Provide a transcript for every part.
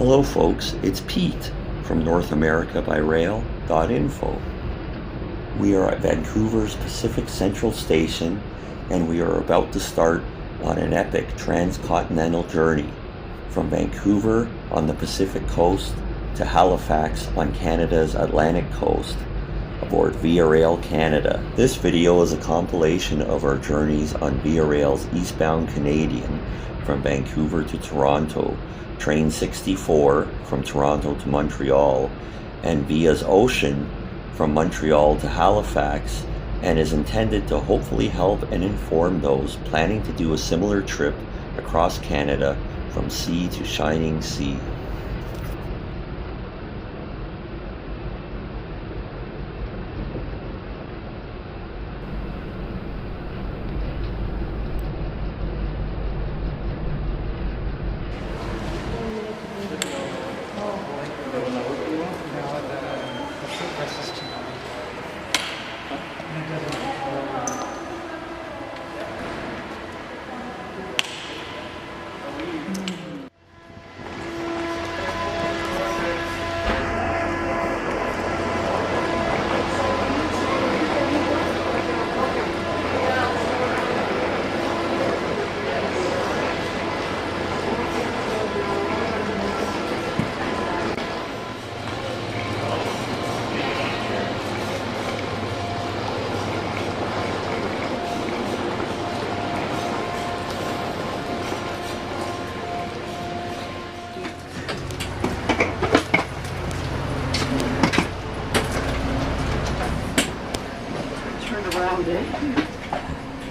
Hello folks, it's Pete from North America by Rail.info. We are at Vancouver's Pacific Central Station and we are about to start on an epic transcontinental journey from Vancouver on the Pacific coast to Halifax on Canada's Atlantic coast aboard Via Rail Canada. This video is a compilation of our journeys on Via Rail's eastbound Canadian from Vancouver to Toronto, Train 64 from Toronto to Montreal, and Via's Ocean from Montreal to Halifax, and is intended to hopefully help and inform those planning to do a similar trip across Canada from sea to shining sea.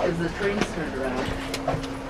As the trains turned around.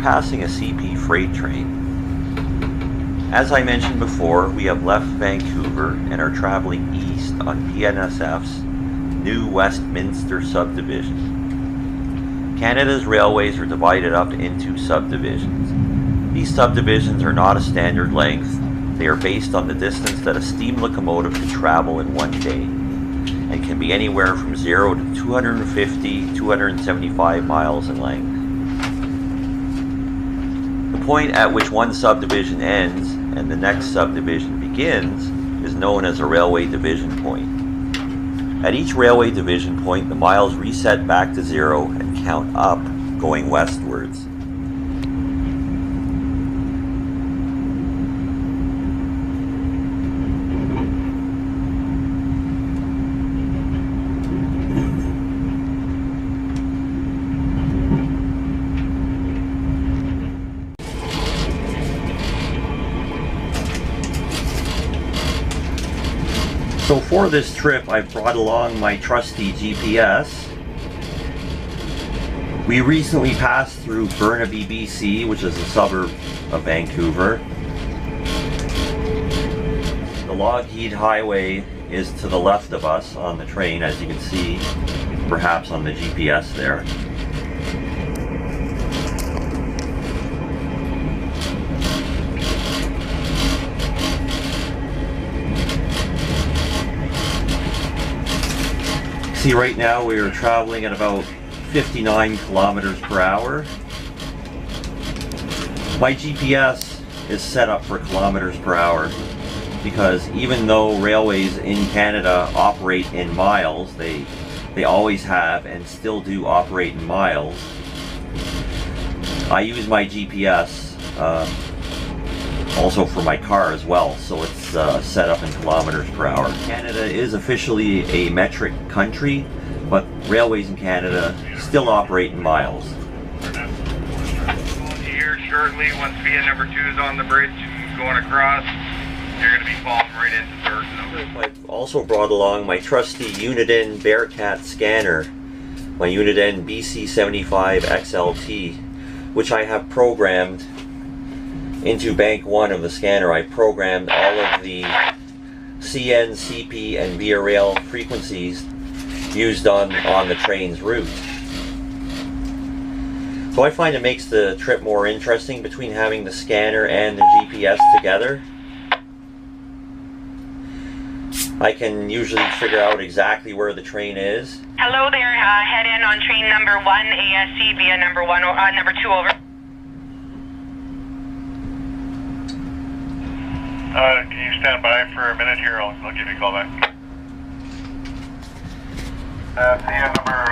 passing a CP freight train. As I mentioned before, we have left Vancouver and are traveling east on PNSF's new Westminster subdivision. Canada's railways are divided up into subdivisions. These subdivisions are not a standard length. They are based on the distance that a steam locomotive can travel in one day, and can be anywhere from 0 to 250, 275 miles in length. The point at which one subdivision ends and the next subdivision begins is known as a railway division point. At each railway division point, the miles reset back to 0 and count up, going westwards. So for this trip, I've brought along my trusty GPS. We recently passed through Burnaby, BC, which is a suburb of Vancouver. The Lougheed Highway is to the left of us on the train, as you can see, perhaps on the GPS there. See, right now we are traveling at about 59 kilometers per hour. My GPS is set up for kilometers per hour because even though railways in Canada operate in miles, they always have and still do operate in miles. I use my GPS also for my car as well, so it's set up in kilometers per hour. Canada is officially a metric country, but railways in Canada still operate in miles. Here shortly, once VIA number 2 is on the bridge going across, you're going to be falling right into third. I've also brought along my trusty Uniden Bearcat scanner, my Uniden BC75 XLT, which I have programmed into bank 1 of the scanner. I programmed all of the CN, CP, and Via Rail frequencies used on the train's route. So I find it makes the trip more interesting between having the scanner and the GPS together. I can usually figure out exactly where the train is. Hello there, head in on train number 1, ASC via number 2, over. Can you stand by for a minute here? I'll give you a call back. VIA number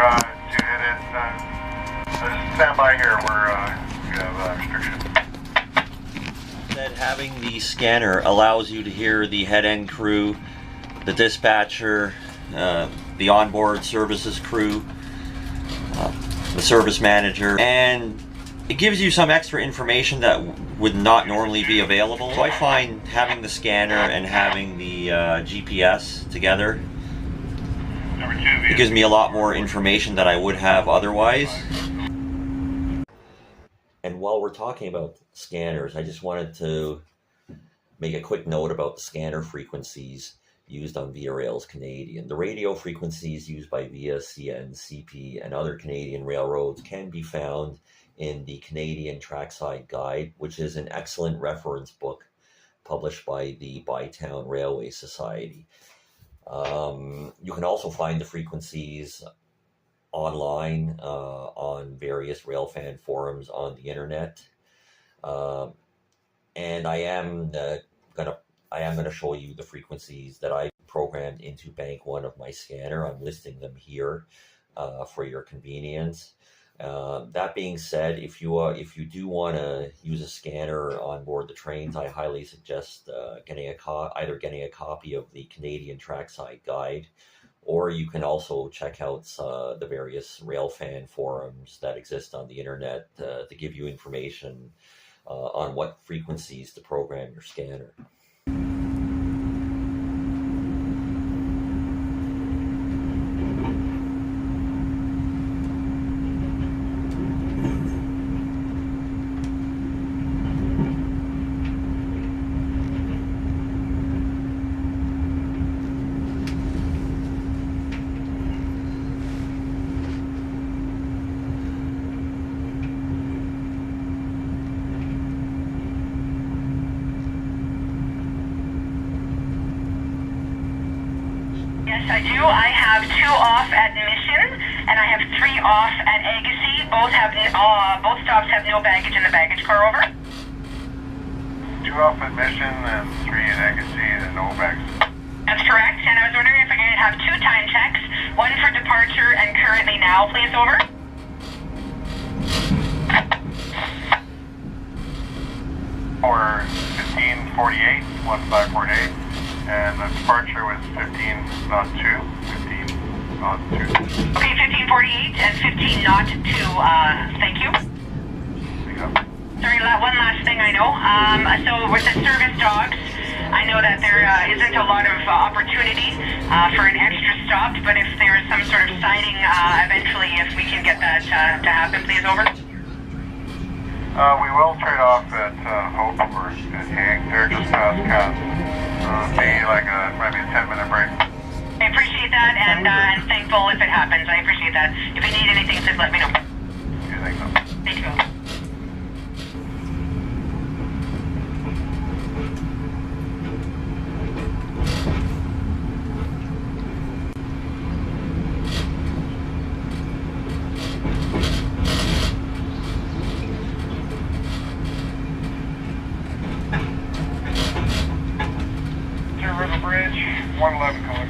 2 hit it. Stand by here. We have restrictions. That having the scanner allows you to hear the head-end crew, the dispatcher, the onboard services crew, the service manager, and it gives you some extra information that would not normally be available. So I find having the scanner and having the GPS together, it gives me a lot more information that I would have otherwise. And while we're talking about scanners, I just wanted to make a quick note about the scanner frequencies used on Via Rail's Canadian. The radio frequencies used by Via, CN, CP, and other Canadian railroads can be found in the Canadian Trackside Guide, which is an excellent reference book published by the Bytown Railway Society. You can also find the frequencies online on various railfan forums on the internet. And I am gonna show you the frequencies that I programmed into bank 1 of my scanner. I'm listing them here for your convenience. That being said, if you do want to use a scanner on board the trains, I highly suggest either getting a copy of the Canadian Trackside Guide, or you can also check out the various railfan forums that exist on the internet to give you information on what frequencies to program your scanner. Yes, I do. I have 2 off at Mission, and I have 3 off at Agassiz. Both stops have no baggage in the baggage car. Over. 2 off at Mission and 3 at Agassiz and no bags. That's correct. And I was wondering if I could have 2 time checks, 1 for departure and currently now, please. Over. For 1548, 1548, and the departure was 15.2, 15.2. Okay, 1548 and 15 not 2. Thank you. Sorry, one last thing I know. So with the service dogs, I know that there isn't a lot of opportunity for an extra stop, but if there is some sort of sighting eventually, if we can get that to happen, please. Over. We will trade off at Hope or at Hague. They're just past Cass. Maybe like maybe a 10-minute break. I appreciate that, and thankful if it happens. I appreciate that. If you need anything, just let me know. You think so? Thank you. River Bridge, 111 calling.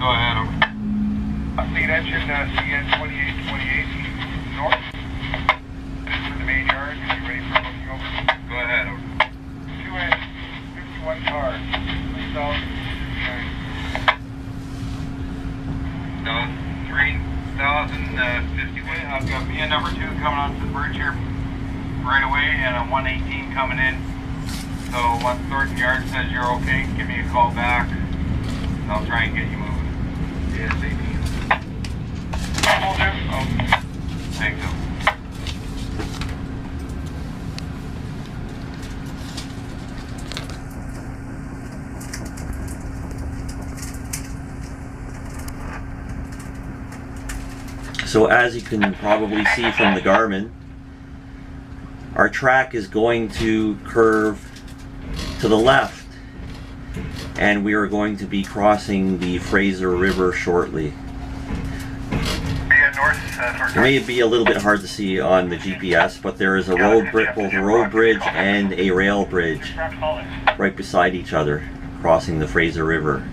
Go ahead. Lead engine CN 2828 north. This is the main yard. Are you ready for looking over? Go ahead. 2N 51 cars. 3051. I've got VN number 2 coming onto the bridge here right away, and I'm 118 coming in. So once Thornton Yard says you're okay, give me a call back, and I'll try and get you moving. ASAP. Thanks. So as you can probably see from the Garmin, our track is going to curve to the left, and we are going to be crossing the Fraser River shortly. It may be a little bit hard to see on the GPS, but there is a both a road bridge and a rail bridge right beside each other, crossing the Fraser River.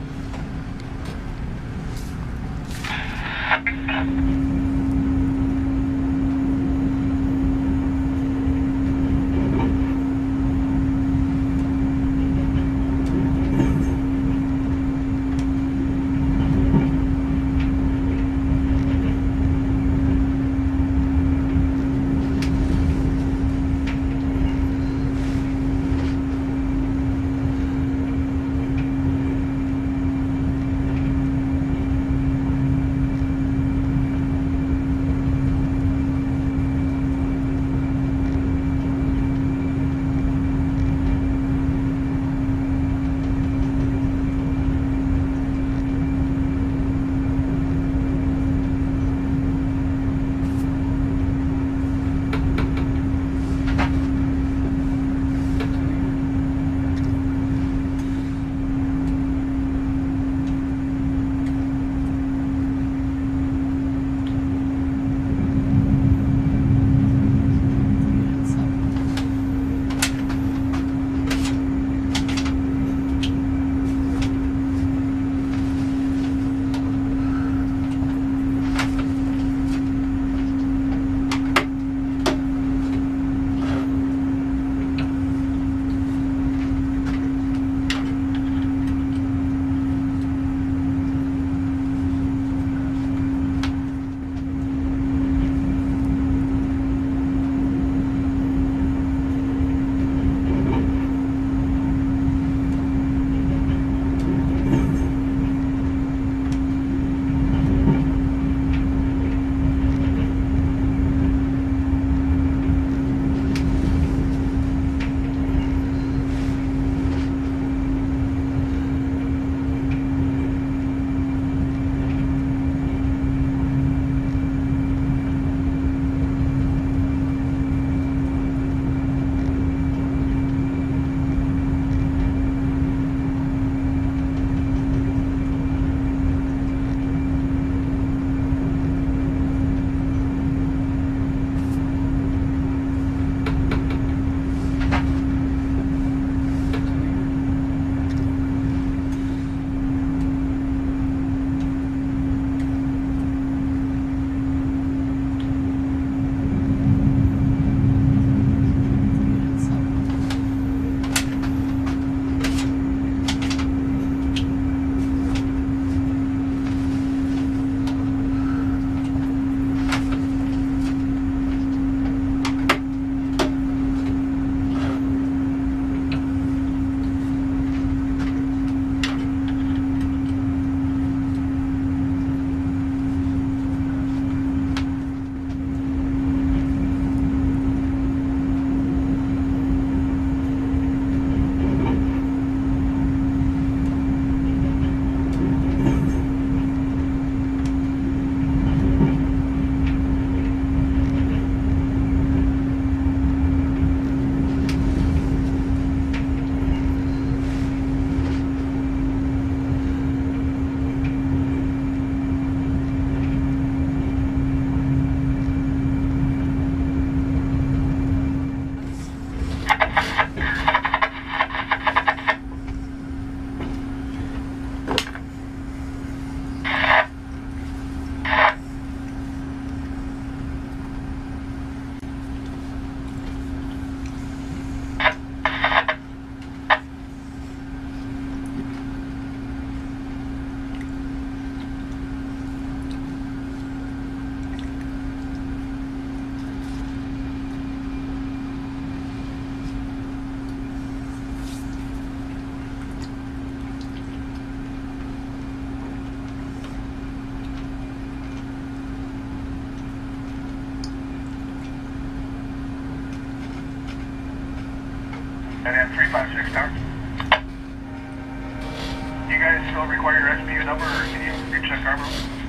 require your SPU number, or can you recheck our room?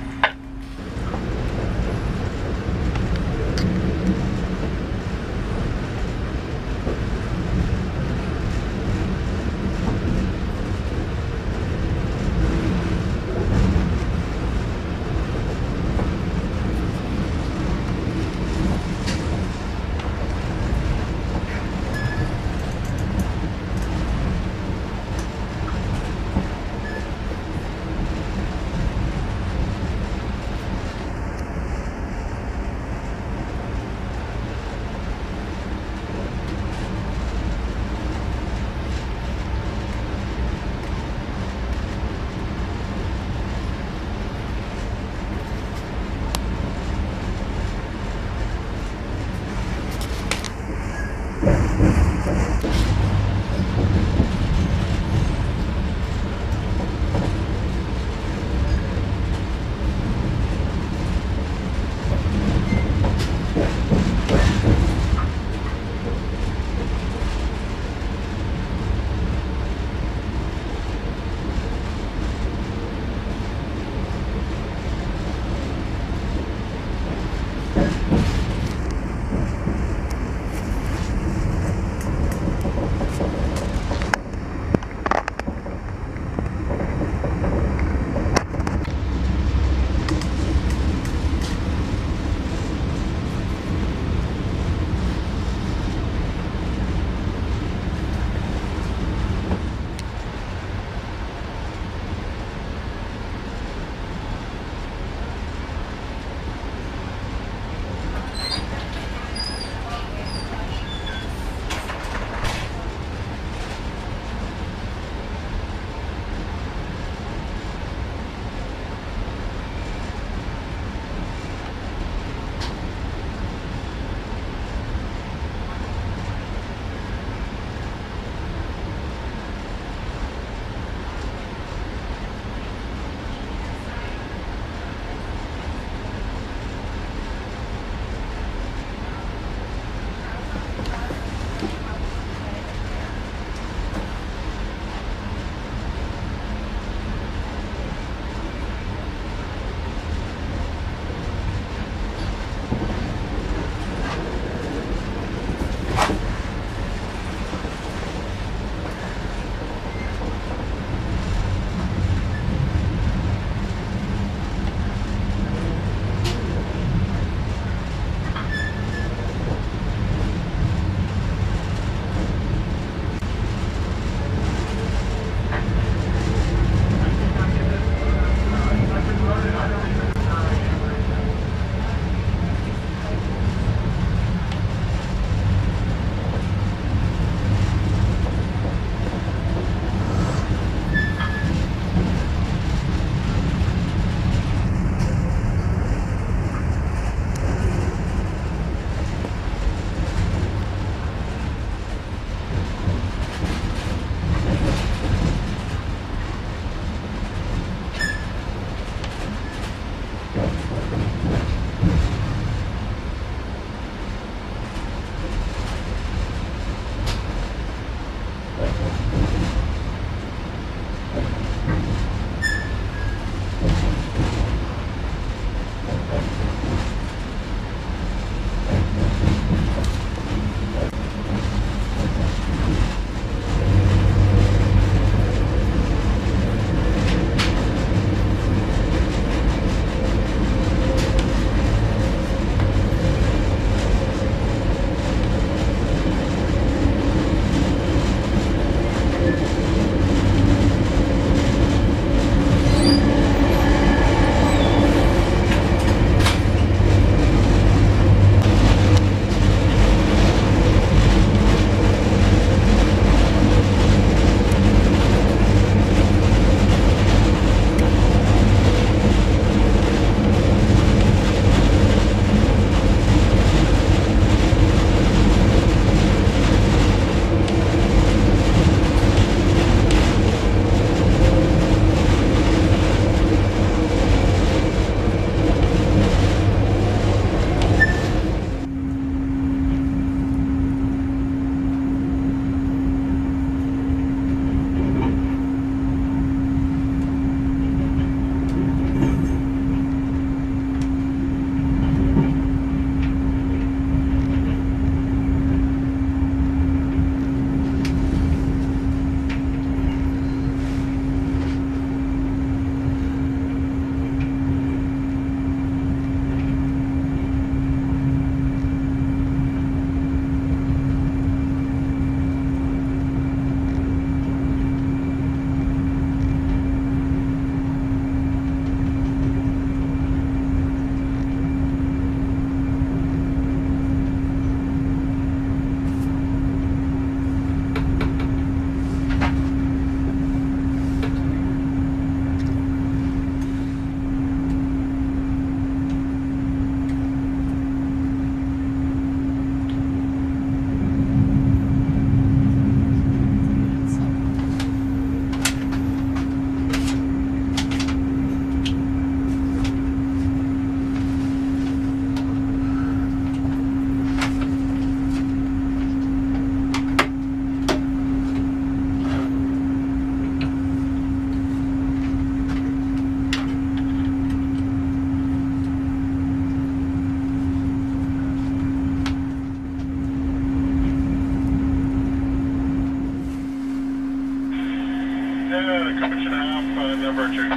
Number 2.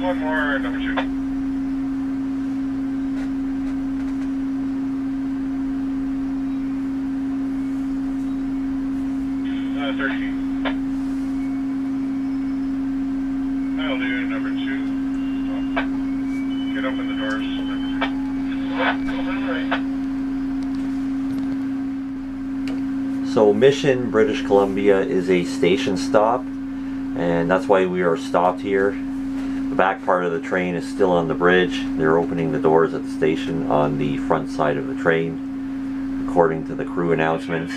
One more, number 2. 13. I'll do number 2. Stop. Get open the doors, number 2. Open right. So Mission, British Columbia is a station stop, and that's why we are stopped here. The back part of the train is still on the bridge. They're opening the doors at the station on the front side of the train, according to the crew announcements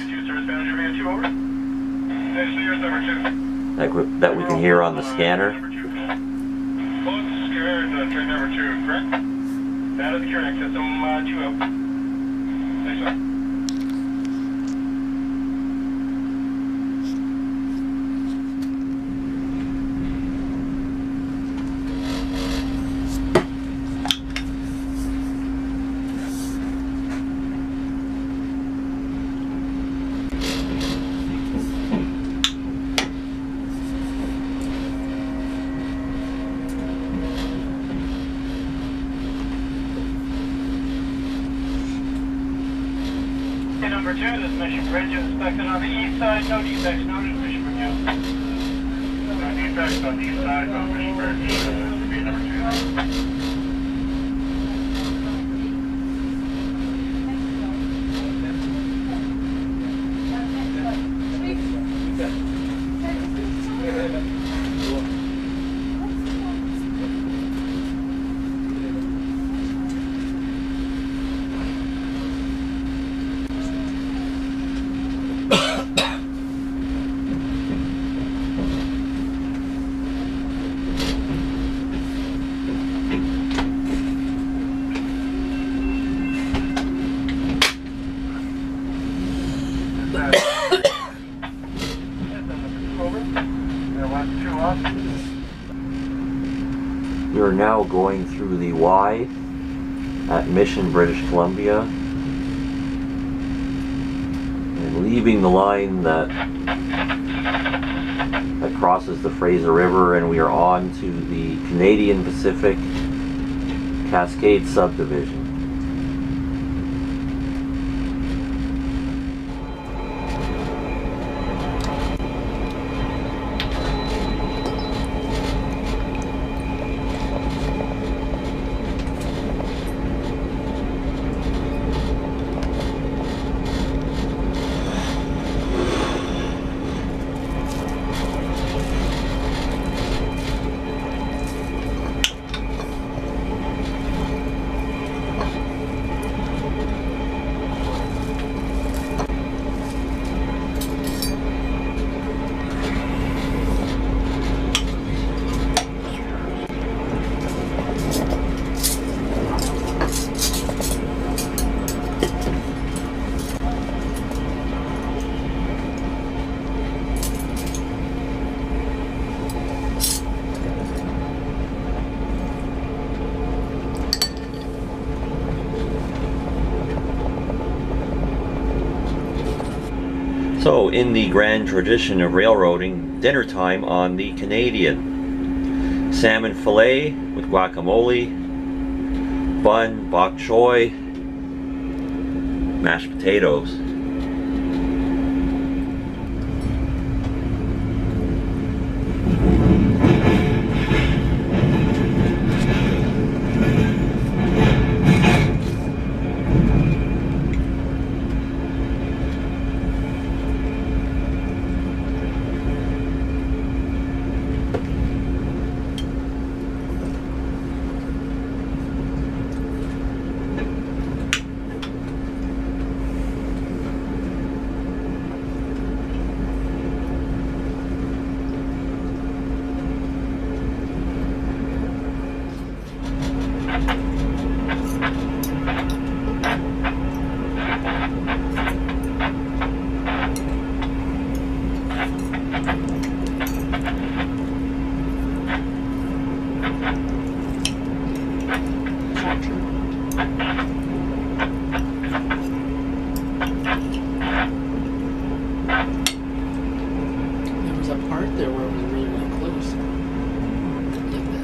that we can hear on the scanner. Train number 2, correct? That is correct. System 2 up. Thanks, sir. Number 2, this Mission Bridge is inspected on the east side. No defects noted. Mission Bridge. No defects on the east side of Mission Bridge. This would be number 2. We are now going through the Y at Mission, British Columbia, and leaving the line that crosses the Fraser River, and we are on to the Canadian Pacific Cascade subdivision. So, in the grand tradition of railroading, dinner time on the Canadian. Salmon fillet with guacamole, bun, bok choy, mashed potatoes. There was a part there where it was really, really close. Like that.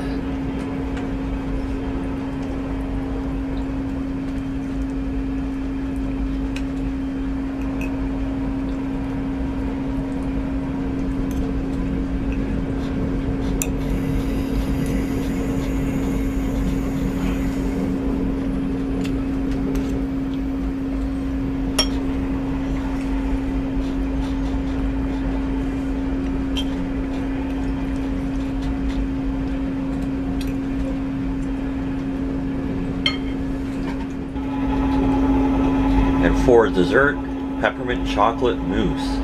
And for dessert, peppermint chocolate mousse.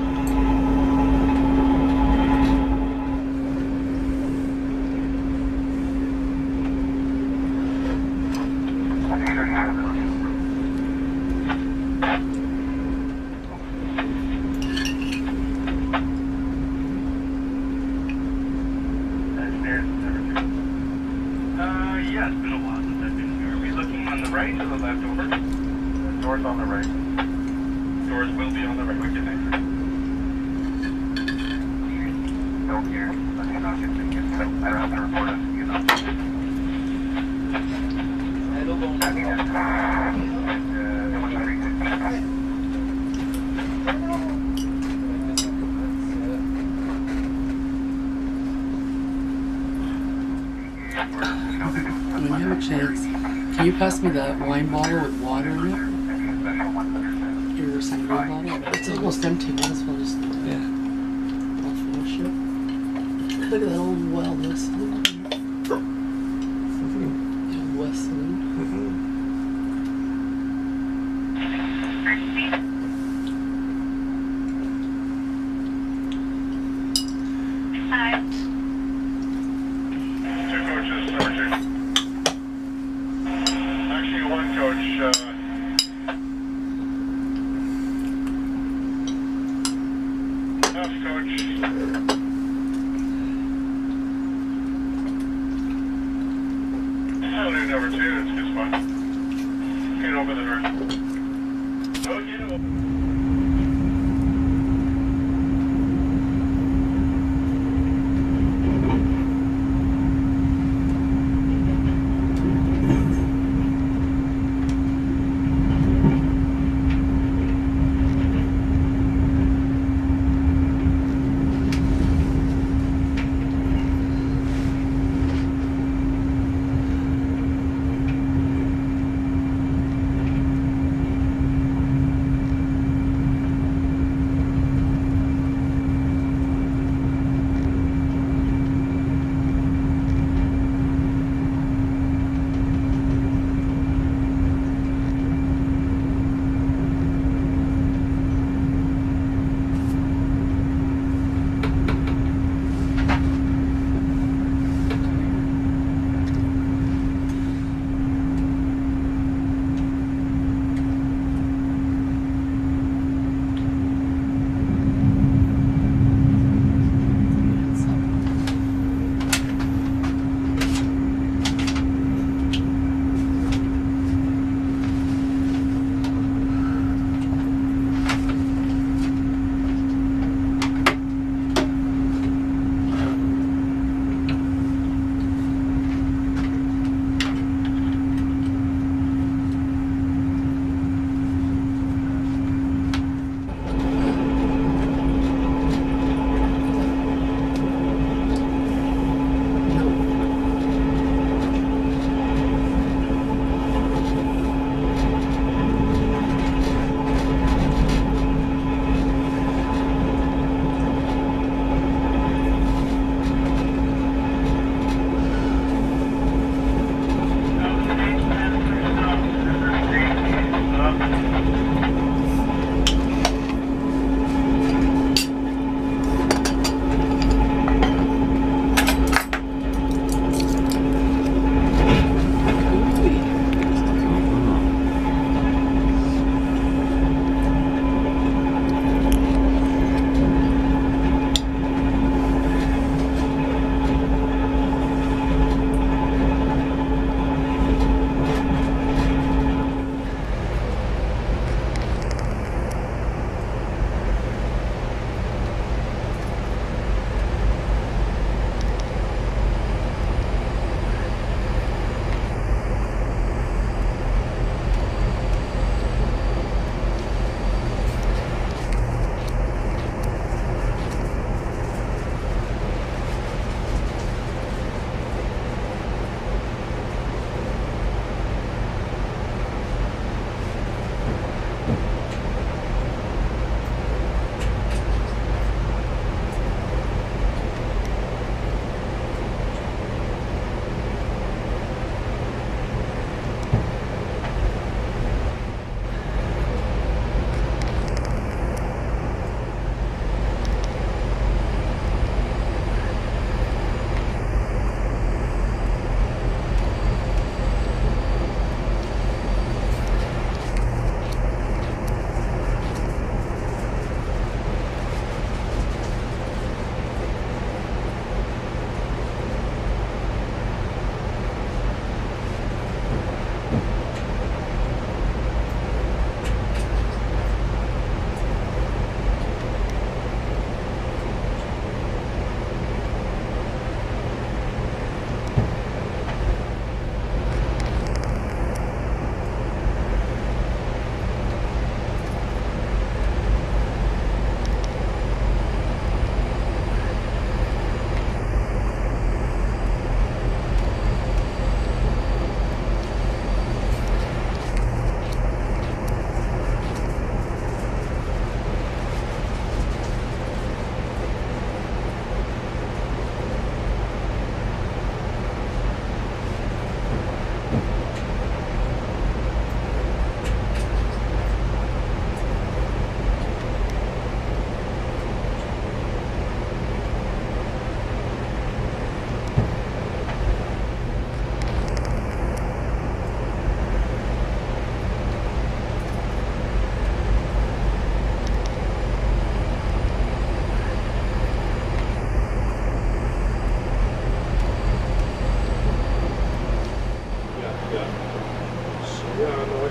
Yeah, it's been a while since I've been here. Are we looking on the right or the left over? The door's on the right. Doors will be on the right. Okay, thanks. Go here. I don't have to report us, you know. I don't know. When you have a chance, can you pass me that wine bottle with water in it? Your sangria bottle? It's almost empty, might as well just I'll finish it. Look at that old wellness. Yeah, Wesleyan.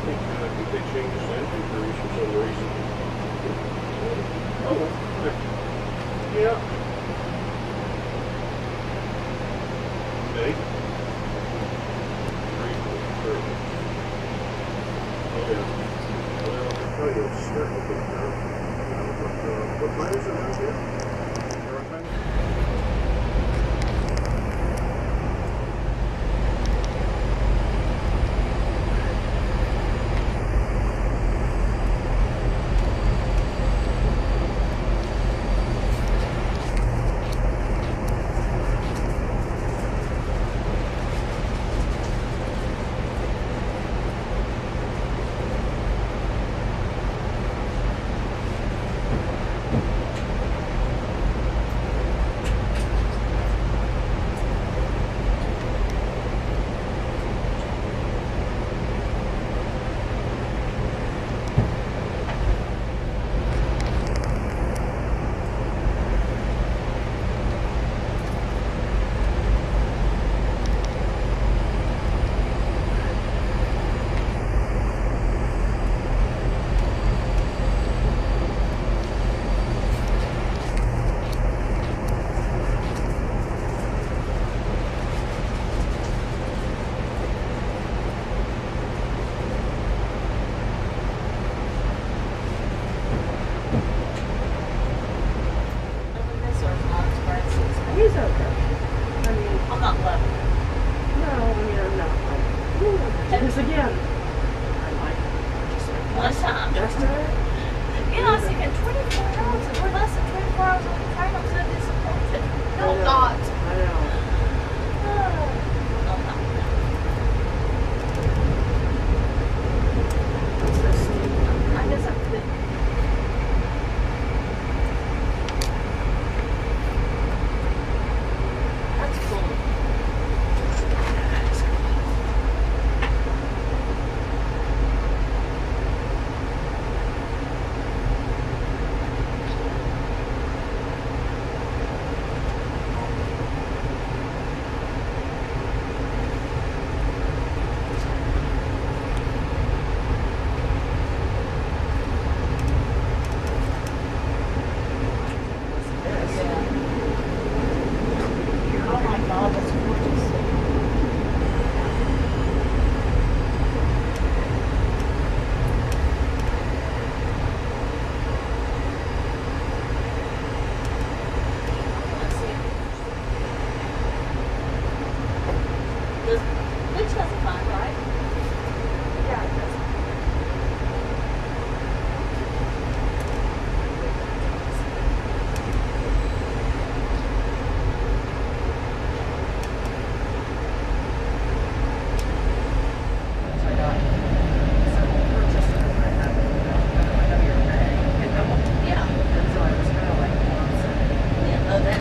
think they changed the engine crews for some reason. Oh, yeah. Hey. Oh, yeah. Well, I'll tell you, it's starting to get there. What time is it out here? He's okay. I mean, I'm not left. No, I mean, I'm not like, ooh, do this again. I like One time. yesterday. You know, I was thinking 24 hours, and we're less than 24 hours on the train. I'm so disappointed. No, I know. not. I know. I guess I could. That's cool. Oh my God, that's gorgeous. Let's see. Which has a fine, right? Yeah, it does. Yeah. Yeah, oh, that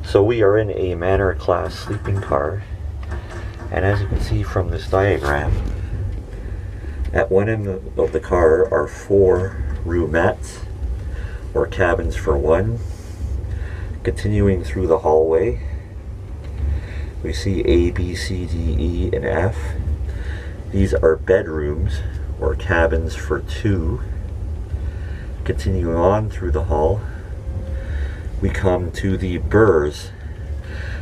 So we are in a Manor class sleeping car, and as you can see from this diagram, at one end of the car are 4 roomettes, or cabins for one. Continuing through the hallway, we see A, B, C, D, E, and F. These are bedrooms, or cabins for 2. Continuing on through the hall, we come to the berths.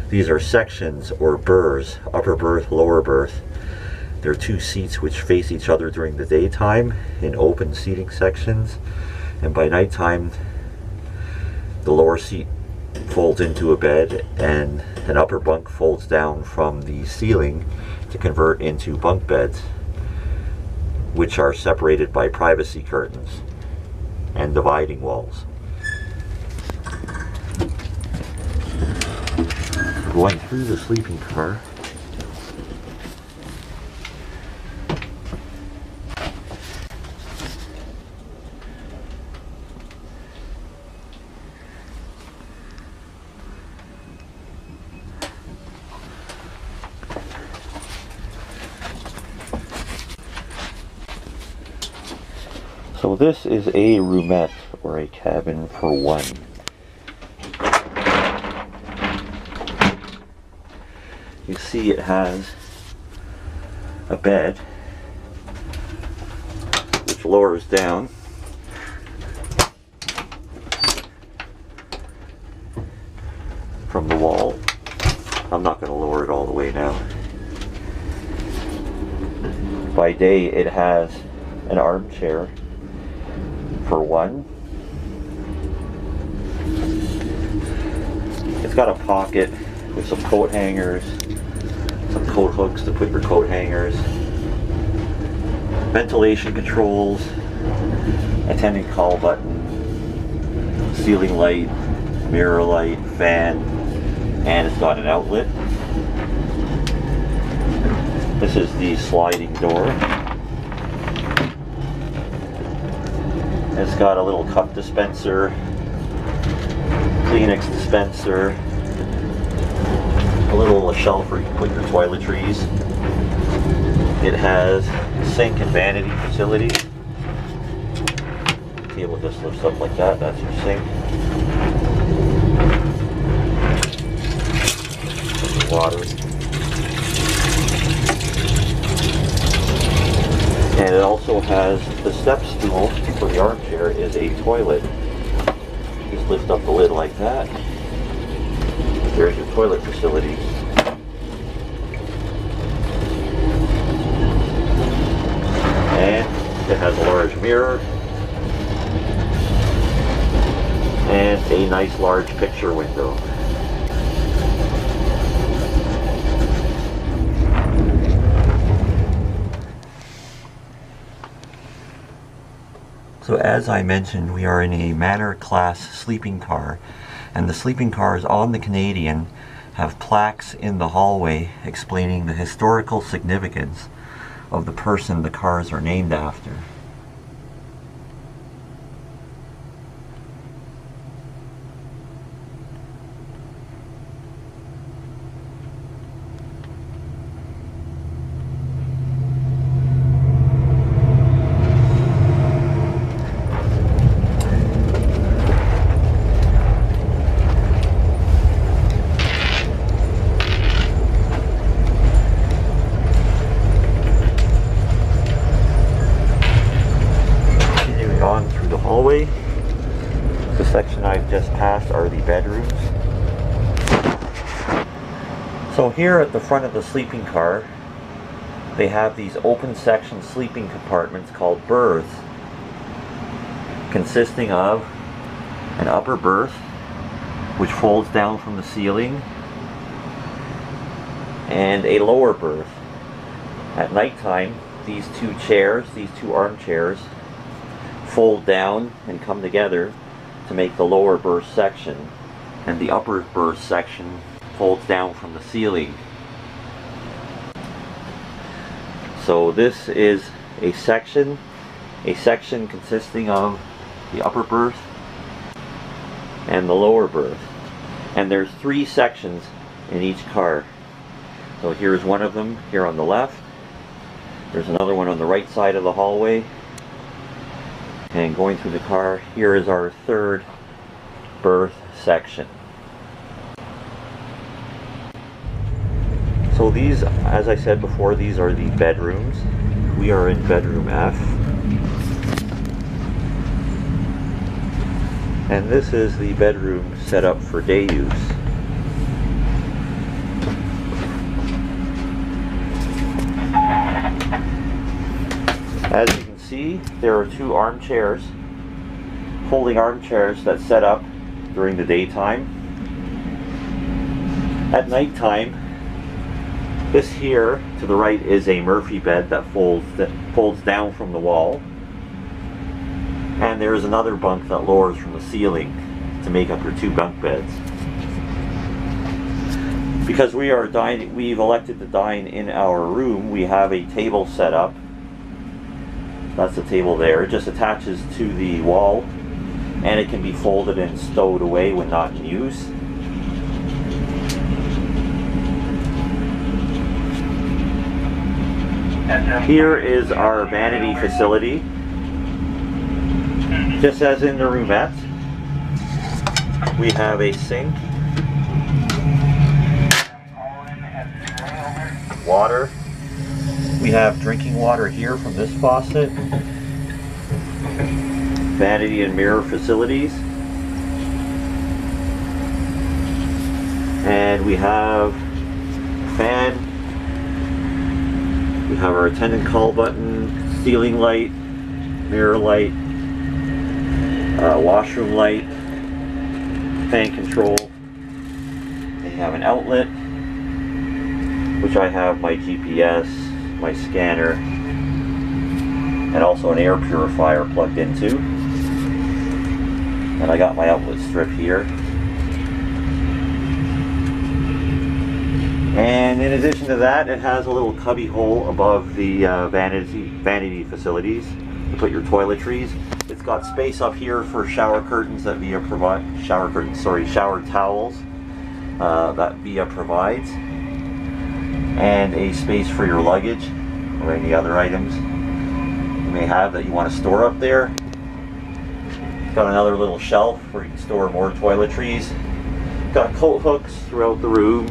These are sections, or berths, upper berth, lower berth. There are 2 seats which face each other during the daytime in open seating sections, and by nighttime the lower seat folds into a bed and an upper bunk folds down from the ceiling to convert into bunk beds, which are separated by privacy curtains and dividing walls. Going through the sleeping car, so this is a roomette, or a cabin for one. You see it has a bed which lowers down from the wall. I'm not going to lower it all the way now. By day it has an armchair for one. It's got a pocket with some coat hangers, some coat hooks to put your coat hangers, ventilation controls, attendant call button, ceiling light, mirror light, fan, and it's got an outlet. This is the sliding door. It's got a little cup dispenser, Kleenex dispenser, a little shelf where you can put your toiletries. It has a sink and vanity facility. The table just lifts up like that, that's your sink. Water. And it also has the step stool for the armchair is a toilet. Just lift up the lid like that. There's your toilet facility. And it has a large mirror and a nice large picture window. So as I mentioned, we are in a Manor class sleeping car, and the sleeping cars on the Canadian have plaques in the hallway explaining the historical significance of the person the cars are named after. Hallway. The section I've just passed are the bedrooms. So here at the front of the sleeping car, they have these open section sleeping compartments called berths, consisting of an upper berth which folds down from the ceiling and a lower berth. At nighttime, these 2 chairs, these 2 armchairs, fold down and come together to make the lower berth section, and the upper berth section folds down from the ceiling. So this is a section consisting of the upper berth and the lower berth. And there's 3 sections in each car. So here's one of them here on the left. There's another one on the right side of the hallway. And going through the car, here is our 3rd berth section. So these, as I said before, these are the bedrooms. We are in bedroom F. And this is the bedroom set up for day use. As you can see, there are 2 armchairs, folding armchairs that set up during the daytime. At nighttime, this here to the right is a Murphy bed that folds down from the wall. And there is another bunk that lowers from the ceiling to make up your 2 bunk beds. Because we've elected to dine in our room, we have a table set up. That's the table there. It just attaches to the wall and it can be folded and stowed away when not in use. Here is our vanity facility. Just as in the roomette, we have a sink, water. We have drinking water here from this faucet. Vanity and mirror facilities. And we have a fan. We have our attendant call button, ceiling light, mirror light, washroom light, fan control. They have an outlet, which I have my GPS, my scanner, and also an air purifier plugged into. And I got my outlet strip here. And in addition to that, it has a little cubby hole above the vanity facilities to put your toiletries. It's got space up here for shower curtains that VIA provides. Shower towels that VIA provides, and a space for your luggage or any other items you may have that you want to store up there. It's got another little shelf where you can store more toiletries. Got coat hooks throughout the room.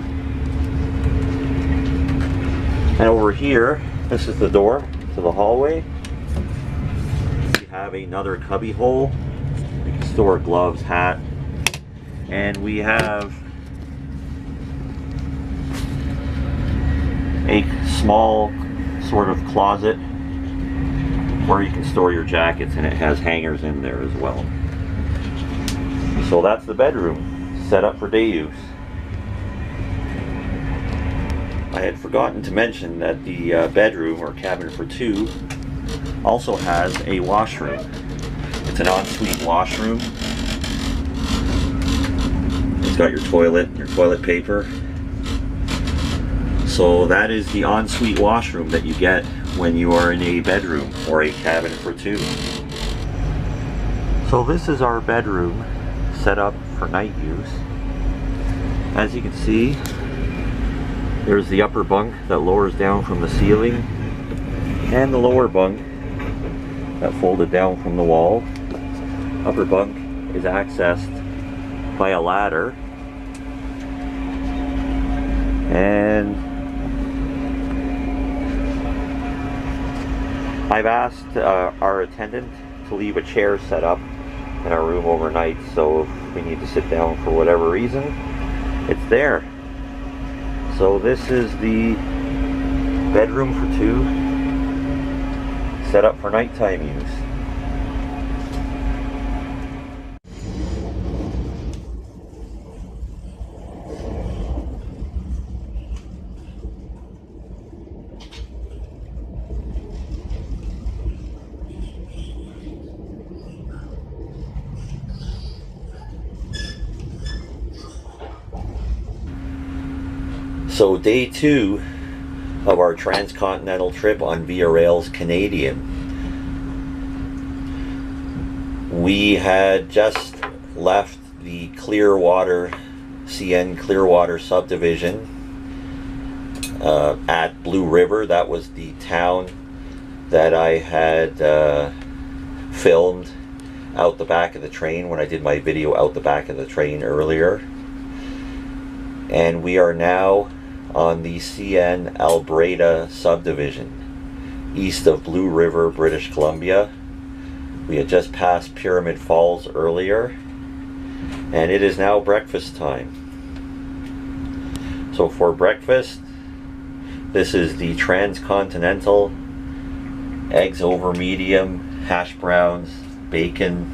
And over here, this is the door to the hallway. We have another cubby hole. You can store gloves, hat, and we have a small sort of closet where you can store your jackets, and it has hangers in there as well. So that's the bedroom set up for day use. I had forgotten to mention that the bedroom or cabin for 2 also has a washroom. It's an ensuite washroom. It's got your toilet paper. So that is the ensuite washroom that you get when you are in a bedroom or a cabin for 2. So this is our bedroom set up for night use. As you can see, there's the upper bunk that lowers down from the ceiling, and the lower bunk that folded down from the wall. Upper bunk is accessed by a ladder, and I've asked our attendant to leave a chair set up in our room overnight, so if we need to sit down for whatever reason, it's there. So this is the bedroom for 2, set up for nighttime use. So day 2 of our transcontinental trip on Via Rail's Canadian. We had just left the Clearwater CN Clearwater subdivision at Blue River. That was the town that I had filmed out the back of the train when I did my video out the back of the train earlier. And we are now on the CN Alberta subdivision east of Blue River, British Columbia. We had just passed Pyramid Falls earlier, and it is now breakfast time. So for breakfast, this is the transcontinental eggs over medium, hash browns, bacon,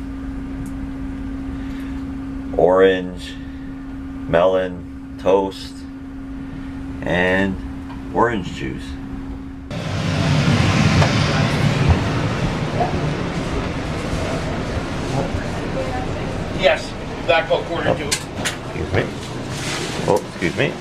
orange, melon, toast, and orange juice. Yes, back about quarter to. Excuse me. Oh, excuse me.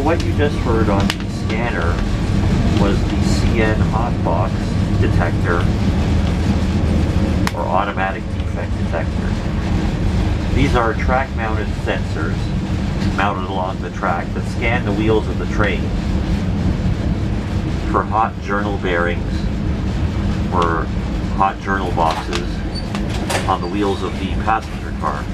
What you just heard on the scanner was the CN hotbox detector or automatic defect detector. These are track-mounted sensors mounted along the track that scan the wheels of the train for hot journal bearings or hot journal boxes on the wheels of the passenger car.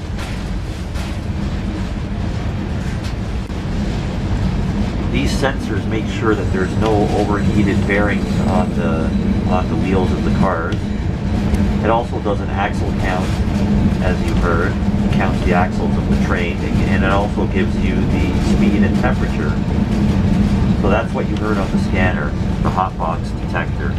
These sensors make sure that there's no overheated bearings on the wheels of the cars, It also does an axle count, as you heard. It counts the axles of the train, and it also gives you the speed and temperature. So that's what you heard on the scanner, the hotbox detector.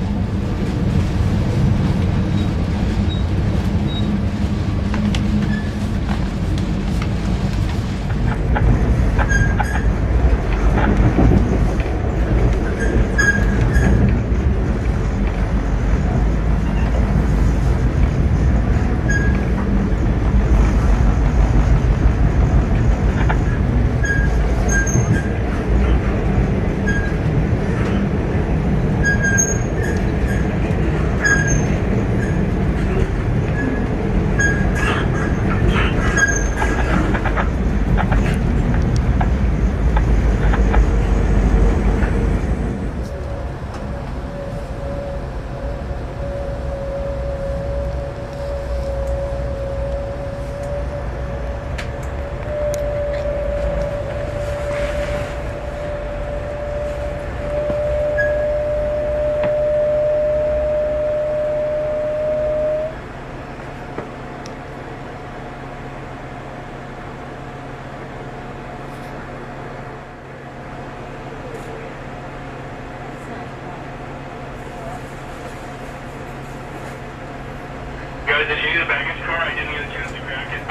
Guys, did you need a baggage car? I didn't get a chance to crack it.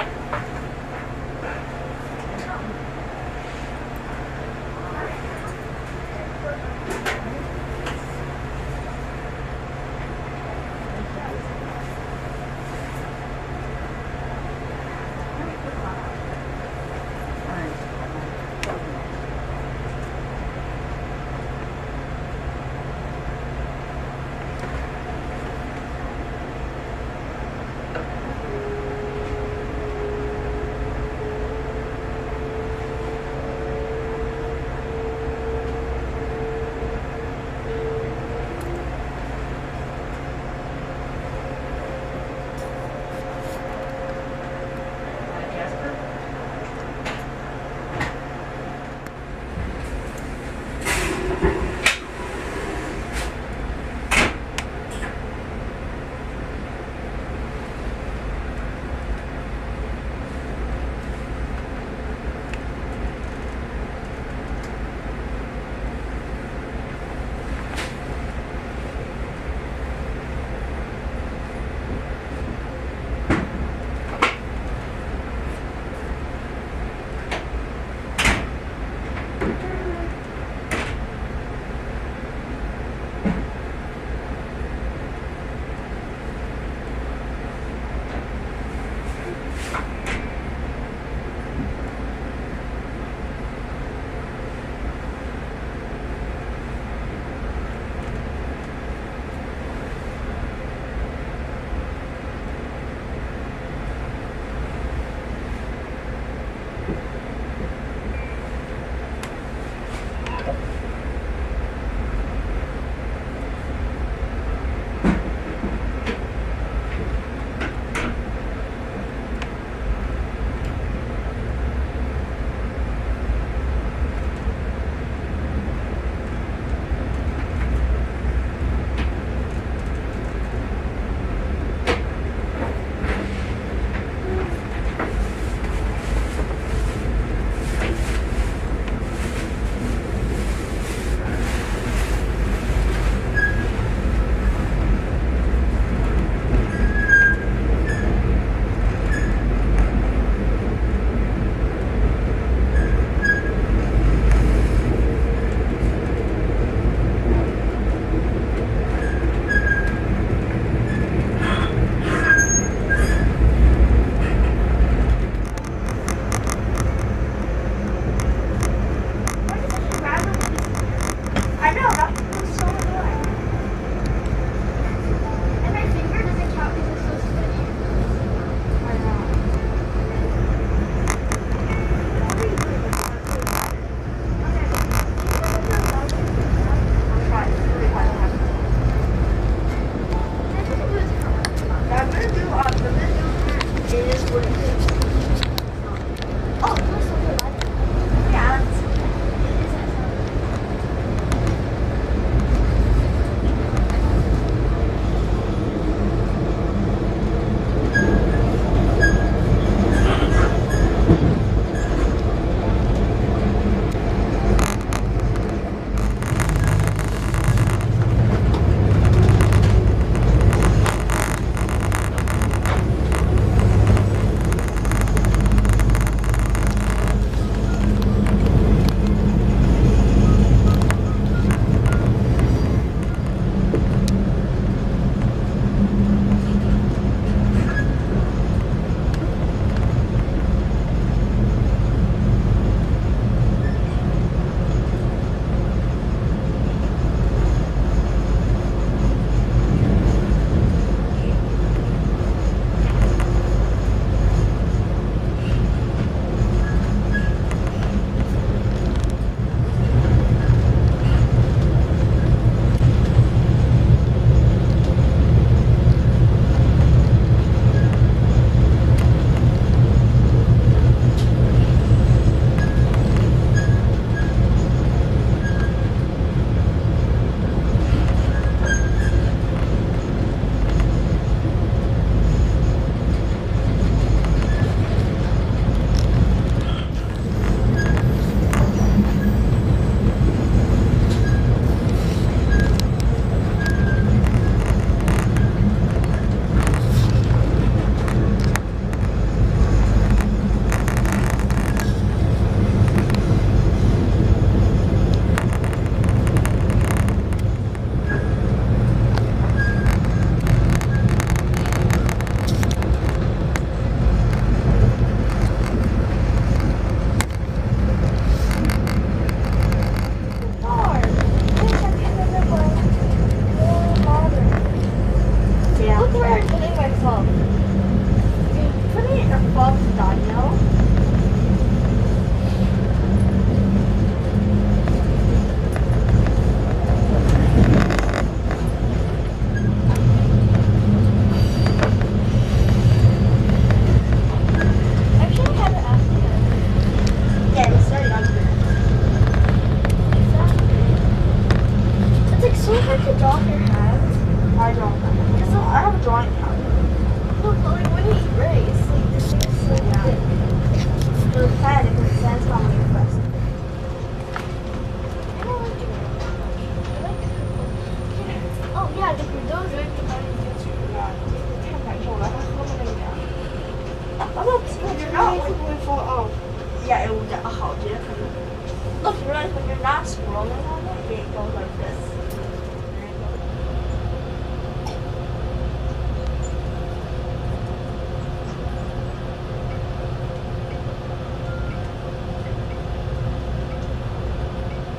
not scrolling on it, it goes like this.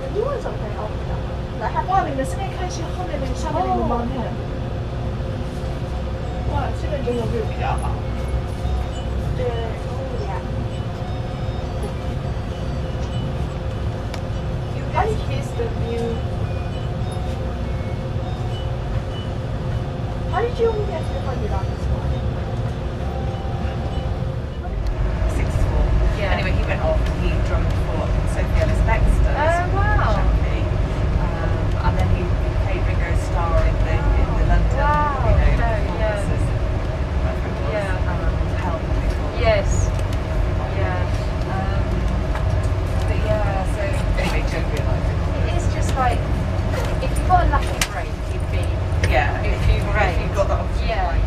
The new one's okay. Oh, yeah. I have 哇，你们现在看是后面那个上面那个盲片。哇，这个真的会比较好。对，oh yeah. How did you the view? How did you only get 300 on this one? 64. Yeah. Anyway, he went off and he drummed for Sophie Ellis Bextor. Oh, wow. And then he played Ringo Starr in the London, Wow, you know, okay, yeah. performances. Whatever it was. Yeah. Help, I think it was. Yes. Yeah. But yeah, so anyway, Joe realised it. It is just like, if you got a lucky break, you'd be Yeah, if you got that option. Yeah.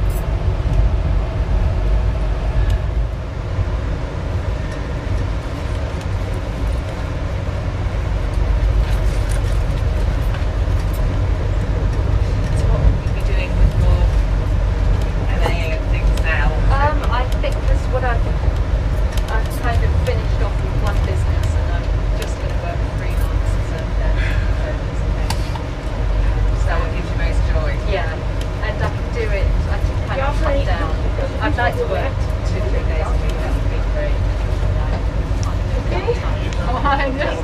So what will you be doing with your MA and things now? I think this is what I've kind of finished off with one business, and I'm just going to work freelance as a So what gives you most joy? yeah, and I can do it. I can kind of cut down. I'd like to work 2-3 days a week. That would be great. Oh, I know.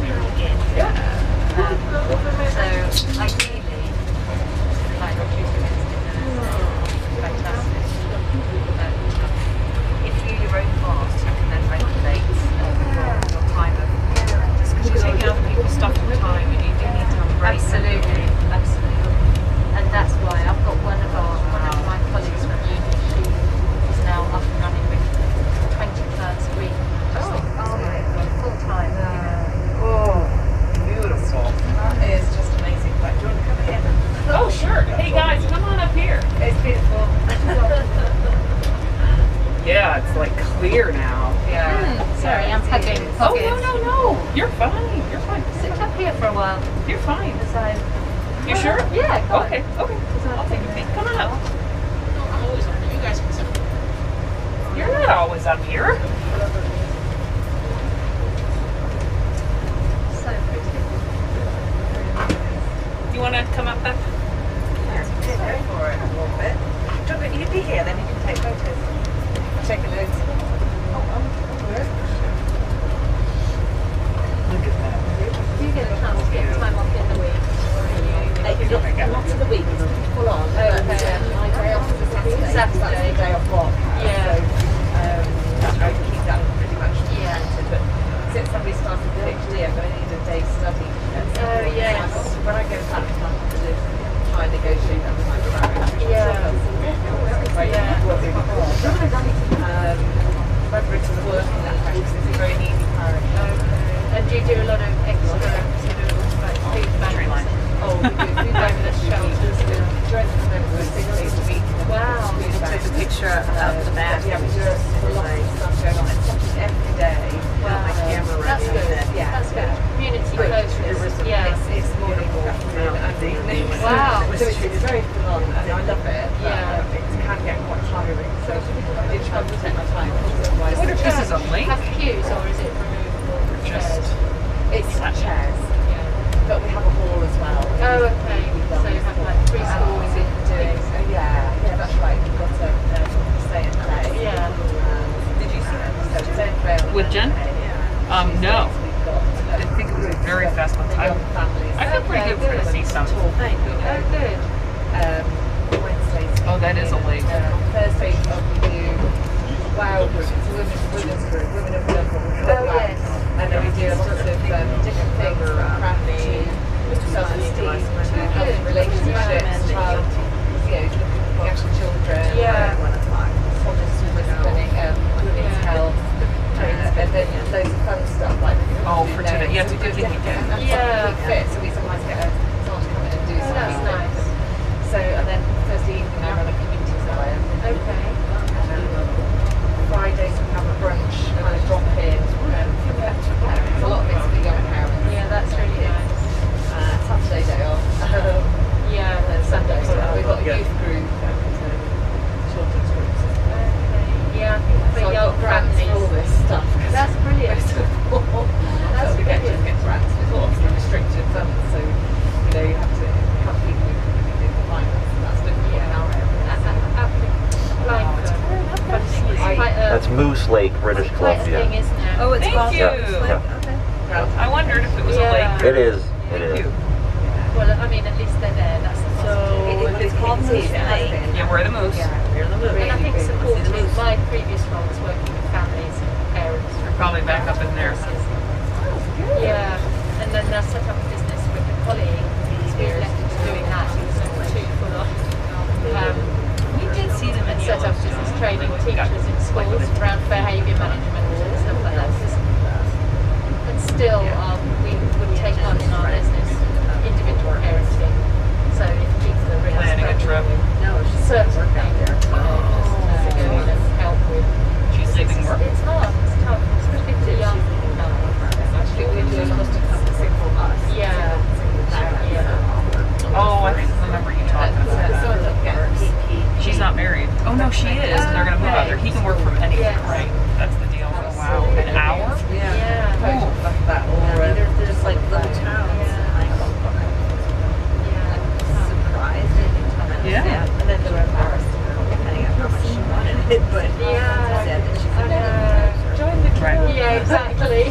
So ideally, like fantastic. If you your own boss, you can then regulate your time of just because you're taking other people's stuff all the time, and you do need to have a break. Absolutely, absolutely. And that's why I've got one of my colleagues from uni. She is now up and running with 20 clients a week. Full time. Oh, beautiful. That is just amazing. Right, do you want to come in? Oh, sure. Hey guys, come on up here. It's beautiful. Yeah, it's like clear now. Yeah. Sorry, I'm hugging. Oh, no. You're fine. You're fine. Sit up here for a while. You're fine. As I, You sure? yeah, go on. Okay. I'll take a peek. Come on up. I'm always on here. You guys can sit. You're not always up here. So pretty. You want to come up, Beth? Yeah, go for it a little bit. You'd be here, then you can take photos. Take a look. Look at that. Do you get a chance to get time off in the week? Or are you... Not of the week, it's full on. Okay. My day off is a Saturday. Saturday. That's the day off work. Yeah. So I keep that pretty much Yeah. limited. But since somebody started the PhD, I'm going to need a day's study. Oh, yes. When I go back, I have to try and negotiate that with my parents. Yeah. Whether it's working that way, because it's a very needy parish. And do you do a lot of extra sort of like food banks? Oh, we do food Homeless shelters. Joanne's come over 6 days a week. Wow. There's a picture of the back. Yeah, we do a lot of stuff going on. It's something every day. Wow. My camera That's running. good. Yeah. That's good. Community closures. Yeah. It's morning or afternoon and evening. Wow. So it's very full on and I love it. Yeah. It can get quite tiring. So I did try to take my time. I wonder if this is a link. Have pews or is it removable chairs? It's chairs. Yeah. But we have a hall as well. Oh, okay. So you have like preschool We've been doing. Yeah, that's right. We've got to stay and play. Yeah. Did you see that? So it's own trail. With Jen? No. We've got, I didn't think it was very fast on time. families. I feel pretty good for the see some. Thank you. Oh, good. Wednesdays. Oh, that is a link. Thursdays we do WOW group. It's a women's group. Women of Liverpool. Oh, yes. And then we do lots of different things from crafting, self-esteem, to healthy relationships, child, looking after children. Yeah. Women's health. And then loads of fun stuff like Oh, for today. Yeah, it's a good thing we did. Yeah. Fit, so we sometimes get someone to come in and do Oh, that's something. nice. So, and then Thursday evening I run a community square. Okay. Fridays we have a brunch, kind of drop in. A lot of it's for young parents. Yeah, that's really nice. It is. It is. Well, I mean, at least they're there. That's the So if it's called moose night, Yeah, we're the moose. we're the moose. And I think supporting my previous role was working with families and parents. We're probably back up in there. Yeah, and then I set up a business with a colleague. We left into doing that. It was too full on. We did see them And set up business training teachers in schools around behaviour management and stuff like that. And still, we would take on in our business individual parenting. So if people are really Planning a trip. certain things, just to go in and help with. She's leaving work. It's hard. It's tough, especially for young Actually, we're supposed to come to sing for us. Yeah. Oh, I remember you talking about that. She's not married. Oh no, she is. They're gonna move out there. He can work from anywhere, right? That's the deal. Oh, wow. An hour? Yeah. There's like little towns. Surprised they didn't come in. Yeah. And then they were embarrassed, depending on how much she wanted it. But said that she couldn't. Join the tribe. Yeah, exactly.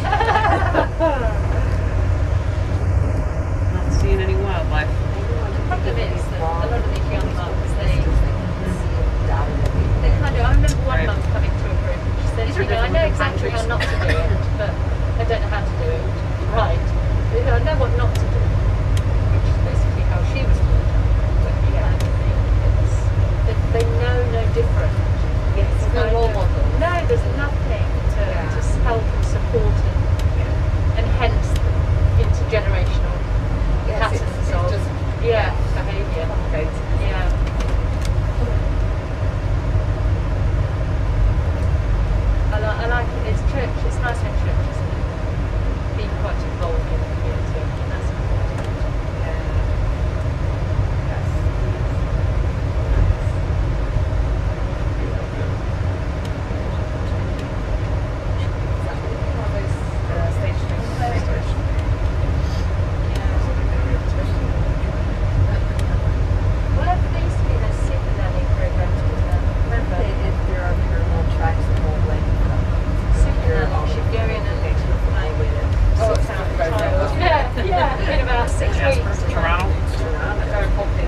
Not seeing any wildlife. The problem is that a lot of these young mums, they kind of, I remember one mum coming to a group and she said, you know, I know exactly how not to do it, but I don't know how to do it right. You know, I know what not to do, which is basically how she was brought up. But yeah, they know no different. Yes, there's no role model. No, there's nothing to help and support and hence the intergenerational patterns of behaviour. Yeah. I like it. It's church. It's nice when churches be quite involved in the community. And that's important. Well, there used to be those super nanny programs with them. Remember? There are parallel tracks that won't like Super nanny should go in and fly with it. sort out the child. Yeah. In about 6 Jasper, weeks. Toronto.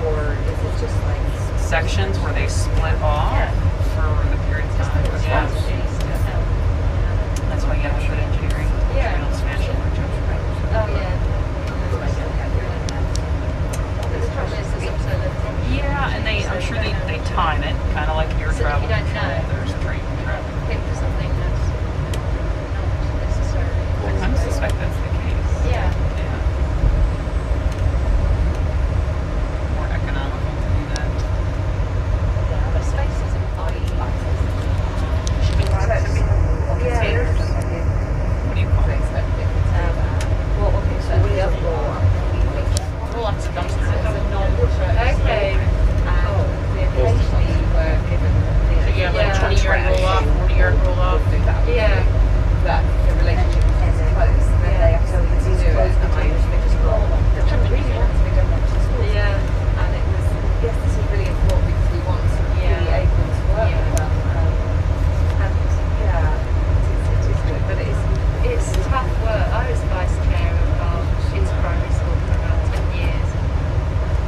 Or is it just like Sections where they split off for the period of time. Yeah. That's why you have to put engineering. Yeah. Real Spanish language. Oh yeah. But the trouble is there's also the Yeah, and I'm sure they time it, kind of like your So that travel. you don't know. There's train travel. pick for something that's not necessarily. I kind of suspect that's the case. Yeah. Yeah. More economical to do that. But space is important. Should be containers. What do you call it? well, okay, so we have Lots of dumpsters. Okay. we occasionally were given the So you have like Yeah. 20-yard roll off, 40-yard roll off. do that. Yeah. That the relationship is close. And then they have to do it. And I just just roll. The trouble really has to be done up to school. Yeah. And it was, yes, this is really important because we want to be able to work with them. And it is good, but It's tough work. I was vice chair of our kids' primary school for about 10 years.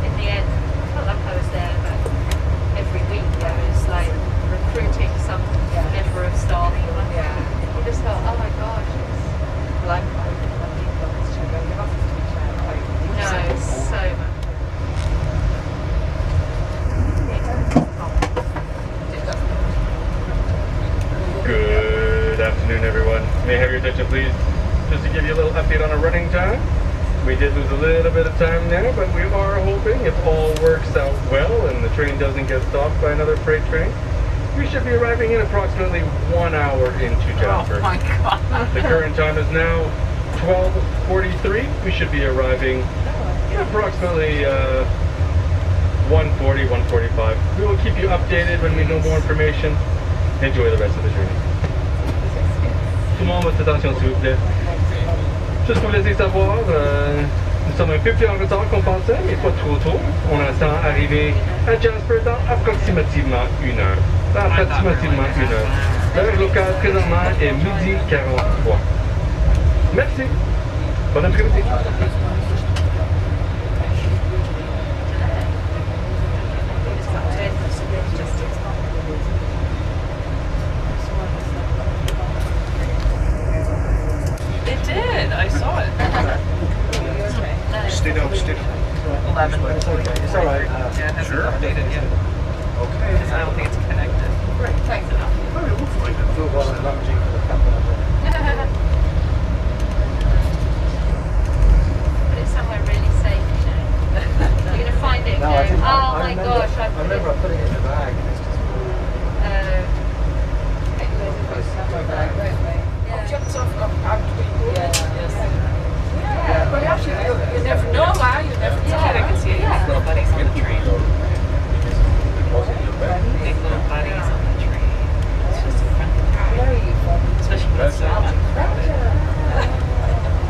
In the end, I felt like I was there about every week. I was like recruiting some member of staff. You just thought, oh my gosh, like when people on this show go, you have to teach them how no, so much. Good afternoon, everyone. May I have your attention, please? Just to give you a little update on our running time. We did lose a little bit of time now, but we are hoping if all works out well and the train doesn't get stopped by another freight train, we should be arriving in approximately 1 hour into Jasper. Oh my God. The current time is now 12:43. We should be arriving in approximately 1:40, 1:45. We will keep you updated when we know more information. Enjoy the rest of the journey. Tout le monde, votre attention s'il vous plaît. Juste pour vous laisser savoir, nous sommes un peu plus en retard qu'on pensait, mais pas trop. On attend arriver à Jasper dans approximativement 1 heure. L'heure locale présentement est 12h43. Merci. Bon après-midi. It did. I saw it. Stay down. 11. It's alright. Yeah, it hasn't updated yet. Okay. Because I don't think it's connected. Right, thanks. Oh, it looks like it. But it's somewhere really safe, you know. You're going to find it and go, oh my gosh, I remember putting it in the bag. Objects of yeah, but actually, you never know, you never know. I can see little buddies on the train. Big little buddies on the train. It's just a friendly guy. Where are you from? Especially when it's so crowded.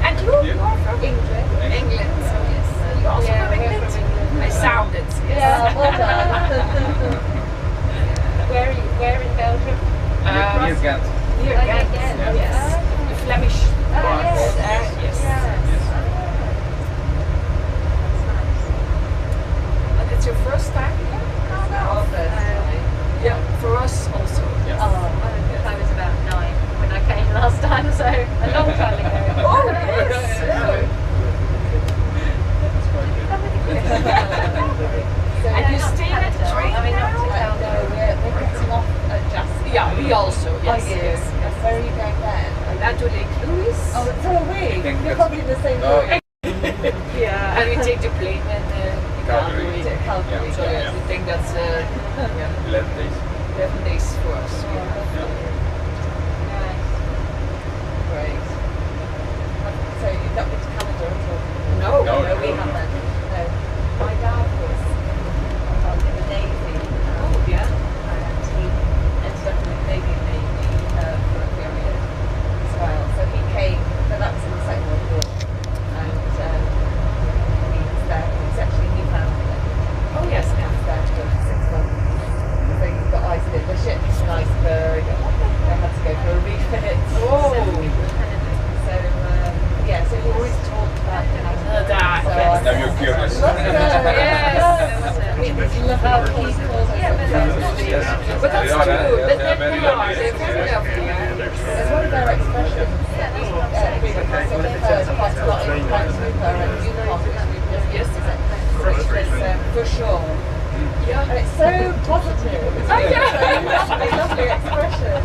And you're from England? England, so yes. You also from England? I sounded, yes. Yeah, well done. Where in Belgium? Near Ghent. Near Ghent, Yes. The Flemish part. Yes. And it's your first time here? Yeah, for us also. Yes. I was about 9 when I came last time, so a long time ago. Oh, yes! And you stay at the train I mean, not to now? tell No, we're getting off at Jasper. Yeah, we also, yes. Are you? Where are you going then? And to Lake Louis. Oh, so are we. We're probably in the same boat. Yeah. And we take the plane and Calgary. To Calgary. So we think that's 11 days. 11 days for us. Great. So you've not been to Canada at all? No, No, we haven't. No. My dad was in the Navy. Oh, yeah. And he ended up in the Canadian Navy for a period as well. So he came, but that was in the Second World War. And he was there. He was actually Newfoundland. Oh, yes, He now. was there for 6 months. So he got iceberg. The ship was an iceberg. They had to go for a refit. Oh. So, yeah, so he always talked about Canada. That, So yes. Now you're curious. Love how he calls us. But that's true. But they're very lovely. It's one of their expressions. So they've heard quite a lot in Vancouver and Yukon, which we've just used, which is for sure. And it's so positive. It's really lovely expression.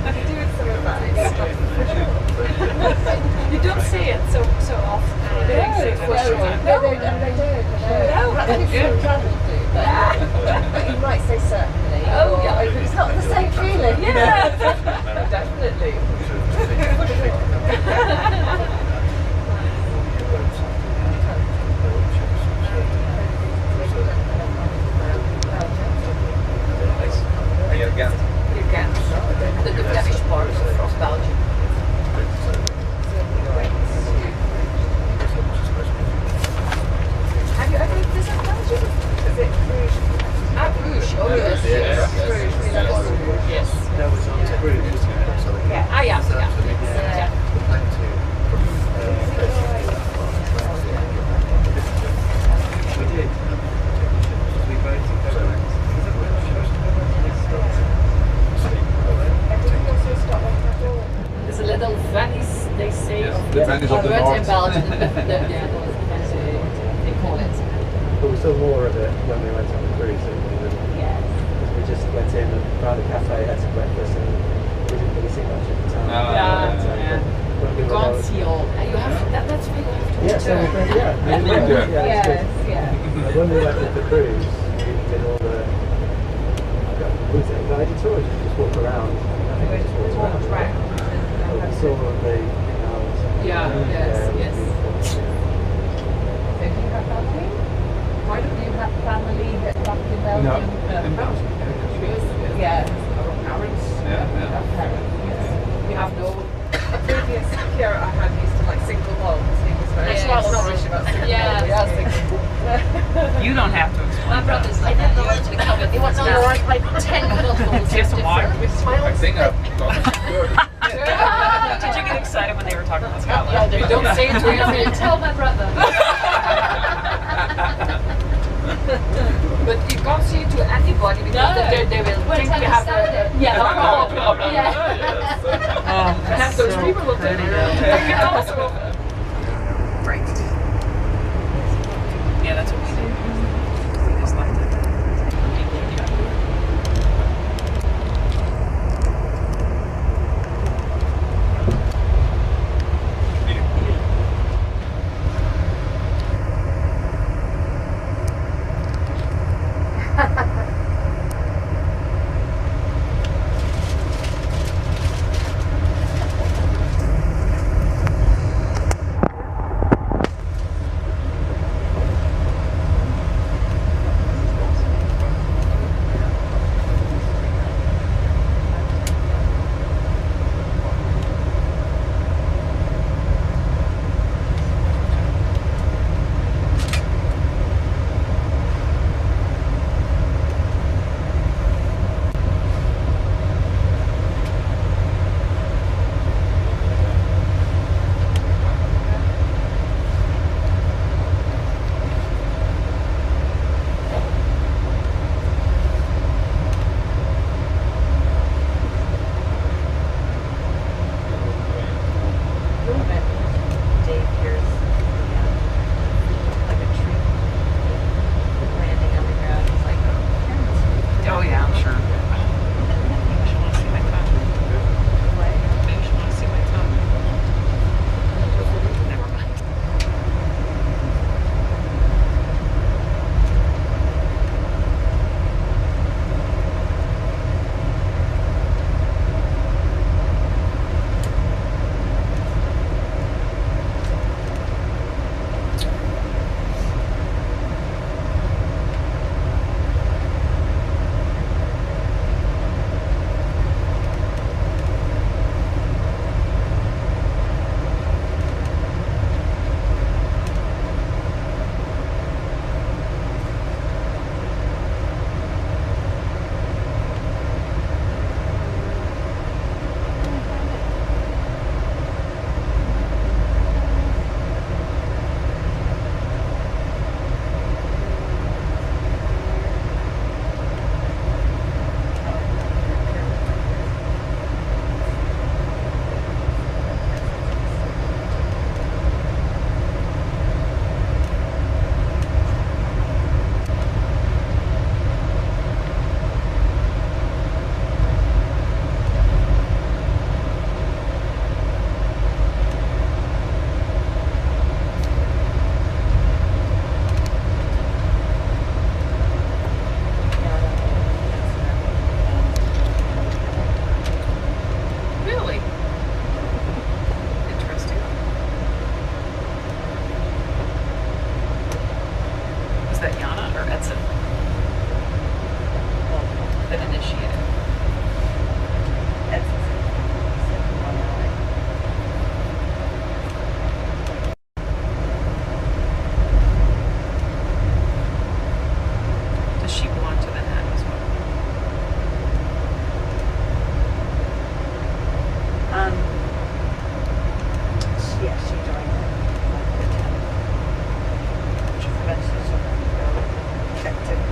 You do some of that. You don't see it so often. They say for sure. They do. Perhaps people who travel do, but you might say certainly. Oh, yeah. It's not the same feeling. Yeah. Definitely. For sure. Ghent. Ghent. The Flemish part of Belgium. Have you ever visited Belgium? Is it Bruges? Ah, Bruges. Oh, yes. Bruges. We love Bruges. Yes. That was on Bruges, wasn't it? Yeah. Ah, yeah. Yeah. We did. We both There's a little Venice, they say. The Venice of the Words North. in Belgium. They call it. But we saw more of it when we went on the cruise. Yes. We just went in and found a cafe, had some breakfast, and we didn't really see much at the time. Yeah. When we You were can't there- see all. You have that's where you have to Yeah, so we return. went, yeah, Yes, yeah. when we went with the cruise, we did all the was it guided tours? You just walk around. I think we just walked around. We saw the canals. Yeah, yes, yes. So do you have family? Why don't you have family that back in Belgium? No, in Belgium. Yeah. Our parents. Yeah. Parents, yes. We have no. A previous carer I had used to like single moms. He was very snobbish about single moms. You don't have to explain. My brother's like that. He wants to cover. He wants to write like 10 bottles. Here's some water. I think I've got it. Did Did you get excited when they were talking about Scotland? Yeah, don't say it to him. Tell my brother. But you can't say it to anybody because they will think we have a normal problem. And those people will think it also. Right. Yeah, that's what we did. We just left it. Checked it.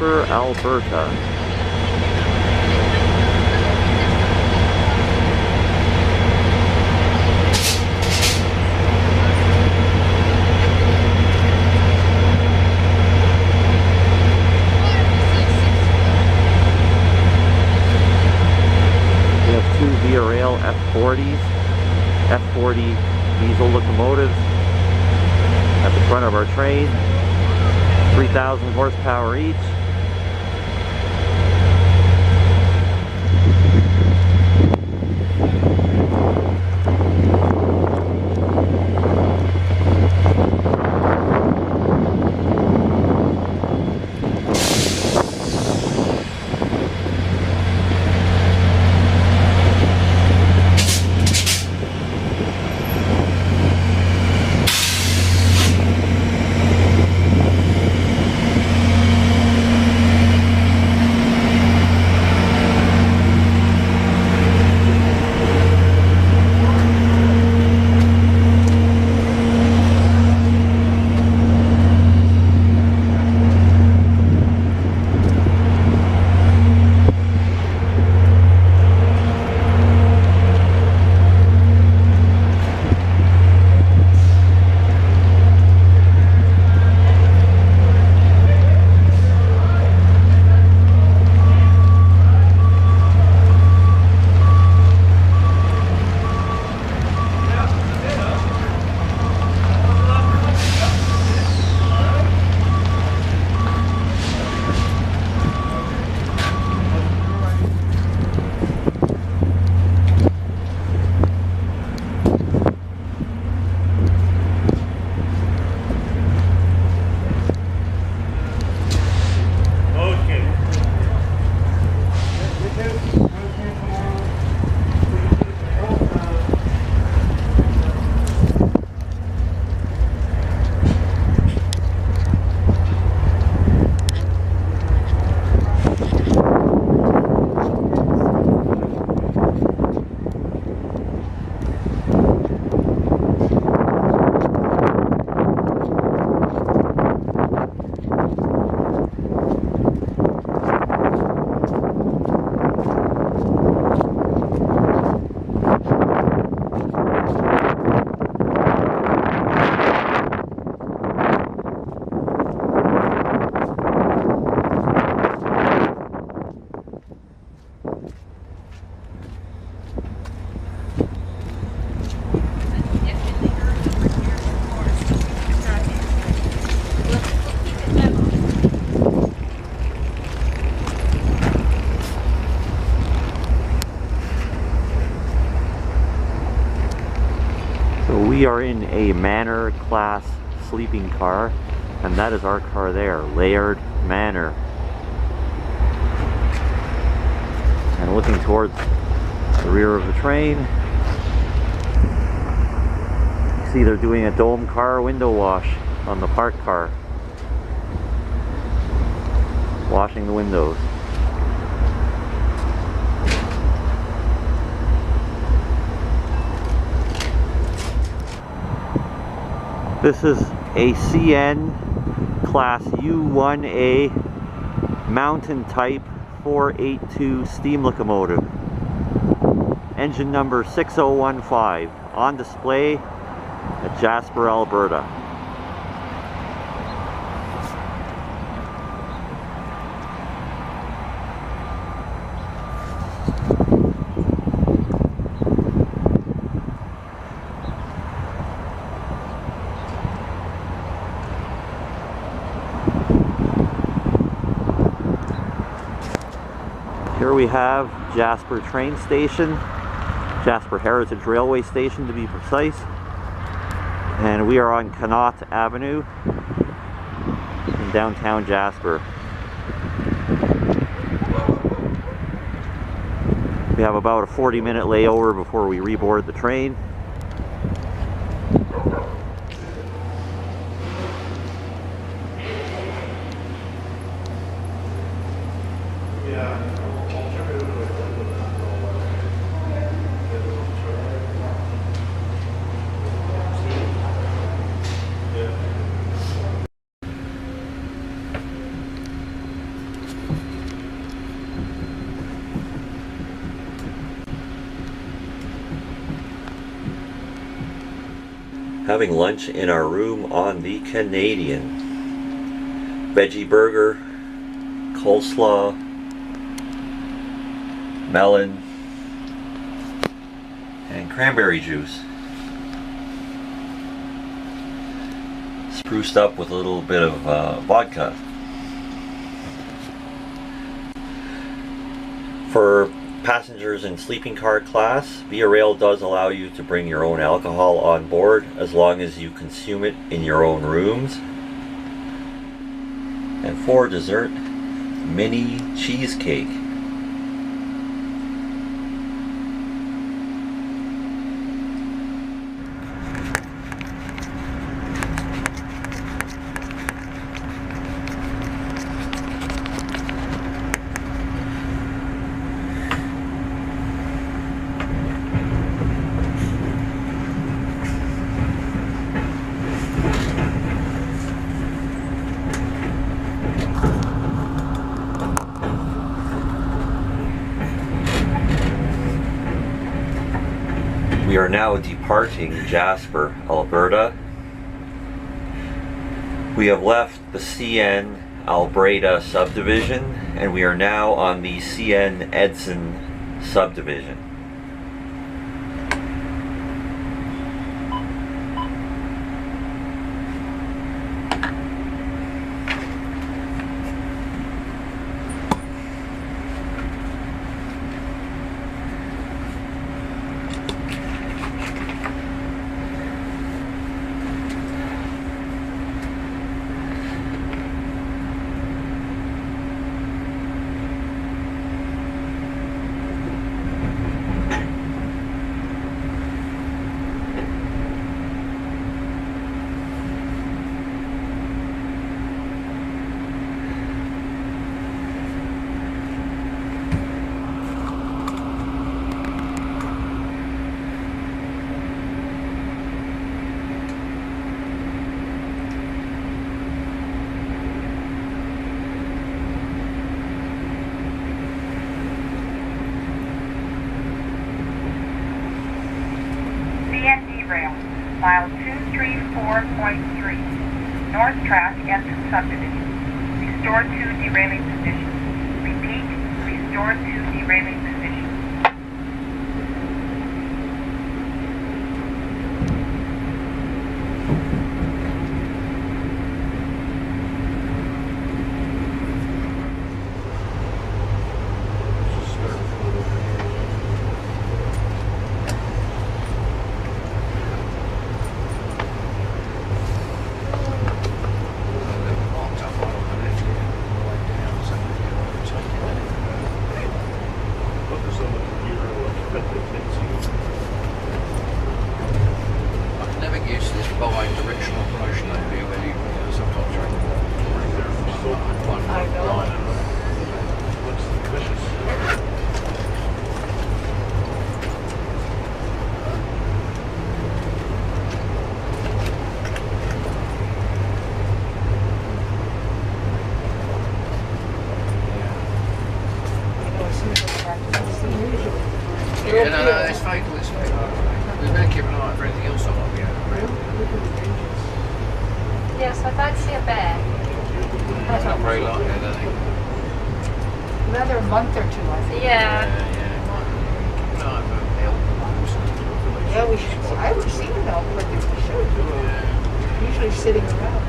Jasper, Alberta. We have two Via Rail F40s, F40 diesel locomotives at the front of our train, 3,000 horsepower each. We are in a Manor class sleeping car, and that is our car there, Laird Manor. And looking towards the rear of the train, you see they're doing a dome car window wash on the parked car. Washing the windows. This is a CN Class U1A mountain type 482 steam locomotive. Engine number 6015, on display at Jasper, Alberta. Here we have Jasper train station, Jasper Heritage Railway Station to be precise, and we are on Connaught Avenue in downtown Jasper. We have about a 40-minute layover before we reboard the train. having lunch in our room on the Canadian. Veggie burger, coleslaw, melon, and cranberry juice. Spruced up with a little bit of vodka. For passengers in sleeping car class, Via Rail does allow you to bring your own alcohol on board as long as you consume it in your own rooms. And for dessert, mini cheesecake. We are now departing Jasper, Alberta. We have left the CN Alberta subdivision and we are now on the CN Edson subdivision. Mile 234.3, north track Edson subdivision. Restore to derailing position. Repeat, restore to derailing position. Yeah, no, it's fatal, it's fatal. We better keep an eye out for anything else on up here. Yes, I'd like to see a bear. It's not very likely, I don't think. Another month or two, I think. Yeah. Yeah, we should. I would see them though, but we should. Yeah. Usually sitting around.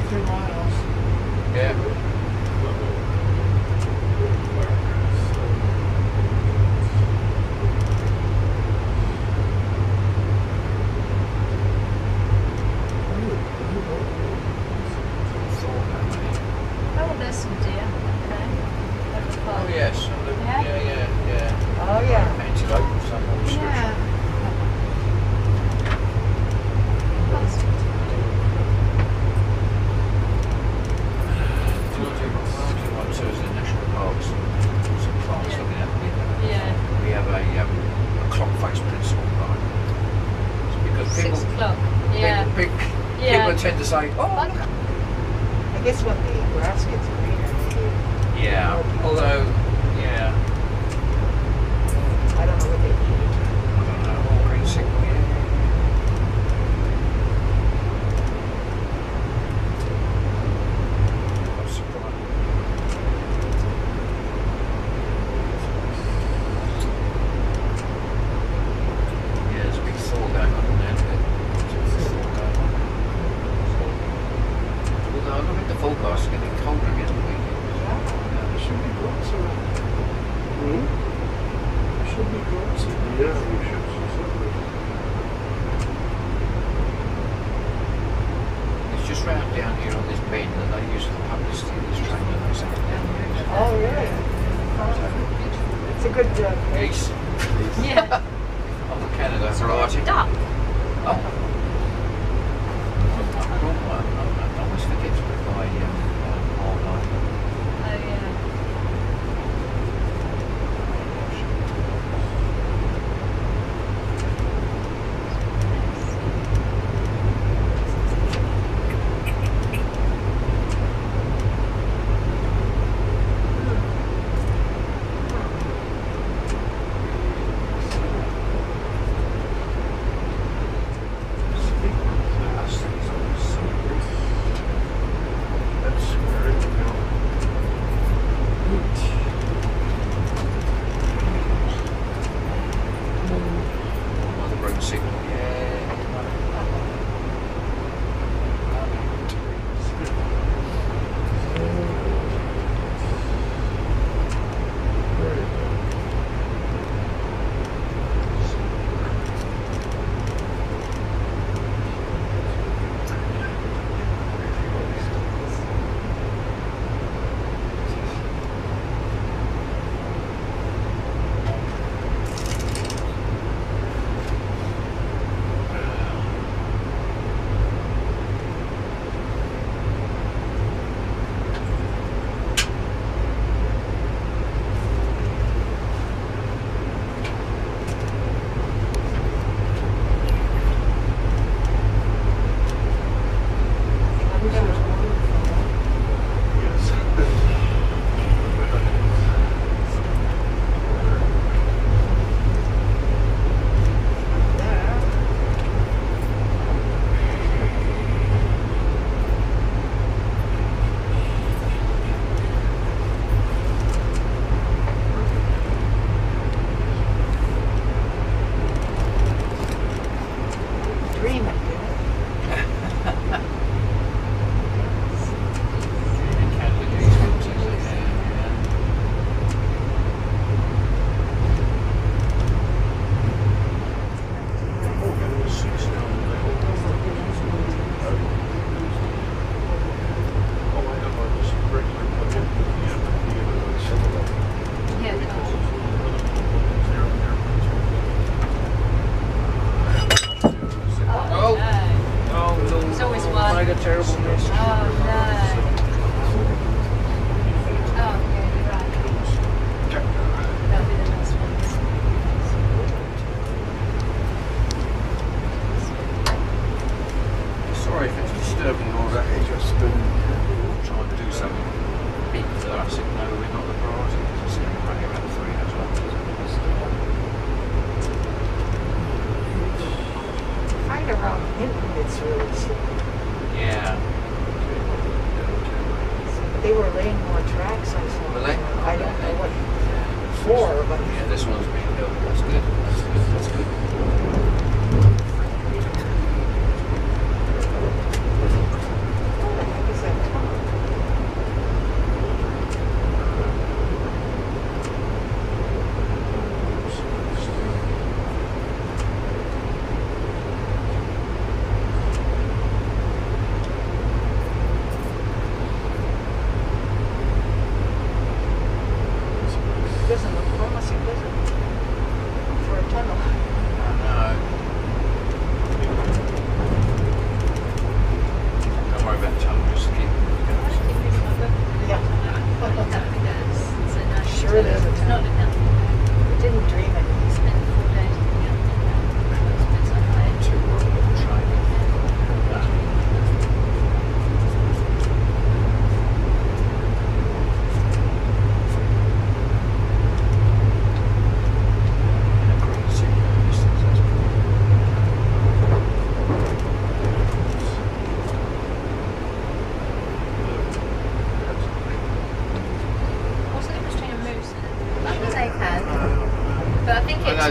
3 miles. Yeah. Oh, there's some deer. Okay. Oh yes. Yeah. Oh, yeah. Painted open somewhere. Yeah. We have a clock face principle, right? Because 6 o'clock. Yeah. People tend to say, oh, look. I guess when the grass gets greener, maybe. Yeah, although, yeah. I don't know what they eat. I don't know, green signal, yeah. I'm surprised. Yeah, there's a big thaw going on in there. Although I look at the forecast, it's getting colder again the weekend. There should be lots of it. There should be lots of it. Yeah, we should. It's just round down here on this bend that they use for publicity of this train that they sent down here. Oh, really? It's a good Geese. Yeah. Of the Canada variety. Duck. Oh. I always forget to put my wildlife. Oh, yeah. They were laying more tracks, I saw. Were they? I don't know what for, but yeah, this one's being built. That's good. That's good. I guess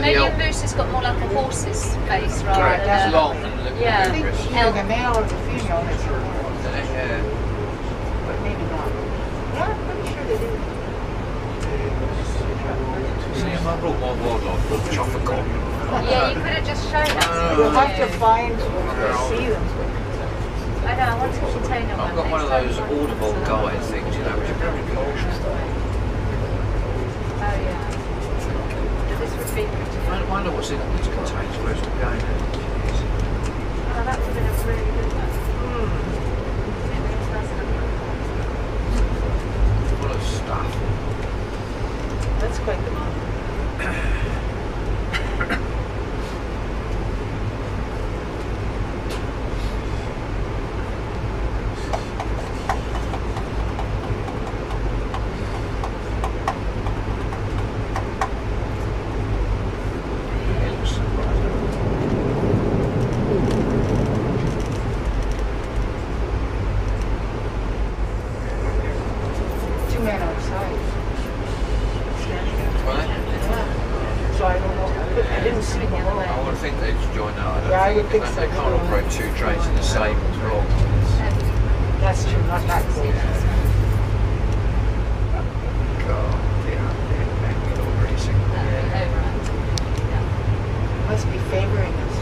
Canadian moose has got more like a horse's face rather Correct. than It's a... long and looking Yeah. I think dangerous. either the male or the female has a horn, Yeah. but maybe not. Yeah, I'm pretty sure they do. See, if I brought my wildlife book, which I forgot. Yeah, you could have just shown us. We'll have to find see them. I know, I want to container one. I've got one of those audible guide things, you know, which are very good. Oh yeah. But this would be pretty I wonder what's in these containers, where's it going now? Oh, that would have been a really good one. Full of stuff. That's quite the moment. Two men outside. So I don't know. I didn't see them below. I would think they'd join that. Yeah, I would think so. They can't operate two trains in the same block. That's true, not that close. God, they're all pretty sick. Must be favoring us.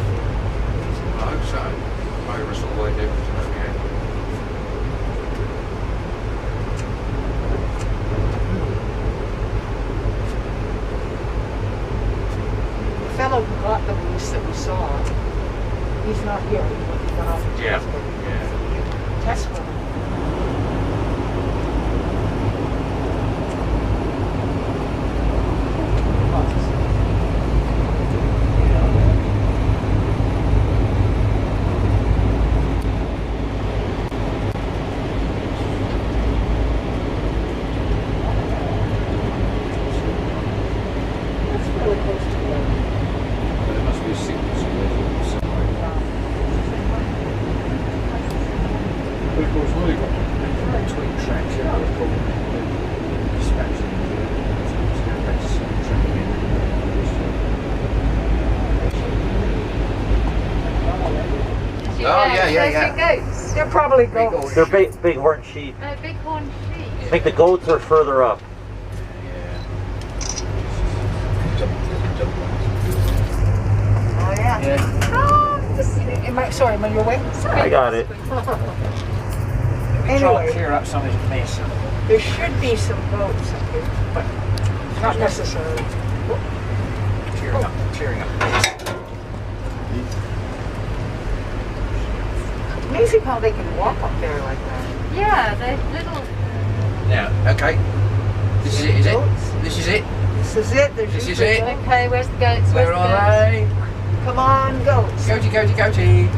I hope so. Over us all the way down to the game. The fellow who got the moose that we saw, he's not here. He got off in Yeah. Jasper. Jasper. That's really close to where But there must be a signal somewhere. Between tracks, yeah, it's probably dispatching. Yeah. Goats. They're probably goats. They're big horn sheep. Big horn sheep. I think the goats are further up. Oh yeah. Sorry, am I your way? I got it. Try Anyway, and clear up some of this mess. there should be some boats up here, but not necessarily. Clearing up. Amazing how they can walk up there like that. Yeah, they're little. Now, okay. This is it, is it? Goats. This is it? This is it. There's This is usually it. goats. Okay, where's the goats? Where Where's the are they? Come on, goats. Goaty, goaty, goaty.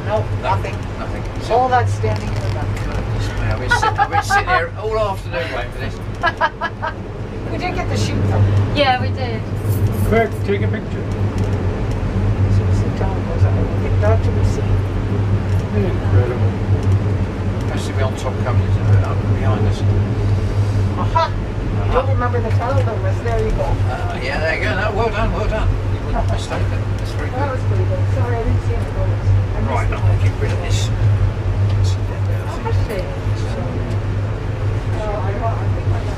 Nope, nothing. Nothing. All that standing in the back. I've been sitting there all afternoon waiting for this. We did get to shoot them. Yeah, we did. Quick, take a picture. As soon as the town goes up, we'll get that to be seen. Incredible. Has to be on top cover, up behind us. Aha! You don't remember the fellow that was there, you go. Yeah, there you go. No, well done, well done. You weren't mistaken. That's very That good. was pretty good. Sorry, I didn't see any goats. I missed Right, the I'm going to one. get rid of this. Actually, I think I got a picture.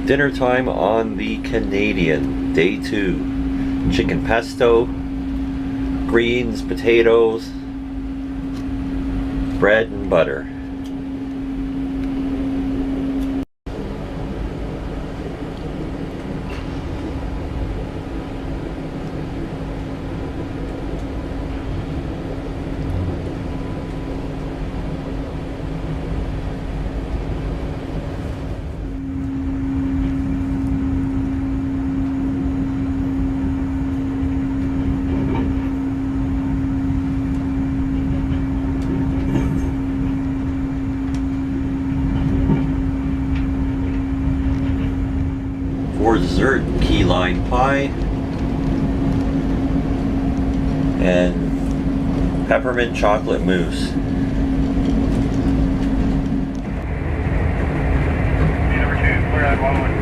Dinner time on the Canadian, day 2. Chicken pesto, greens, potatoes, bread and butter. For dessert, key lime pie and peppermint chocolate mousse. Number 2, clear on 1-1.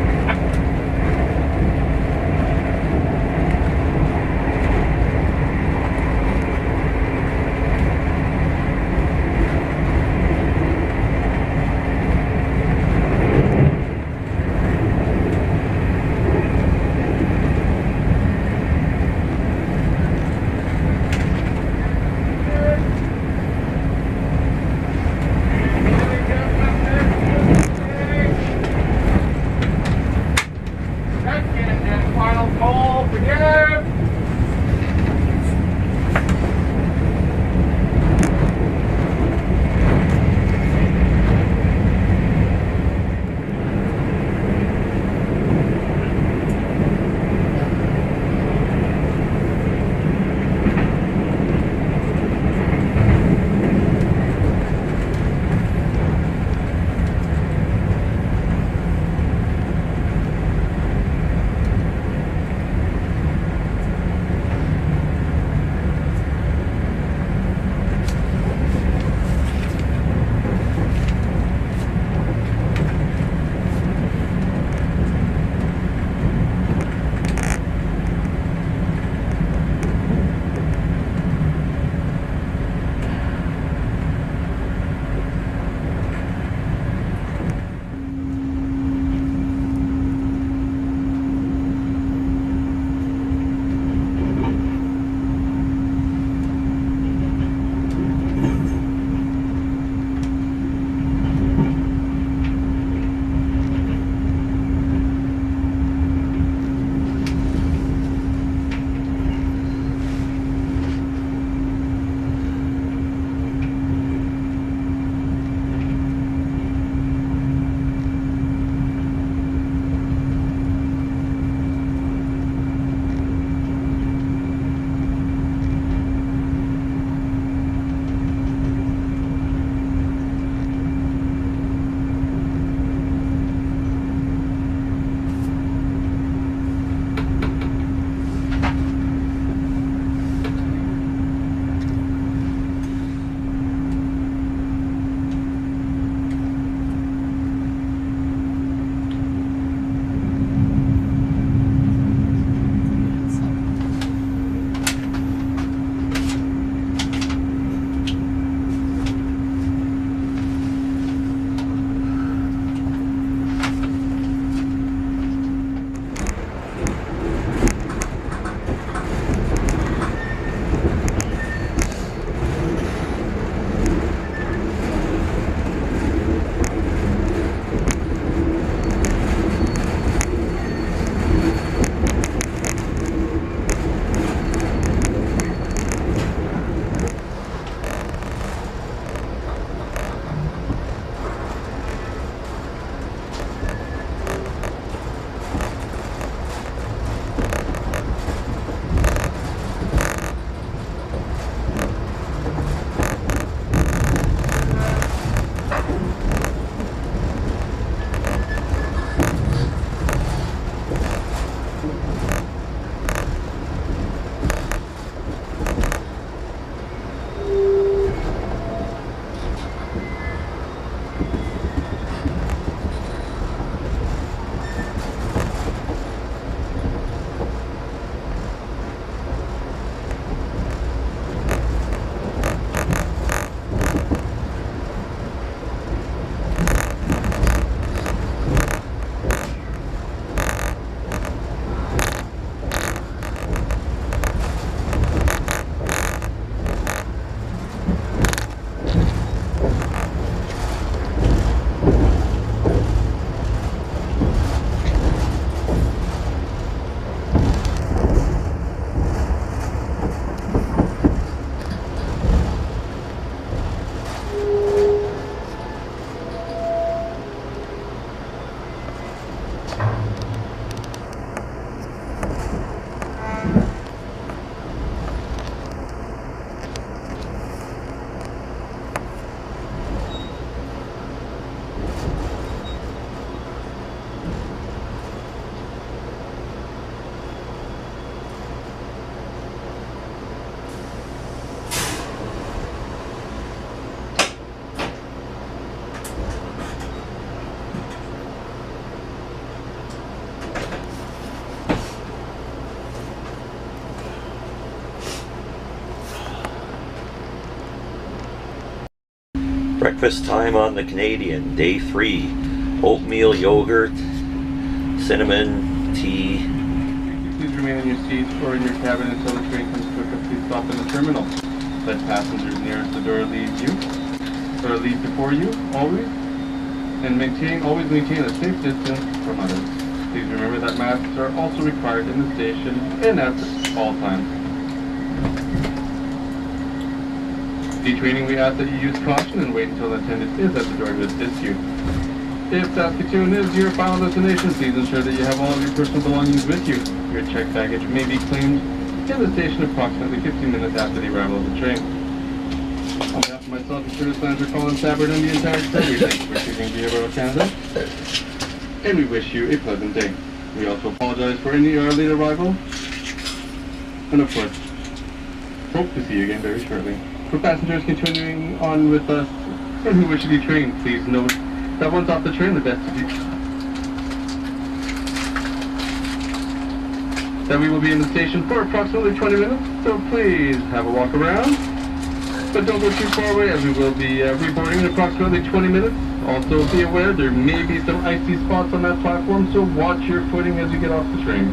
Breakfast time on the Canadian, day 3. Oatmeal, yogurt, cinnamon, tea. Please remain in your seats or in your cabin until the train comes to a complete stop in the terminal. Let passengers nearest the door lead before you, always. And always maintain a safe distance from others. Please remember that masks are also required in the station and at all times. Detraining, we ask that you use caution and wait until the attendant is at the door to assist you. If Saskatoon is your final destination, please ensure that you have all of your personal belongings with you. Your checked baggage may be claimed in the station approximately 15 minutes after the arrival of the train. On behalf of myself and Service Manager Colin Sabbard and the entire crew, we thank you for choosing Behavioral Canada, and we wish you a pleasant day. We also apologize for any late arrival, and of course, hope to see you again very shortly. For passengers continuing on with us and who wish to be trained, please note that once off the train, the best to do that we will be in the station for approximately 20 minutes, so please have a walk around. But don't go too far away as we will be reboarding in approximately 20 minutes. Also be aware there may be some icy spots on that platform, so watch your footing as you get off the train.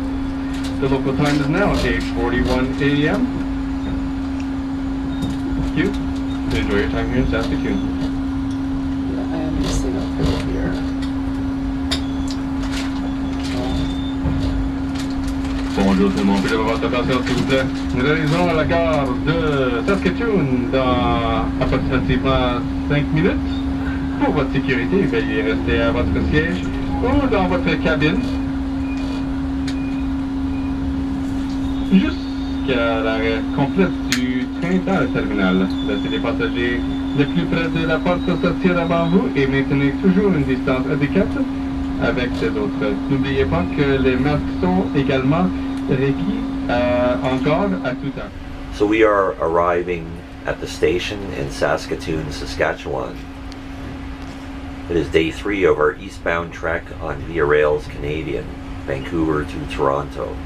The local time is now 8:41 a.m. Thank you. Enjoy your time here in Saskatoon. Yeah, I am missing up here. Bonjour tout le monde, puis votre attention s'il vous plaît. Nous réalisons à la gare de Saskatoon dans approximativement 5 minutes. Pour votre sécurité, veuillez rester à votre siège ou dans votre cabine jusqu'à l'arrêt complète du train dans le terminal. Laissez les passagers le plus près de la porte sortir avant vous et maintenez toujours une distance adéquate avec les autres. N'oubliez pas que les masques sont également requis encore à tout temps. So we are arriving at the station in Saskatoon, Saskatchewan. It is day 3 of our eastbound trek on Via Rail's Canadian, Vancouver to Toronto.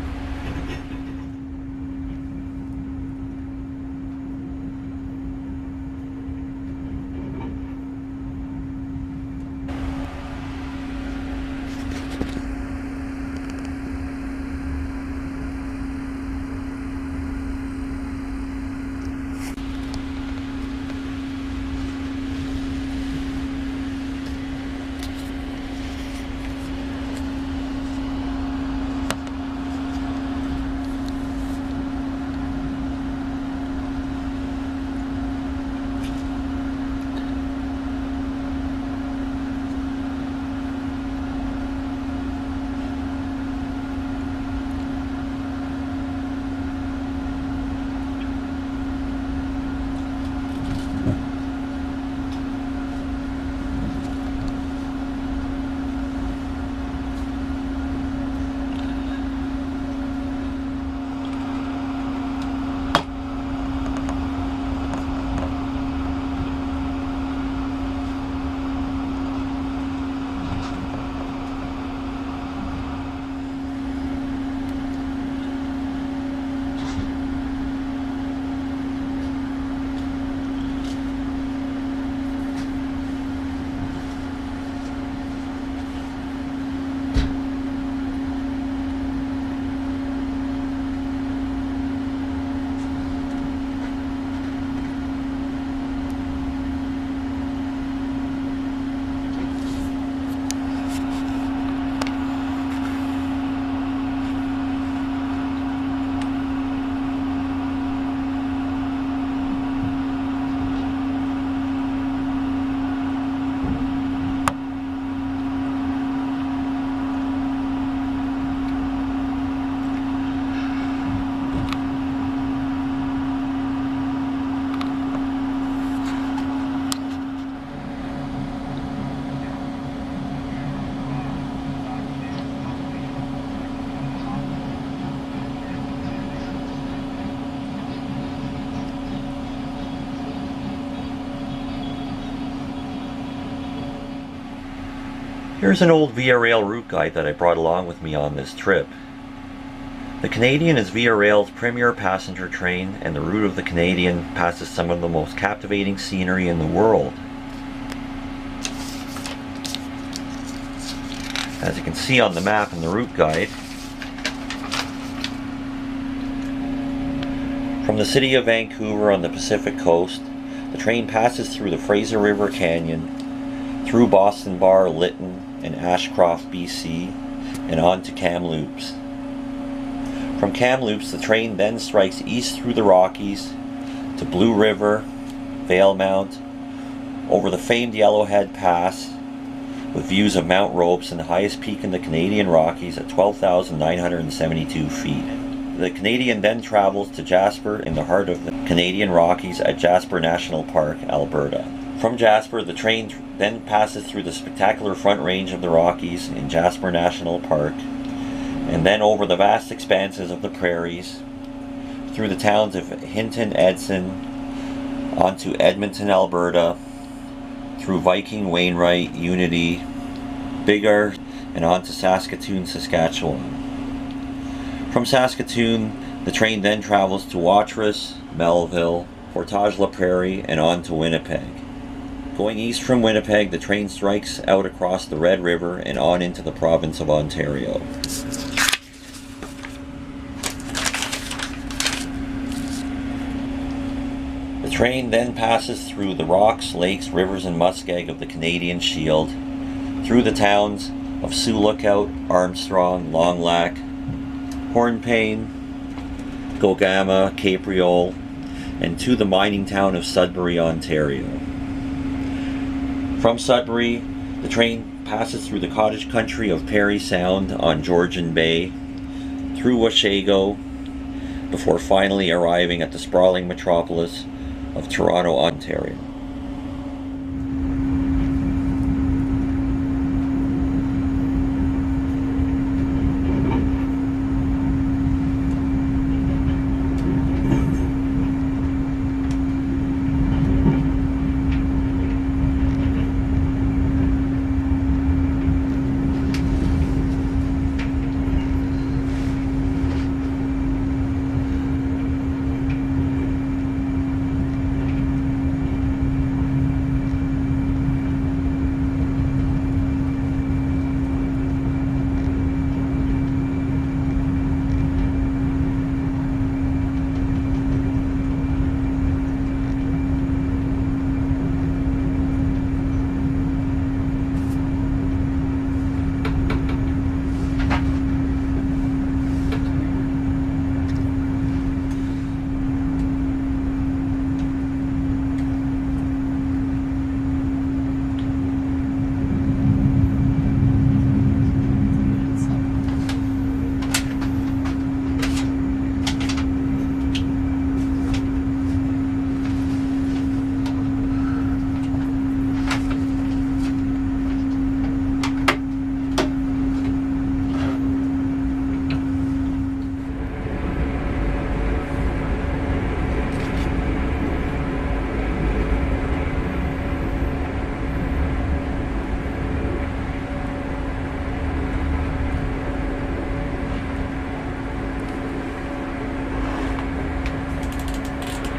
Here's an old Via Rail route guide that I brought along with me on this trip. The Canadian is Via Rail's premier passenger train, and the route of the Canadian passes some of the most captivating scenery in the world. As you can see on the map and the route guide, from the city of Vancouver on the Pacific coast, the train passes through the Fraser River Canyon, through Boston Bar, Lytton, and Ashcroft, BC, and on to Kamloops. From Kamloops, the train then strikes east through the Rockies to Blue River, Valemount, over the famed Yellowhead Pass, with views of Mount Ropes and the highest peak in the Canadian Rockies at 12,972 feet. The Canadian then travels to Jasper in the heart of the Canadian Rockies at Jasper National Park, Alberta. From Jasper, the train then passes through the spectacular Front Range of the Rockies in Jasper National Park, and then over the vast expanses of the prairies, through the towns of Hinton, Edson, onto Edmonton, Alberta, through Viking, Wainwright, Unity, Biggar, and on to Saskatoon, Saskatchewan. From Saskatoon, the train then travels to Watrous, Melville, Portage la Prairie, and on to Winnipeg. Going east from Winnipeg, the train strikes out across the Red River and on into the province of Ontario. The train then passes through the rocks, lakes, rivers, and muskeg of the Canadian Shield, through the towns of Sioux Lookout, Armstrong, Long Lac, Hornpayne, Gogama, Capriole, and to the mining town of Sudbury, Ontario. From Sudbury, the train passes through the cottage country of Parry Sound on Georgian Bay, through Washago, before finally arriving at the sprawling metropolis of Toronto, Ontario.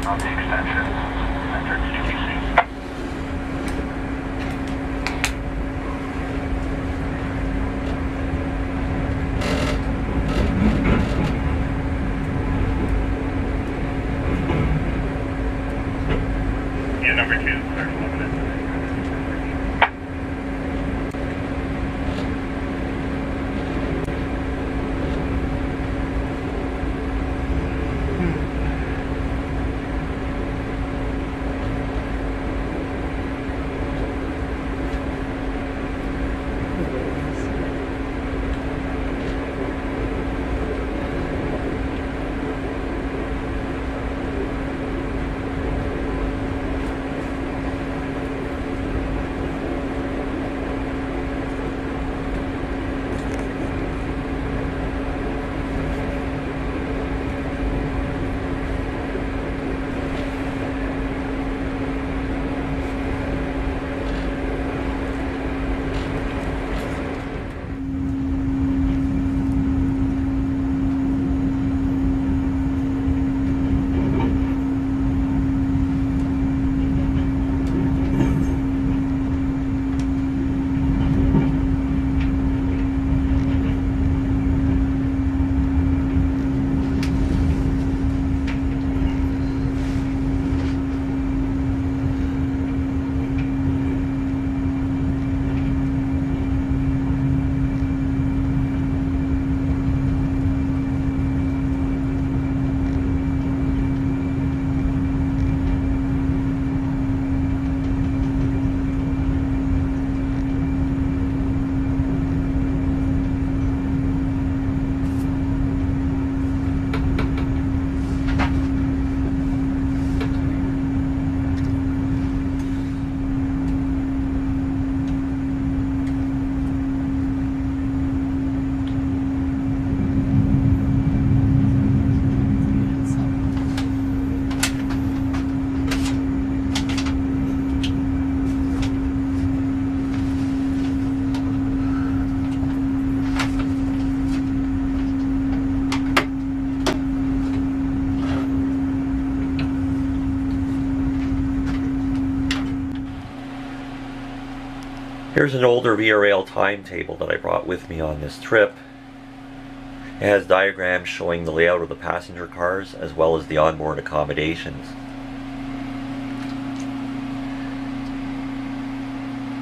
On the extension, entrance to BC. Yeah, number 2, clear for 1 minute. Here's an older Via Rail timetable that I brought with me on this trip. It has diagrams showing the layout of the passenger cars as well as the onboard accommodations.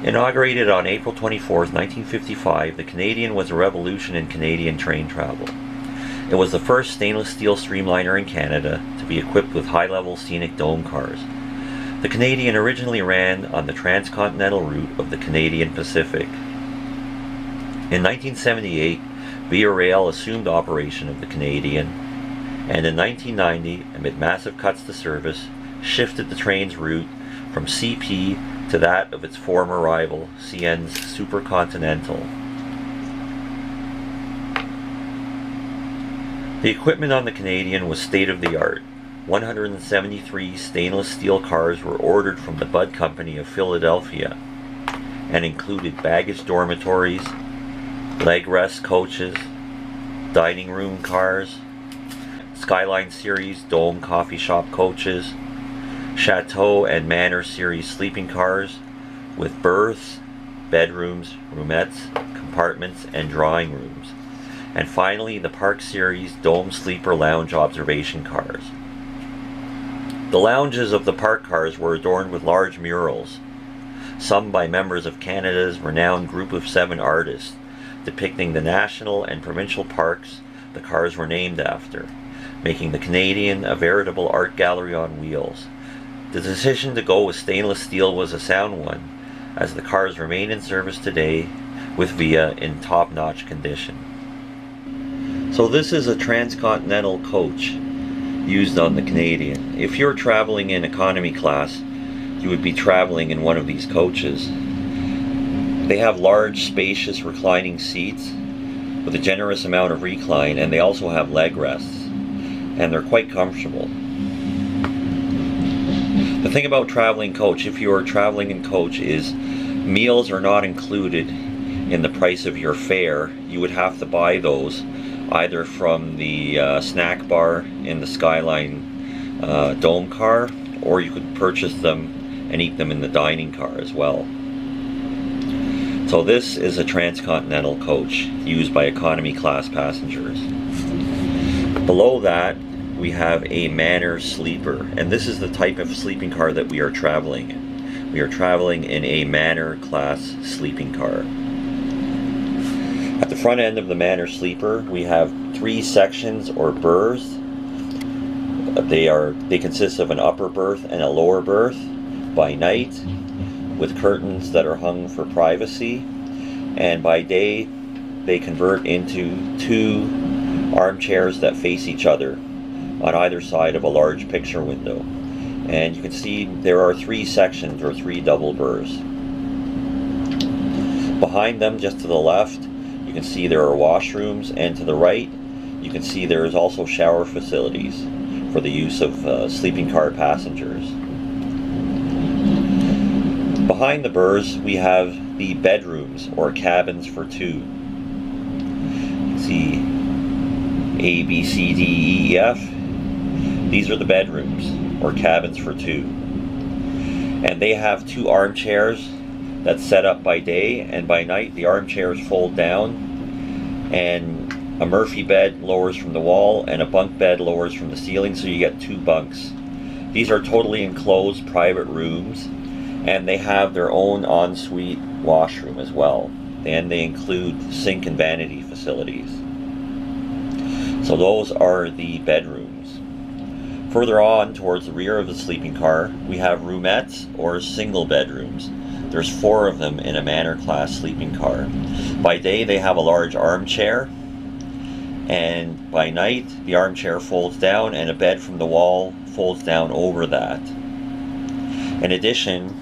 Inaugurated on April 24th, 1955, the Canadian was a revolution in Canadian train travel. It was the first stainless steel streamliner in Canada to be equipped with high-level scenic dome cars. The Canadian originally ran on the transcontinental route of the Canadian Pacific. In 1978, Via Rail assumed operation of the Canadian, and in 1990, amid massive cuts to service, shifted the train's route from CP to that of its former rival, CN's Supercontinental. The equipment on the Canadian was state-of-the-art. 173 stainless steel cars were ordered from the Budd Company of Philadelphia and included baggage dormitories, leg rest coaches, dining room cars, Skyline Series Dome coffee shop coaches, Chateau and Manor Series sleeping cars with berths, bedrooms, roomettes, compartments, and drawing rooms. And finally, the Park Series Dome Sleeper Lounge observation cars. The lounges of the park cars were adorned with large murals, some by members of Canada's renowned Group of 7 artists, depicting the national and provincial parks the cars were named after, making the Canadian a veritable art gallery on wheels. The decision to go with stainless steel was a sound one, as the cars remain in service today with Via in top-notch condition. So this is a transcontinental coach used on the Canadian. If you're traveling in economy class, you would be traveling in one of these coaches. They have large, spacious, reclining seats with a generous amount of recline, and they also have leg rests, and they're quite comfortable. The thing about traveling coach, if you are traveling in coach, is meals are not included in the price of your fare. You would have to buy those either from the snack bar in the Skyline Dome car, or you could purchase them and eat them in the dining car as well. So this is a transcontinental coach used by economy class passengers. Below that, we have a Manor Sleeper, and this is the type of sleeping car that we are traveling in. We are traveling in a Manor class sleeping car. At the front end of the Manor Sleeper, we have 3 sections or berths. They consist of an upper berth and a lower berth by night, with curtains that are hung for privacy, and by day they convert into 2 armchairs that face each other on either side of a large picture window. And you can see there are 3 sections or 3 double berths. Behind them, just to the left, you can see there are washrooms, and to the right you can see there is also shower facilities for the use of sleeping car passengers. Behind the berths we have the bedrooms or cabins for 2. You can see A, B, C, D, E, F. These are the bedrooms or cabins for 2. And they have 2 armchairs that's set up by day, and by night the armchairs fold down, and a Murphy bed lowers from the wall and a bunk bed lowers from the ceiling, so you get 2 bunks. These are totally enclosed private rooms, and they have their own ensuite washroom as well, and they include sink and vanity facilities. So those are the bedrooms. Further on towards the rear of the sleeping car, we have roomettes or single bedrooms. There's 4 of them in a Manor class sleeping car. By day they have a large armchair, and by night the armchair folds down and a bed from the wall folds down over that. In addition,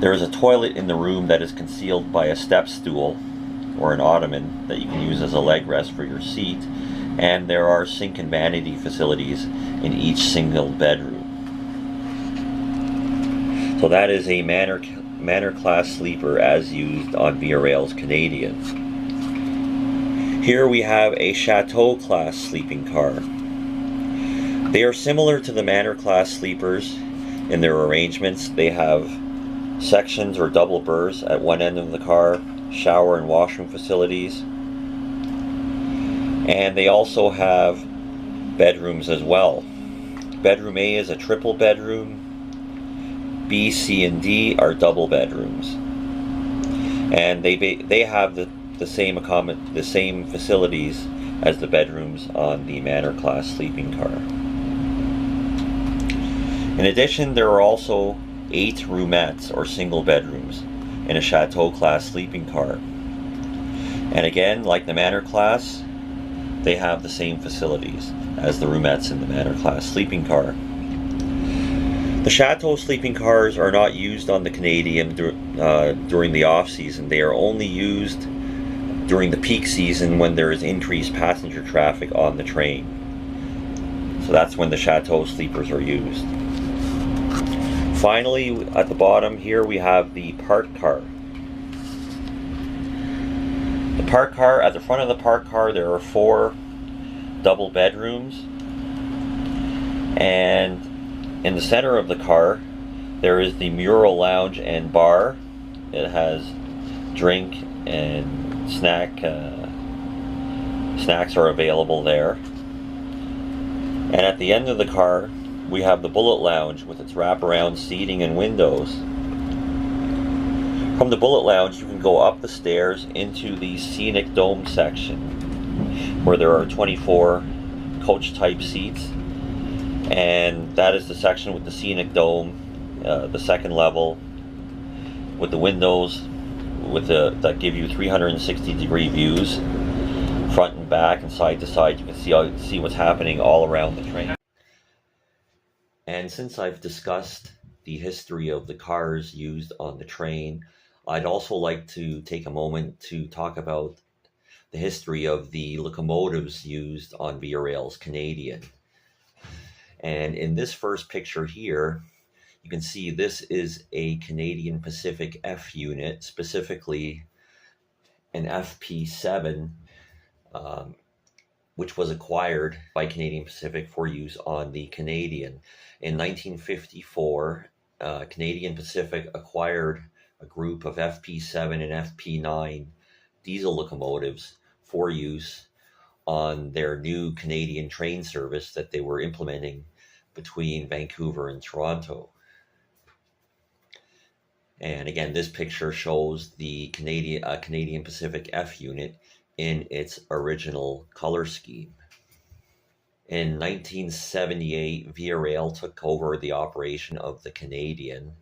there is a toilet in the room that is concealed by a step stool or an ottoman that you can use as a leg rest for your seat, and there are sink and vanity facilities in each single bedroom. So that is a Manor class sleeper as used on Via Rail's Canadian. Here we have a Chateau class sleeping car. They are similar to the Manor class sleepers in their arrangements. They have sections or double berths at one end of the car, shower and washroom facilities. And they also have bedrooms as well. Bedroom A is a triple bedroom. B, C, and D are double bedrooms. And they have the same facilities as the bedrooms on the Manor class sleeping car. In addition, there are also 8 roomettes or single bedrooms in a Chateau class sleeping car. And again, like the Manor class, they have the same facilities as the roomettes in the Manor class sleeping car. The Chateau sleeping cars are not used on the Canadian during the off-season. They are only used during the peak season when there is increased passenger traffic on the train. So that's when the Chateau sleepers are used. Finally, at the bottom here we have the parked car. The parked car, at the front of the parked car there are 4 double bedrooms, and in the center of the car there is the mural lounge and bar. It has drink and snacks are available there. And at the end of the car we have the Bullet Lounge with its wraparound seating and windows. From the Bullet Lounge you can go up the stairs into the Scenic Dome section, where there are 24 coach type seats, and that is the section with the Scenic Dome, the second level, with the windows that give you 360-degree views, front and back and side to side. You can see what's happening all around the train. And since I've discussed the history of the cars used on the train, I'd also like to take a moment to talk about the history of the locomotives used on Via Rail's Canadian. And in this first picture here, you can see this is a Canadian Pacific F unit, specifically an FP7, which was acquired by Canadian Pacific for use on the Canadian. In 1954, Canadian Pacific acquired a group of FP7 and FP9 diesel locomotives for use on their new Canadian train service that they were implementing between Vancouver and Toronto. And again, this picture shows the Canadian Pacific F unit in its original color scheme. In 1978, Via Rail took over the operation of the Canadian,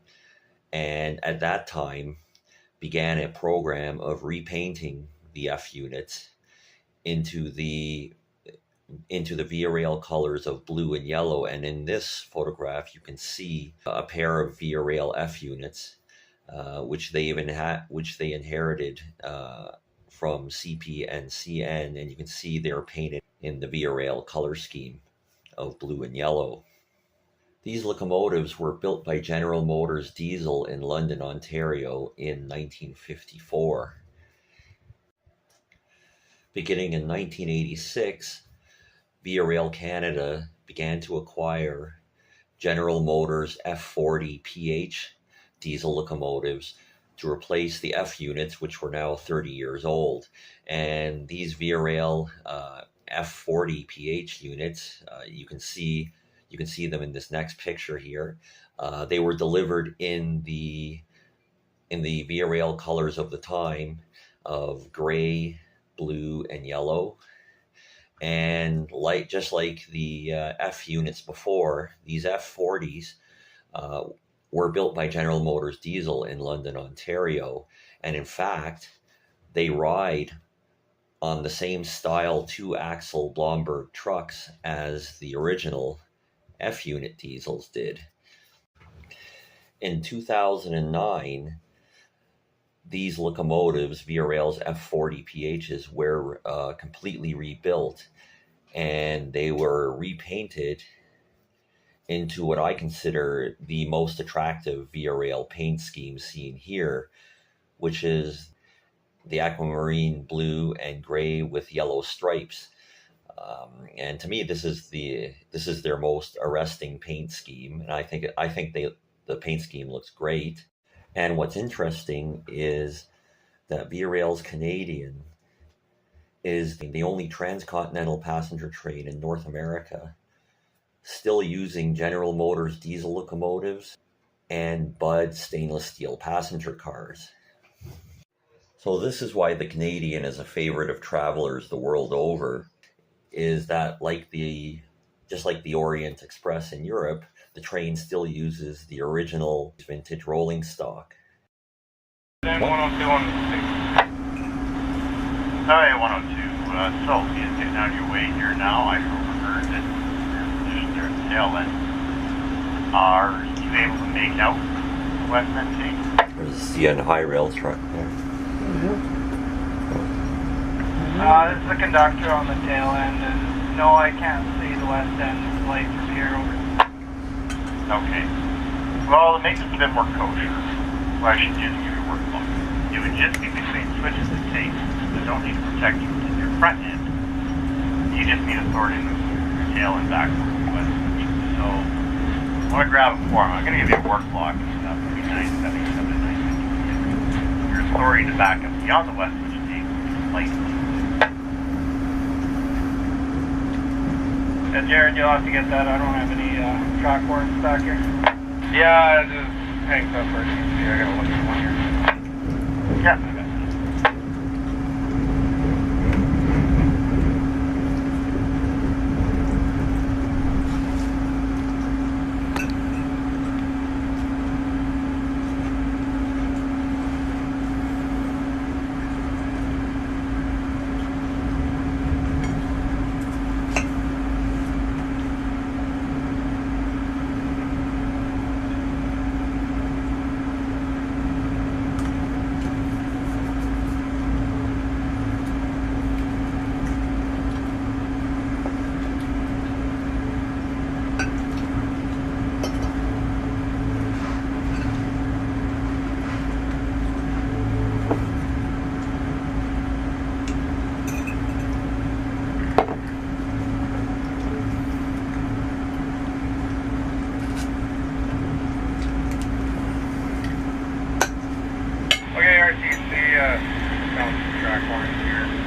and at that time began a program of repainting the F units into the Via Rail colors of blue and yellow. And in this photograph you can see a pair of Via Rail F units, which they inherited from CP and CN, and you can see they're painted in the Via Rail color scheme of blue and yellow. These locomotives were built by General Motors Diesel in London, Ontario in 1954. Beginning in 1986, Via Rail Canada began to acquire General Motors F40 PH diesel locomotives to replace the F units, which were now 30 years old. And these Via Rail F40 PH units, you can see them in this next picture here. They were delivered in the Via Rail colors of the time of gray, blue, and yellow. And just like the F units before, these F40s were built by General Motors Diesel in London, Ontario. And in fact, they ride on the same style 2-axle Blomberg trucks as the original F unit diesels did. In 2009, these locomotives, Via Rail's F40 PHs, were completely rebuilt, and they were repainted into what I consider the most attractive Via Rail paint scheme seen here, which is the aquamarine blue and gray with yellow stripes. And to me, this is their most arresting paint scheme, and I think the paint scheme looks great. And what's interesting is that Via Rail's Canadian is the only transcontinental passenger train in North America still using General Motors diesel locomotives and Budd stainless steel passenger cars. So this is why the Canadian is a favorite of travelers the world over, is that just like the Orient Express in Europe, the train still uses the original vintage rolling stock. Then 102 on the 6. Hi, 102. So, you getting out of your way here now. I overheard that you're just there at the tail end. Are you able to make out the West End Gate? There's a CN High Rail truck there. This is the conductor on the tail end, and no, I can't see the West End light from here. Okay. Well, to make this a bit more kosher, what I should just give you a workbook. It would just be between switches and tapes. They don't need to protect you in your front end. You just need to sort in your tail and back from the West Switch. So, I want to grab a form. I'm going to give you a work block and stuff. It'll be 977 to 952. Your authority to back up beyond the West Switch tape is likely. Yeah, Jared, you'll have to get that. I don't have any track warrants back here. Yeah, it just hangs up where it needs to be. I gotta look at one here. Yeah.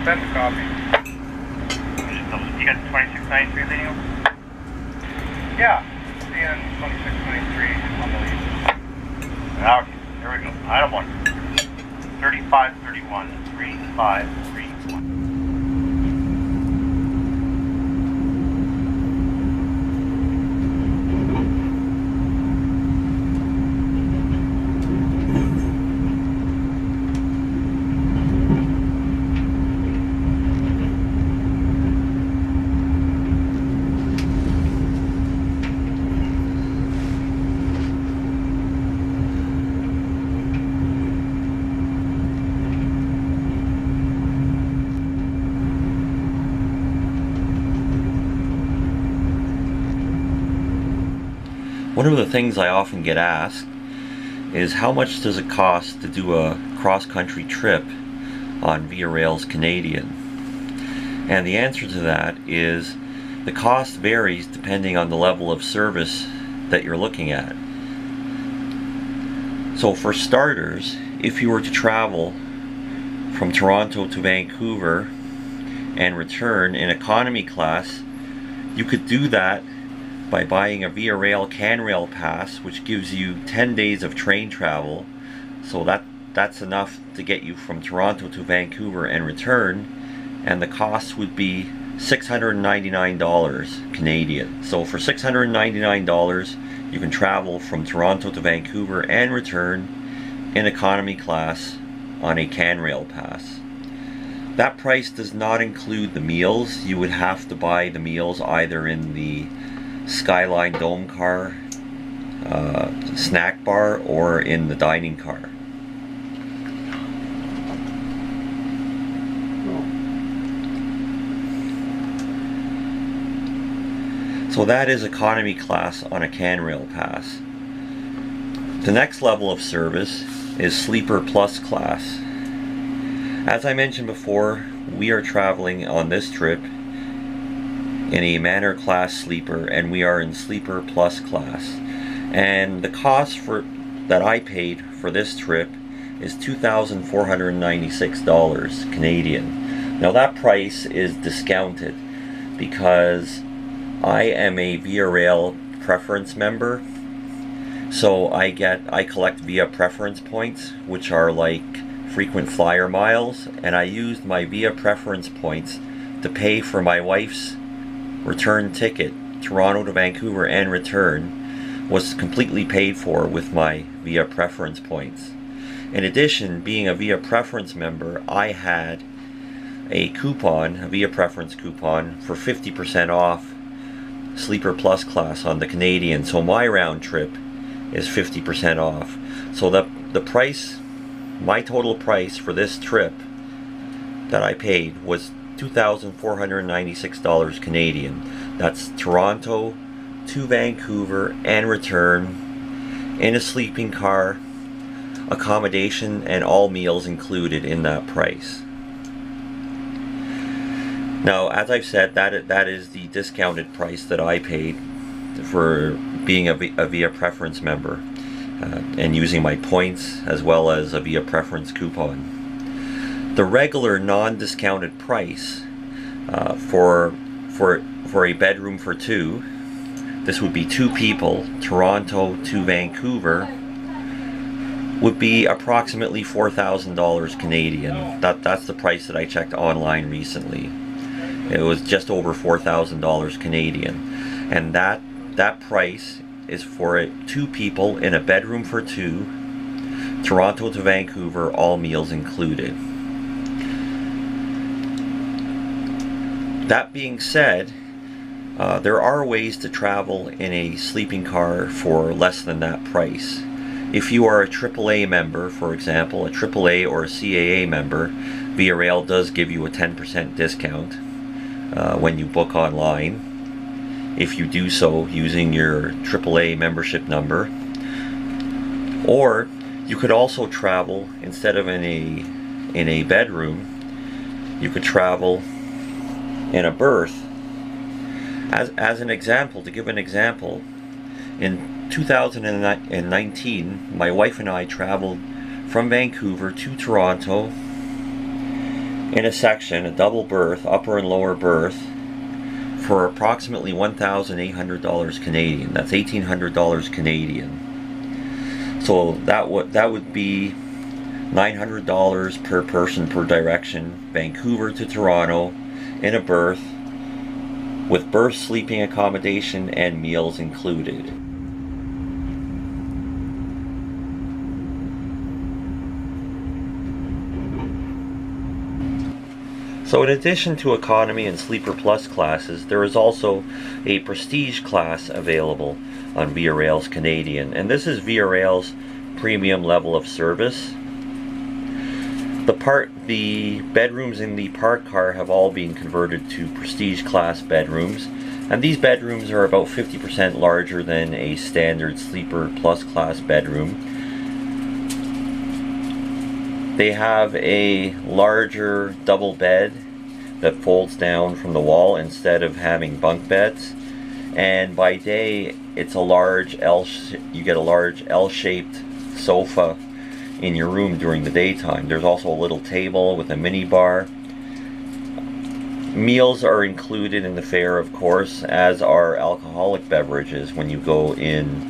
Send a copy. You got 2693 leading over? Yeah, CN 2693 on the lead. Okay, here we go. Item 1. 3531 3531. One of the things I often get asked is how much does it cost to do a cross-country trip on Via Rail's Canadian? And the answer to that is the cost varies depending on the level of service that you're looking at. So for starters, if you were to travel from Toronto to Vancouver and return in economy class, you could do that by buying a Via Rail CanRail pass, which gives you 10 days of train travel. So that's enough to get you from Toronto to Vancouver and return, and the cost would be $699 Canadian. So for $699 you can travel from Toronto to Vancouver and return in economy class on a CanRail pass. That price does not include the meals. You would have to buy the meals either in the Skyline Dome car, snack bar, or in the dining car. So that is economy class on a CanRail pass. The next level of service is Sleeper Plus class. As I mentioned before, we are traveling on this trip in a Manor class sleeper, and we are in Sleeper Plus class. And the cost for that I paid for this trip is $2,496 Canadian. Now that price is discounted because I am a Via Rail preference member, so I collect Via preference points, which are like frequent flyer miles, and I used my Via preference points to pay for my wife's return ticket, Toronto to Vancouver and return, was completely paid for with my Via preference points. In addition, being a Via preference member, I had a coupon, a Via preference coupon, for 50% off Sleeper Plus class on the Canadian, so my round trip is 50% off. So the price, my total price for this trip that I paid was $2,496 Canadian. That's Toronto to Vancouver and return, in a sleeping car, accommodation and all meals included in that price. Now, as I've said, that is the discounted price that I paid for being a Via preference member and using my points as well as a Via preference coupon. The regular non-discounted price for a bedroom for two, this would be 2 people, Toronto to Vancouver, would be approximately $4,000 Canadian. That's the price that I checked online recently. It was just over $4,000 Canadian, and that price is for 2 people in a bedroom for 2, Toronto to Vancouver, all meals included. That being said, there are ways to travel in a sleeping car for less than that price. If you are a AAA member, for example, a AAA or a CAA member, Via Rail does give you a 10% discount when you book online, if you do so using your AAA membership number. Or you could also travel, instead of in a bedroom, you could travel in a berth. As an example, to give an example, in 2019, my wife and I traveled from Vancouver to Toronto in a section, a double berth, upper and lower berth, for approximately $1,800 Canadian. That's $1,800 Canadian. So that would be $900 per person per direction, Vancouver to Toronto, in a berth, with berth sleeping accommodation and meals included. So in addition to economy and sleeper plus classes, there is also a prestige class available on Via Rail's Canadian, and this is Via Rail's premium level of service. The bedrooms in the park car have all been converted to prestige class bedrooms, and these bedrooms are about 50% larger than a standard sleeper plus class bedroom. They have a larger double bed that folds down from the wall instead of having bunk beds, and by day it's a large you get a large L-shaped sofa in your room during the daytime. There's also a little table with a mini bar. Meals are included in the fare, of course, as are alcoholic beverages when you go in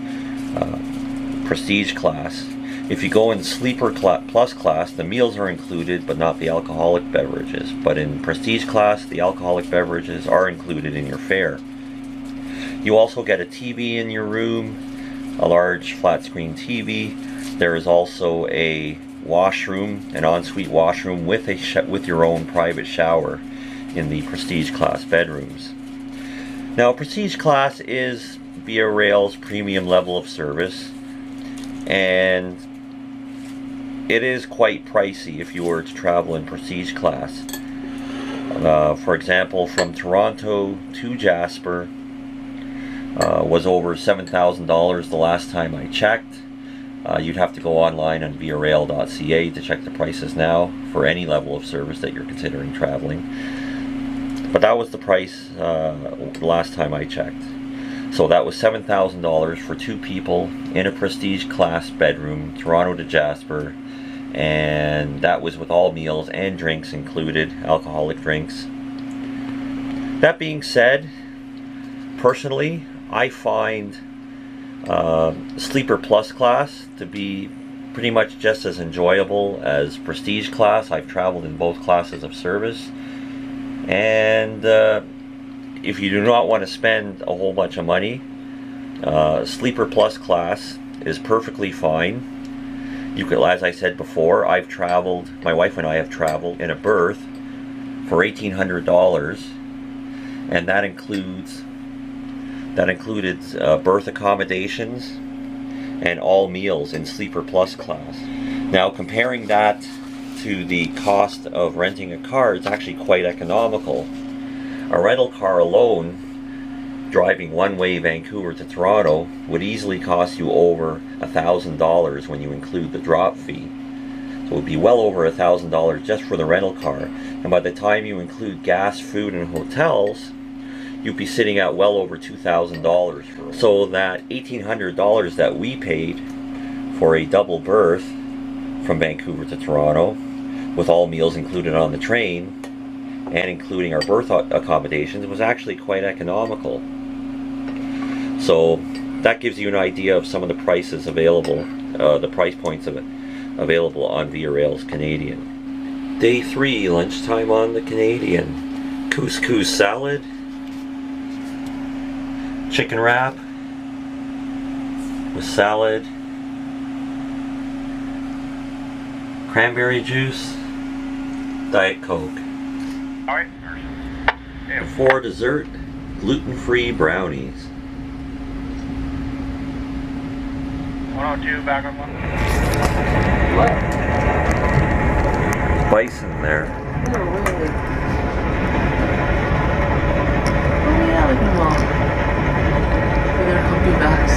prestige class. If you go in sleeper plus class, the meals are included but not the alcoholic beverages. But in prestige class, the alcoholic beverages are included in your fare. You also get a TV in your room, a large flat screen TV. There is also a washroom, an ensuite washroom with your own private shower in the prestige class bedrooms. Now, prestige class is Via Rail's premium level of service, and it is quite pricey if you were to travel in prestige class. For example, from Toronto to Jasper was over $7,000 the last time I checked. You'd have to go online on viarail.ca to check the prices now for any level of service that you're considering traveling. But that was the price the last time I checked. So that was $7,000 for 2 people in a prestige class bedroom, Toronto to Jasper, and that was with all meals and drinks included, alcoholic drinks. That being said, personally, I find Sleeper Plus class to be pretty much just as enjoyable as Prestige class. I've traveled in both classes of service, and if you do not want to spend a whole bunch of money, Sleeper Plus class is perfectly fine. You could, as I said before, I've traveled, my wife and I have traveled in a berth for $1,800, and that included berth accommodations and all meals in Sleeper Plus class. Now, comparing that to the cost of renting a car, it's actually quite economical. A rental car alone, driving one-way Vancouver to Toronto, would easily cost you over $1,000 when you include the drop fee. So it would be well over $1,000 just for the rental car. And by the time you include gas, food, and hotels, you'd be sitting at well over $2,000. So that $1,800 that we paid for a double berth from Vancouver to Toronto, with all meals included on the train, and including our berth accommodations, was actually quite economical. So that gives you an idea of some of the prices available, the price points available on Via Rail's Canadian. Day 3, lunchtime on the Canadian. Couscous salad, chicken wrap with salad, cranberry juice, Diet Coke. Alright. For dessert, gluten-free brownies. 102, back on 1. What? Bison there. Oh, really? Oh, yeah, look at them all. With their humpy backs.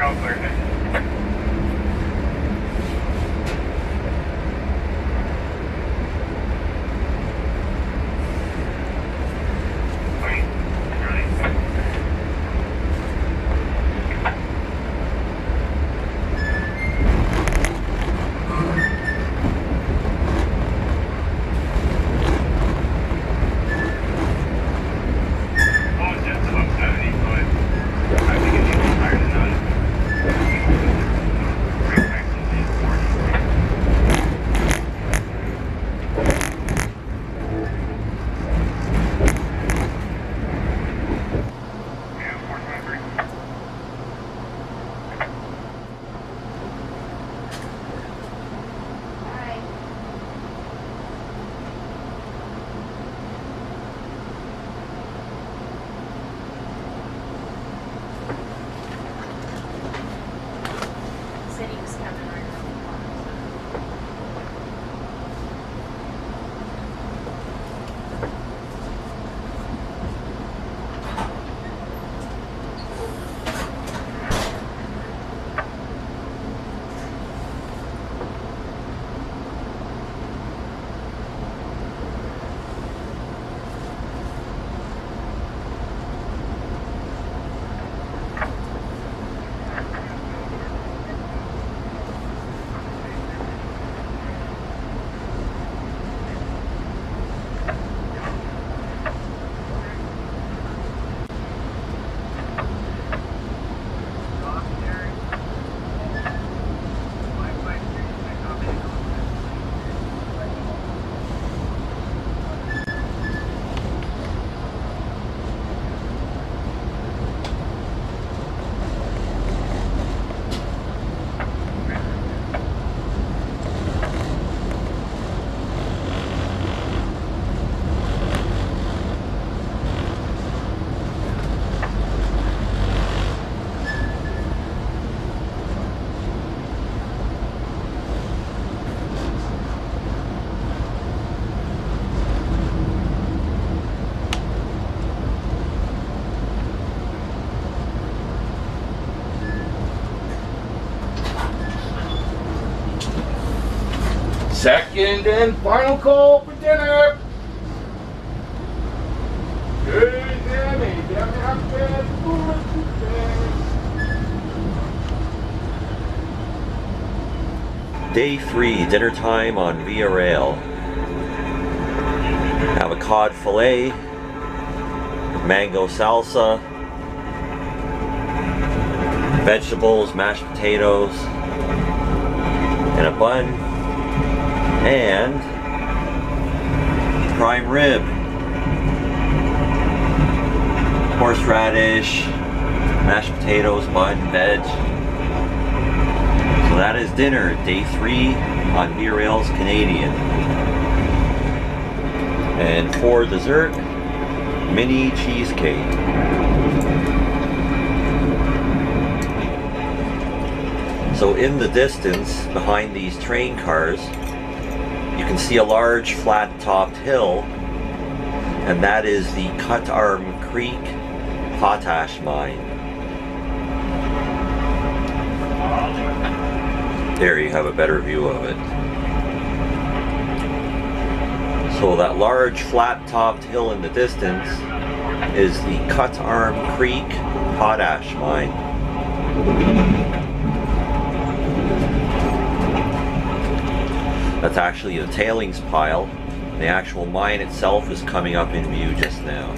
You're all clear. Second and final call for dinner. Day 3, dinner time on Via Rail. Have a cod fillet, mango salsa, vegetables, mashed potatoes, and a bun, and prime rib, horseradish, mashed potatoes, bun, veg. So that is dinner, day 3 on Via Rail's Canadian. And for dessert, mini cheesecake. So in the distance, behind these train cars, you can see a large flat-topped hill, and that is the Cut Arm Creek potash mine. There you have a better view of it. So that large flat-topped hill in the distance is the Cut Arm Creek potash mine. That's actually the tailings pile. The actual mine itself is coming up in view just now.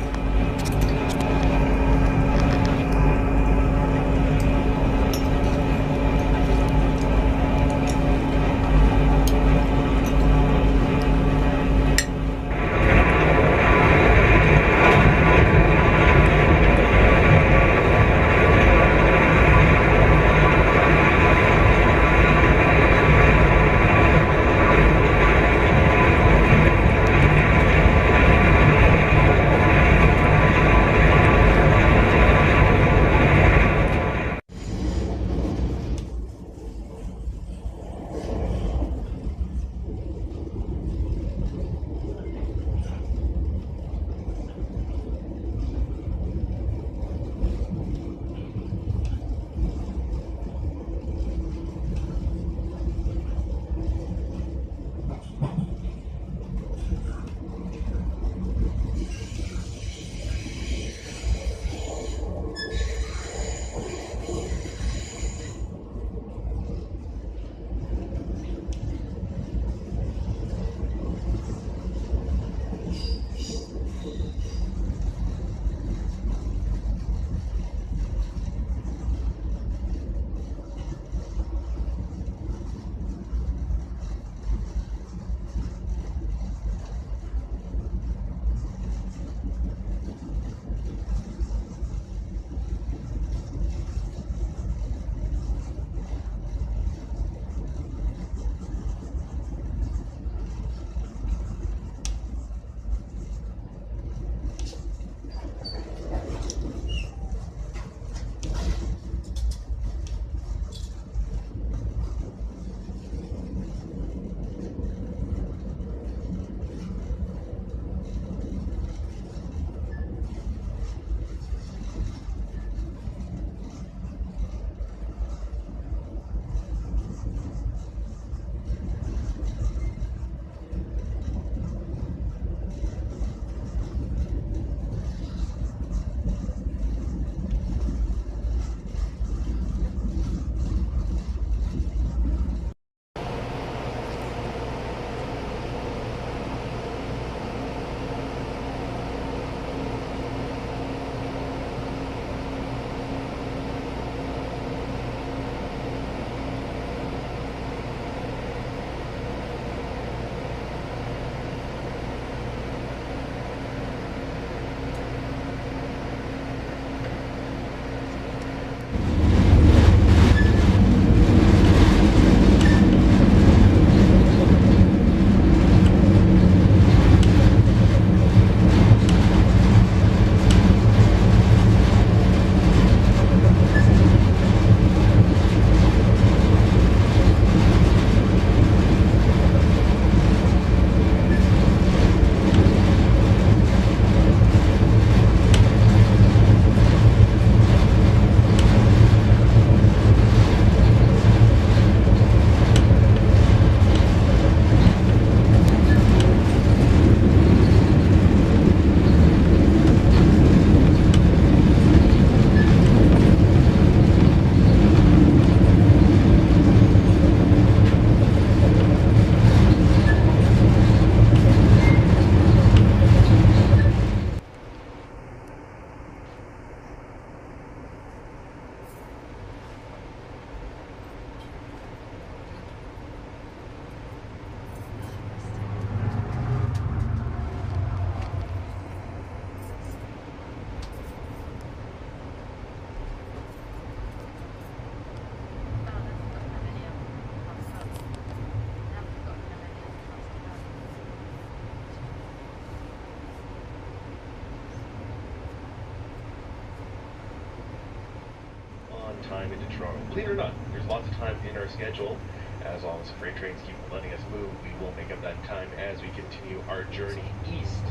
time into Toronto. Believe it or not, there's lots of time in our schedule. As long as freight trains keep letting us move, we will make up that time as we continue our journey east.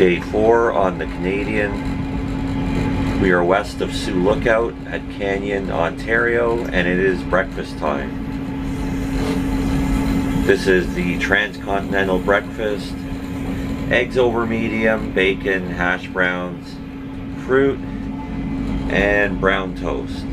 Day 4 on the Canadian. We are west of Sioux Lookout at Canyon, Ontario, and it is breakfast time. This is the transcontinental breakfast. Eggs over medium, bacon, hash browns, fruit, and brown toast.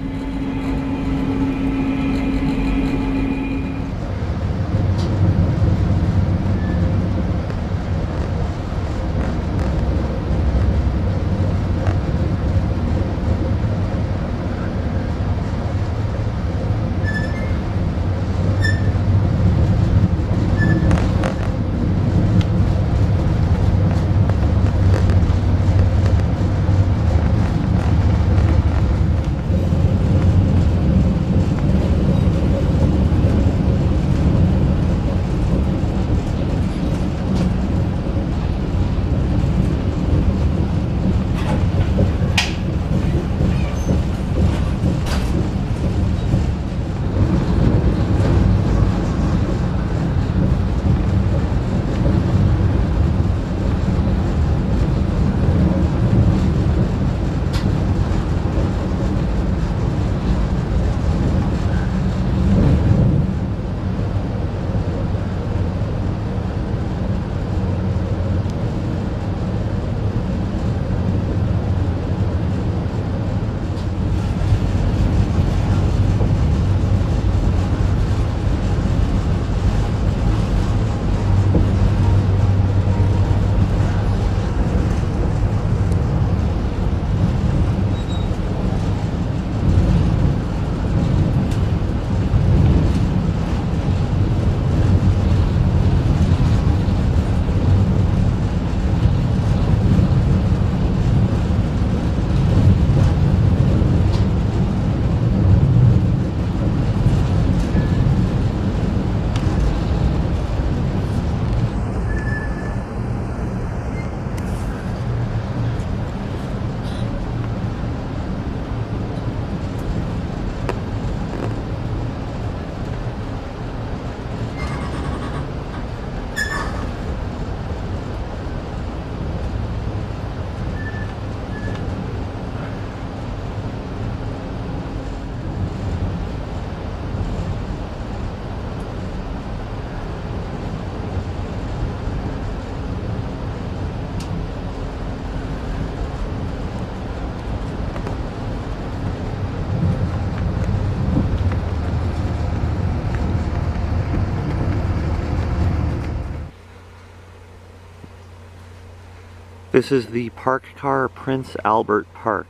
This is the park car Prince Albert Park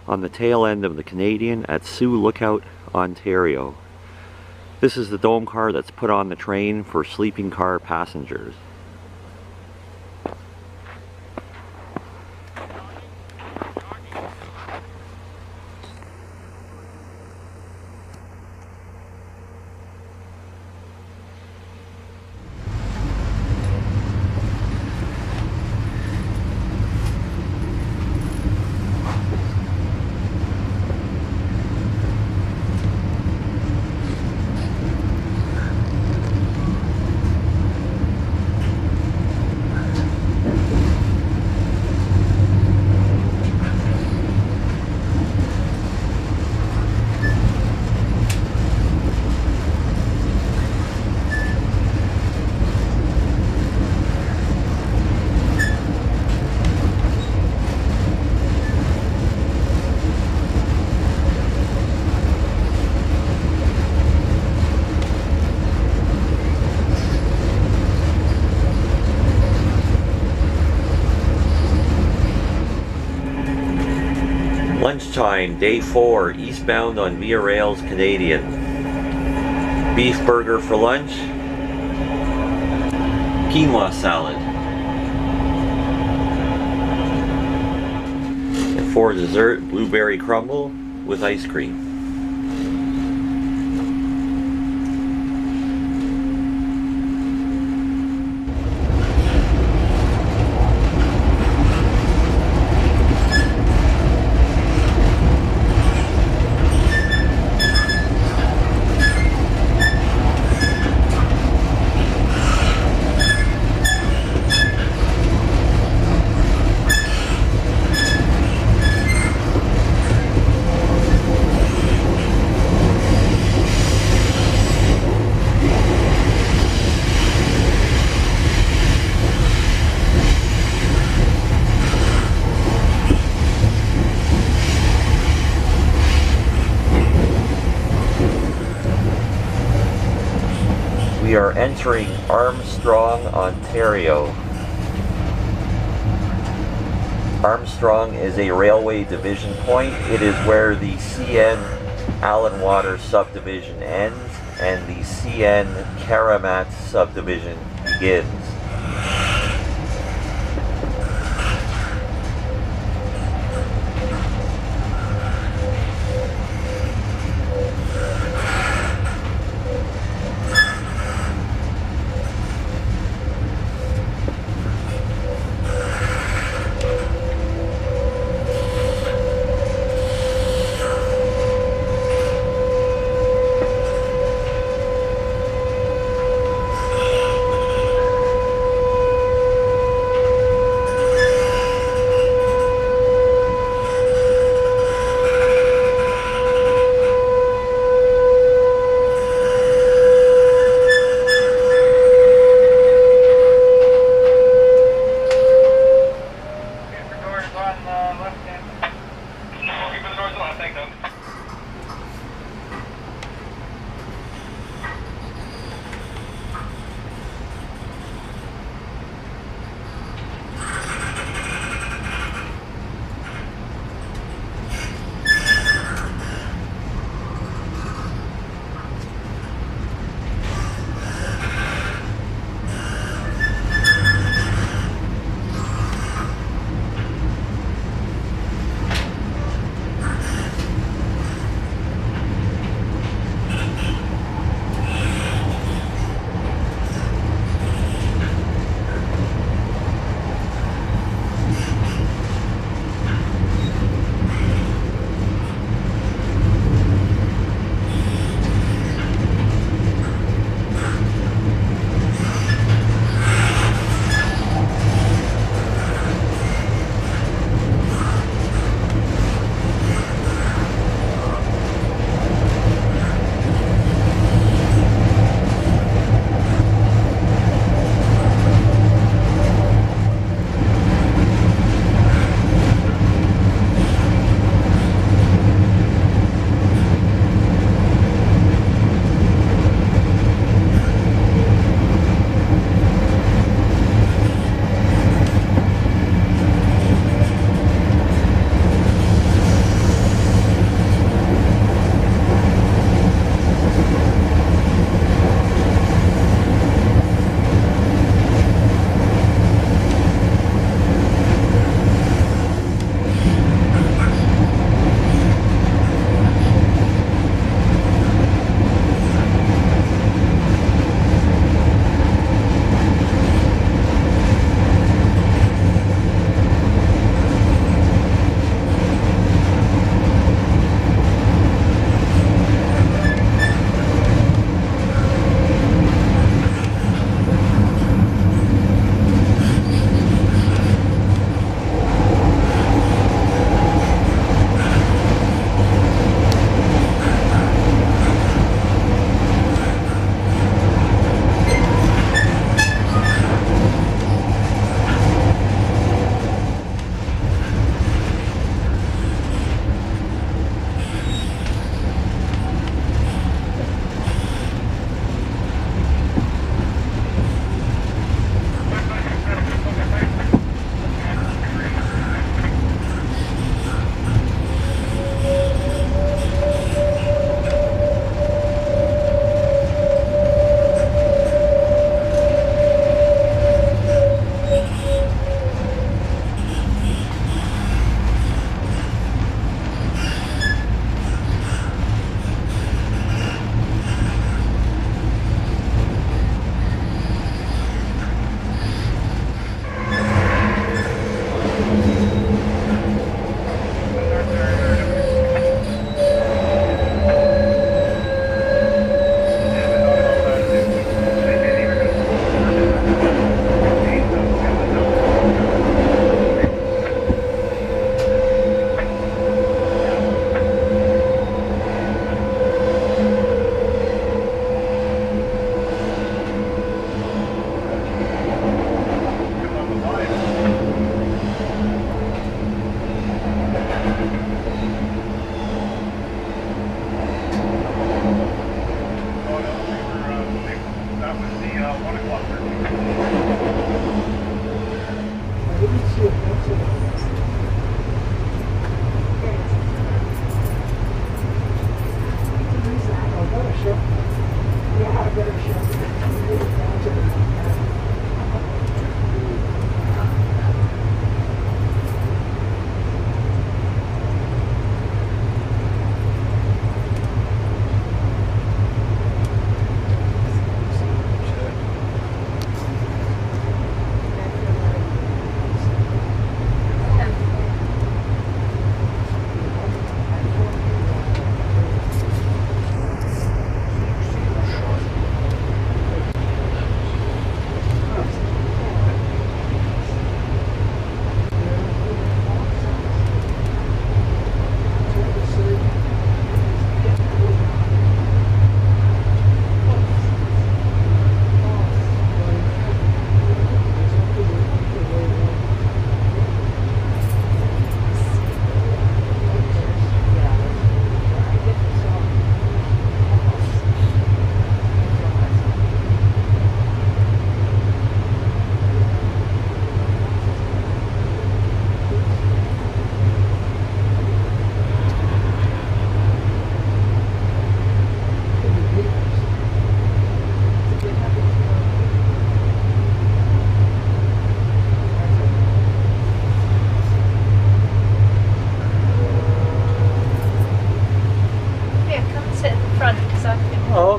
on the tail end of the Canadian at Sioux Lookout, Ontario. This is the dome car that's put on the train for sleeping car passengers. Lunchtime, day 4, eastbound on Via Rails Canadian. Beef burger for lunch, quinoa salad. And for dessert, blueberry crumble with ice cream. We are entering Armstrong, Ontario. Armstrong is a railway division point. It is where the CN Allan Water subdivision ends and the CN Karamat subdivision begins.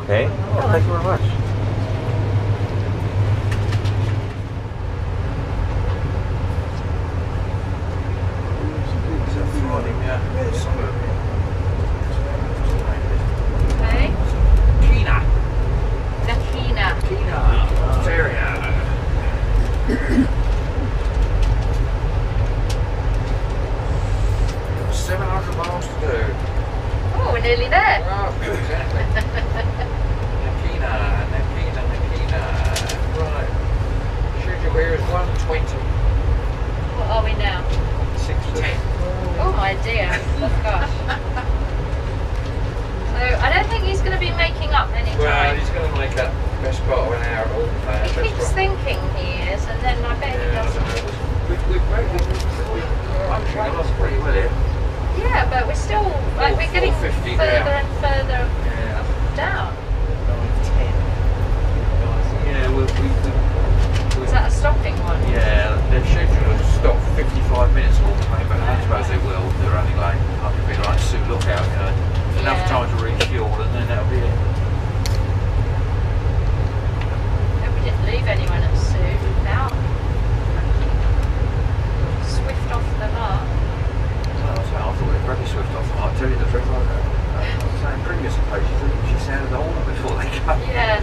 Okay. Well, thank you very much. Okay. Kina. Nakina. Ontario. 700 miles to do. Oh, we're nearly there. Oh, exactly. Nakina. Right. Schedule here is 1:20. What are we now? 6:10. Oh my dear. Gosh. So I don't think he's going to be making up any Well, time. he's going to make up best part of an hour all He keeps thinking he is, and then I bet he doesn't. We've lost pretty well here. Yeah, but we're still, like, we're getting 450 further down. and further Yeah. down. 9:10. Yeah, Is that a stopping one? yeah, they're scheduled to stop 55 minutes all the way, but I suppose they will. They're only like, I could be like Sioux Lookout, you know. Enough Yeah. time to refuel and then that'll be it. No, we didn't leave anyone at Sioux out. Swift off the mark. I thought we were very swift off. I'll tell you the truth. I was saying previous occasions, she sounded the horn before they cut. Yeah.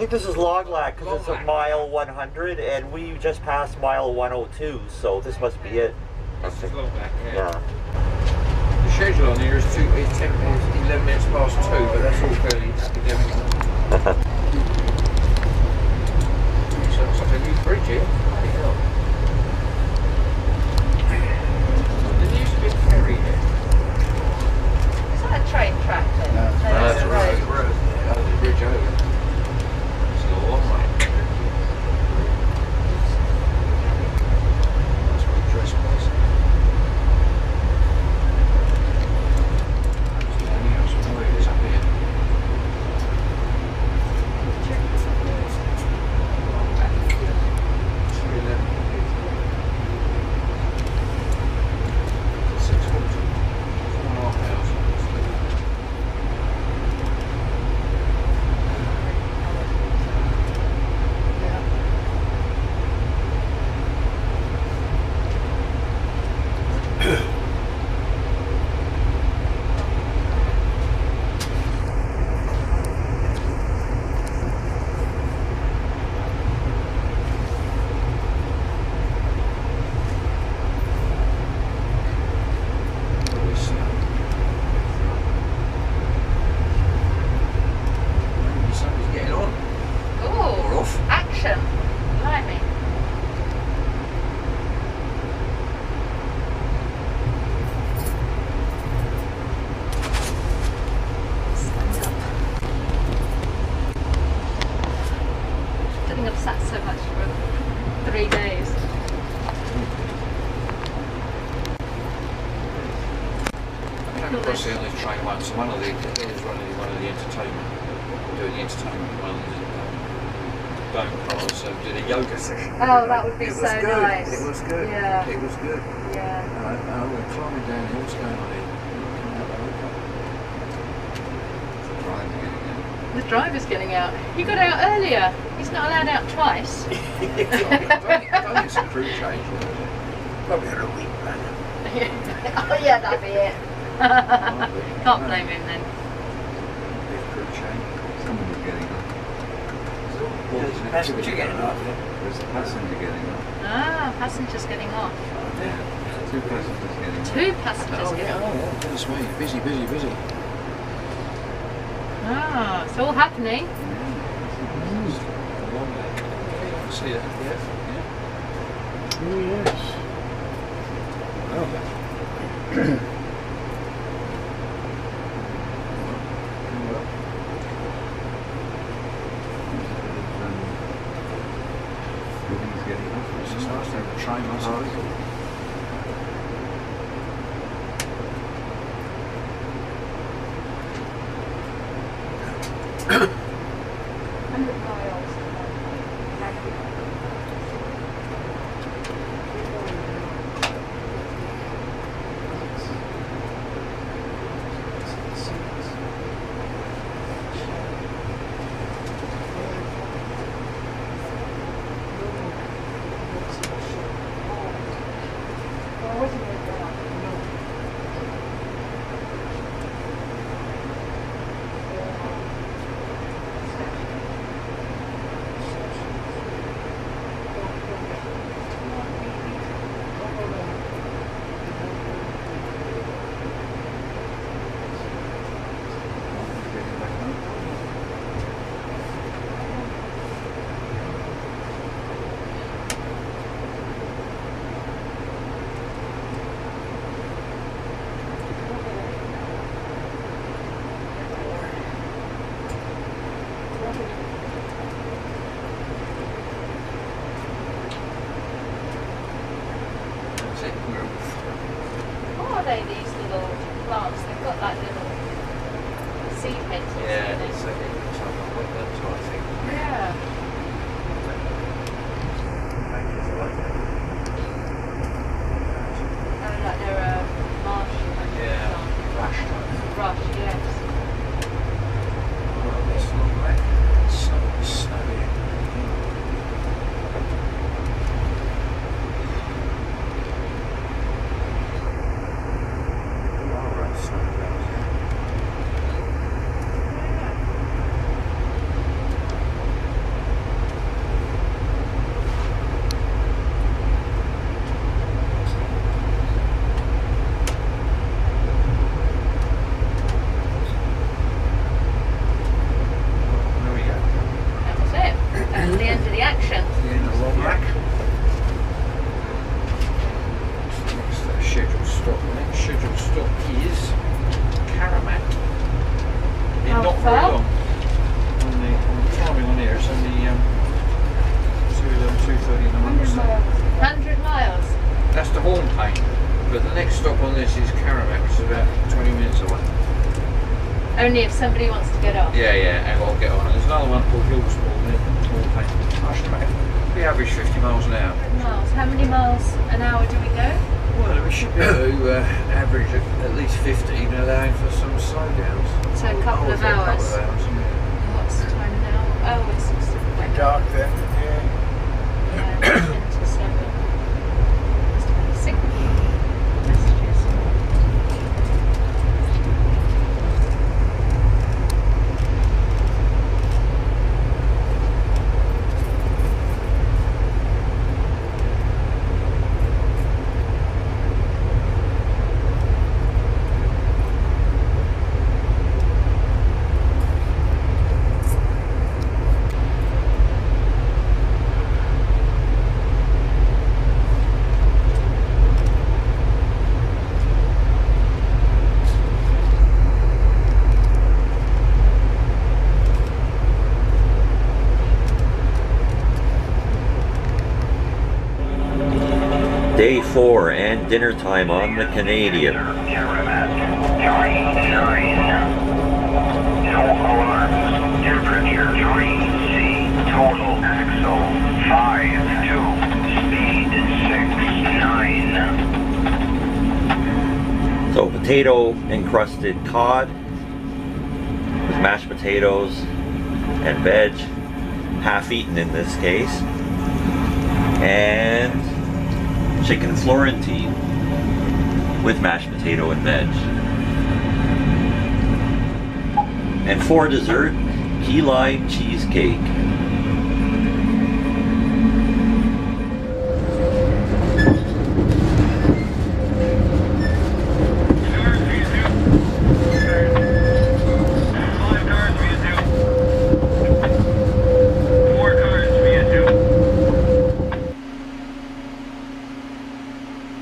think this is Loglac because it's at mile 100 and we just passed mile 102, so this must be it. This is Loglac, Yeah. The schedule on here is 11 minutes past 2, but that's all fairly academic. So it's like a new bridge here. Bloody hell. There used to be a ferry here. Is that a train track then? No, that's a road. Yeah, the bridge over. It's a long way. That's what the dress was. Anything else? Oh, it is up here. Across the only train once, one of the entertainment, doing the entertainment one of the dome cars, so did a yoga session. Oh, that would be so nice. It was good. Yeah. It was good. Yeah. We're climbing down here. What's going on here? The driver's getting out. He got out earlier. He's not allowed out twice. I don't think it's a crew change. Probably had a week back. Oh yeah, that'd be it. Can't blame him then. Someone's getting up. There's a passenger getting up. There's a passenger getting up. Ah, passengers getting off. Yeah. Two passengers getting up. Two passengers Oh, getting yeah, off. that's me. Busy, busy, busy. Ah, it's all happening. See that? Yeah. Oh, yes. Everything's getting up. It's just nice to have a train myself. What are they, these little plants? They've got like little seed heads or Yeah, something. it's like that's what I think. Yeah. Oh, like they're a marsh. Yeah, Rush, yes. Oh, it's not like snowy. stop, the next scheduled stop is Karamat. How Not far? very long. On the timing on here, it's only 2:30 in the morning. 100 miles. That's the Horn Pain. But the next stop on this is Karamat, which is about 20 minutes away. Only if somebody wants to get off. Yeah, and I'll get on. There's another one called Hillsport near Horn Pain. We average 50 miles an hour. 100 miles. How many miles an hour do we go? Well, we should be able to average at least 50, allowing for some slowdowns. So a couple of hours. Yeah. What's the time now? Oh, it's 6 o'clock. Dark then, Yeah, 10 to 7. Must have been 6 messages. Day 4 and dinner time on the Canadian. No alarms. Temperature 3C. Total axle 5.2. Speed 6.9. So potato encrusted cod with mashed potatoes and veg, half eaten in this case, and chicken Florentine with mashed potato and veg. And for dessert, key lime cheesecake.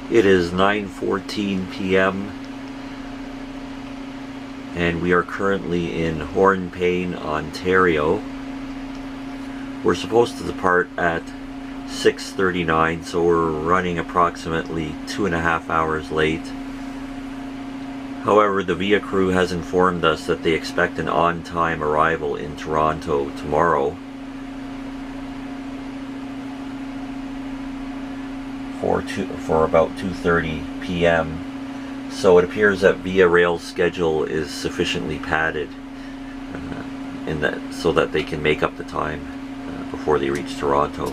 It is 9:14 p.m. and we are currently in Hornpain, Ontario. We're supposed to depart at 6:39, so we're running approximately 2.5 hours late. However, the VIA crew has informed us that they expect an on-time arrival in Toronto tomorrow for about 2:30 p.m. So it appears that Via Rail's schedule is sufficiently padded so that they can make up the time before they reach Toronto.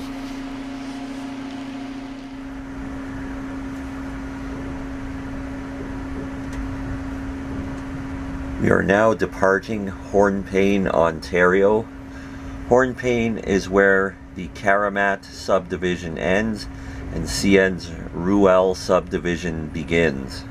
We are now departing Hornpain, Ontario. Hornpain is where the Karamat subdivision ends and Sien's Ruel subdivision begins.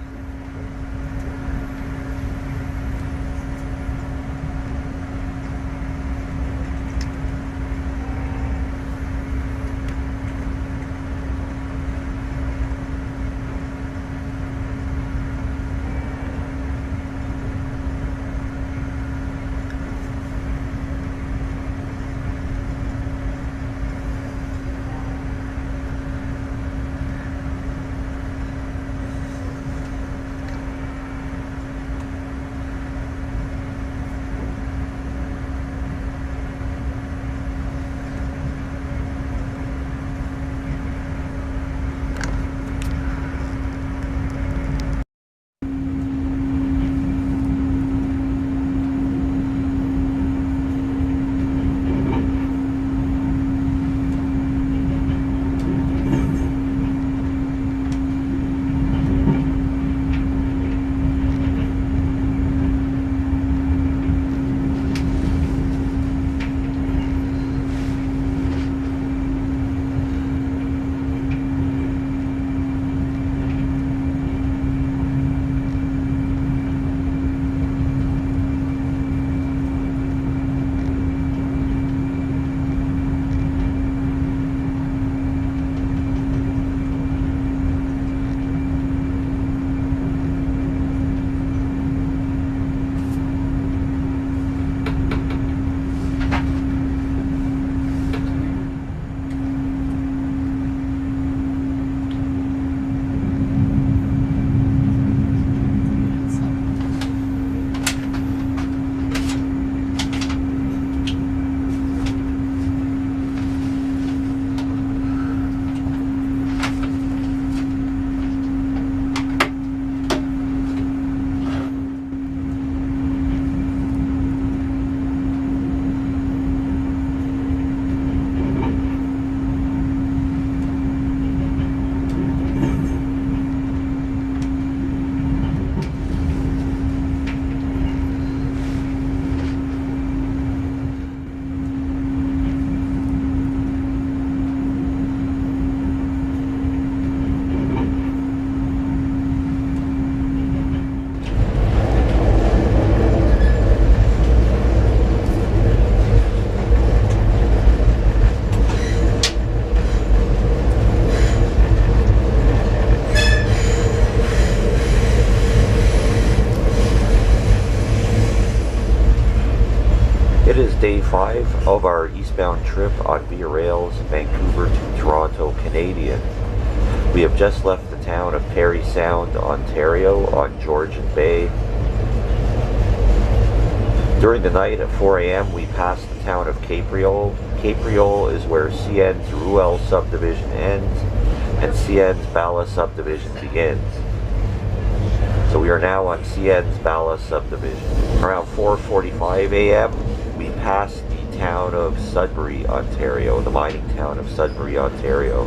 day 5 of our eastbound trip on Via Rail's Vancouver to Toronto Canadian. We have just left the town of Parry Sound, Ontario on Georgian Bay. During the night at 4 a.m. we passed the town of Capriole. Capriole is where CN's Ruel subdivision ends and CN's Bala subdivision begins. So we are now on CN's Bala subdivision. Around 4:45 a.m. we passed the town of Sudbury, Ontario, the mining town of Sudbury, Ontario.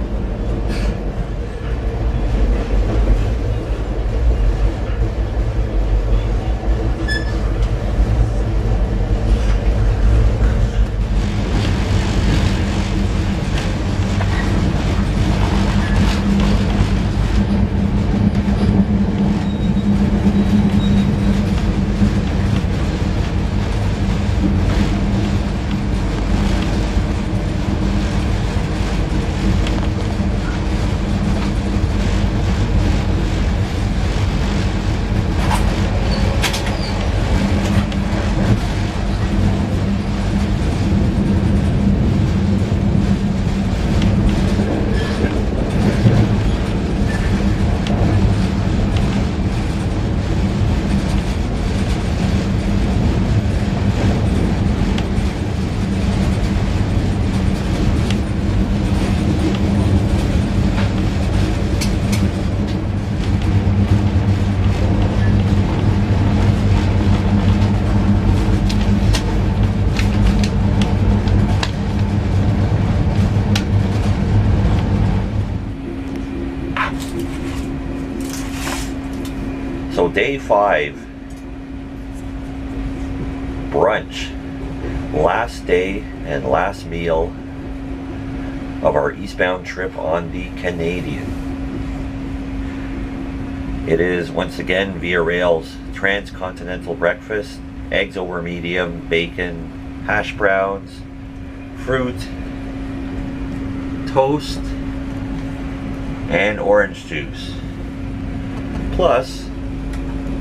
So day 5, brunch, last day and last meal of our eastbound trip on the Canadian. It is once again Via Rail's transcontinental breakfast, eggs over medium, bacon, hash browns, fruit, toast, and orange juice, plus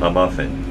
a muffin.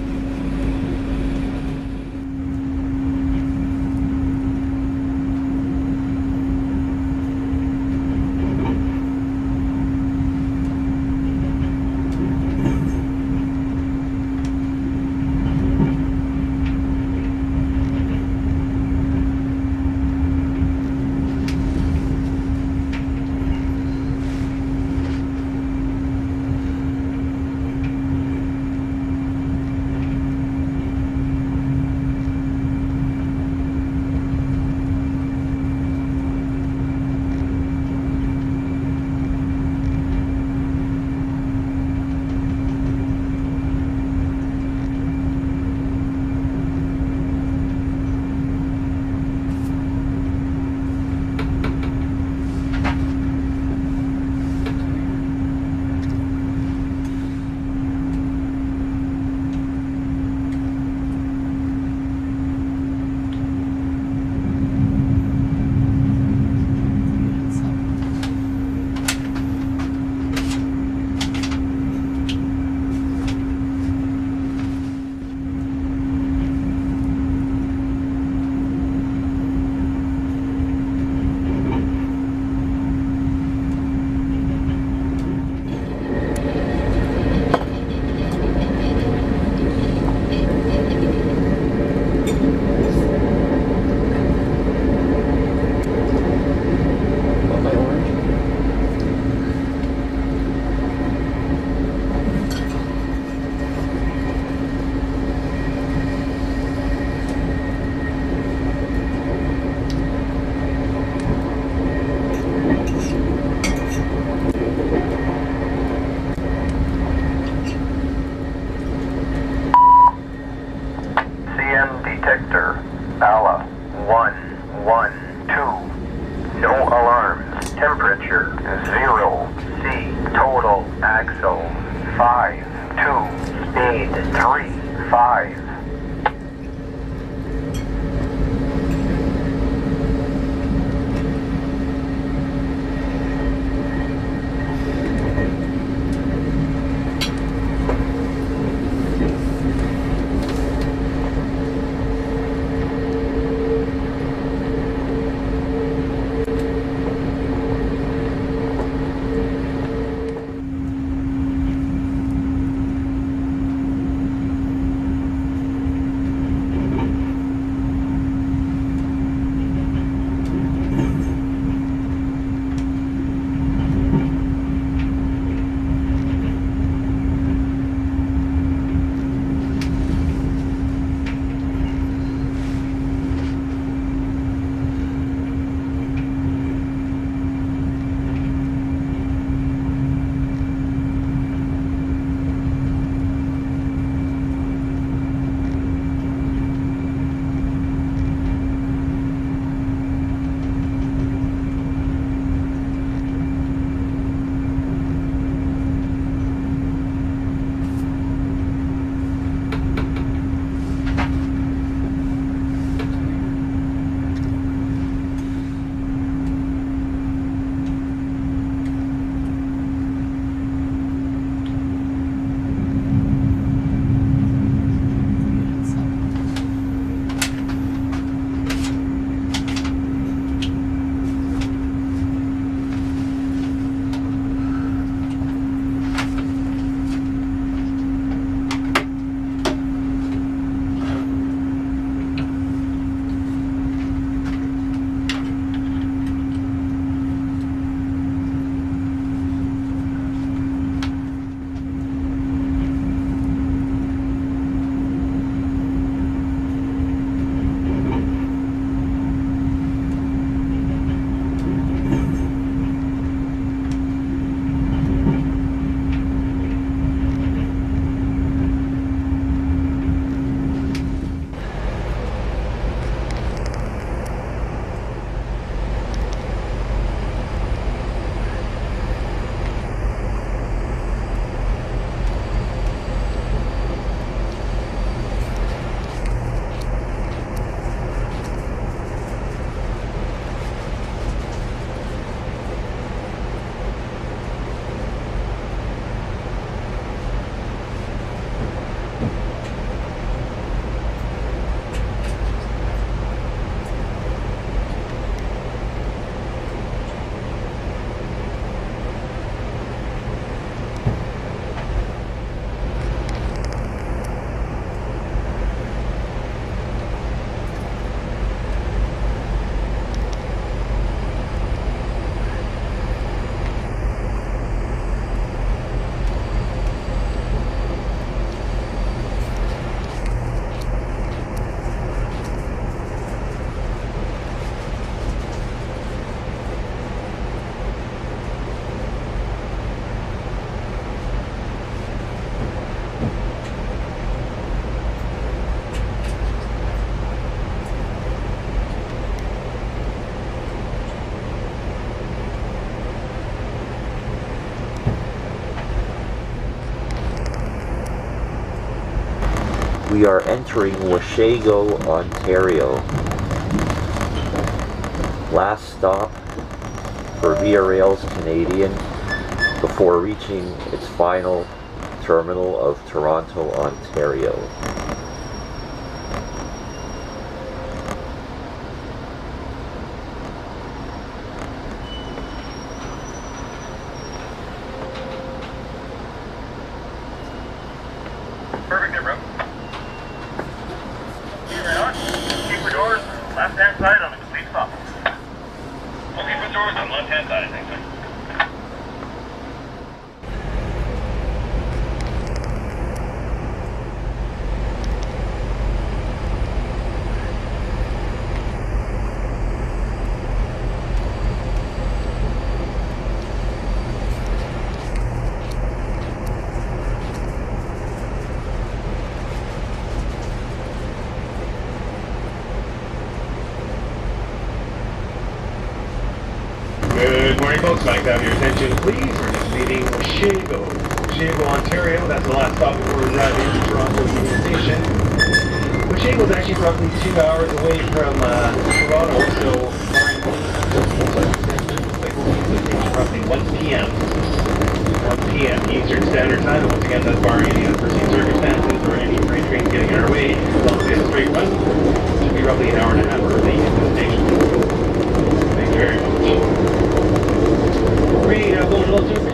We are entering Washago, Ontario. Last stop for Via Rail's Canadian before reaching its final terminal of Toronto, Ontario. Perfect, bro. Okay, right on. Keep your doors left-hand side on the complete stop. Okay, put doors on left-hand side, I think. Good morning, folks. Back to have your attention, please. We're just leaving Washago, Ontario. That's the last stop before we drive into Toronto Union Station. Washago is actually roughly 2 hours away from Toronto, so roughly 1 p.m. 1 p.m. Eastern Standard Time. Once again, that's barring any unforeseen circumstances or any freight trains getting in our way. As long as we have a straight run, it should be roughly an hour and a half early into the station. Thank you very much. Great, I'm going a little too for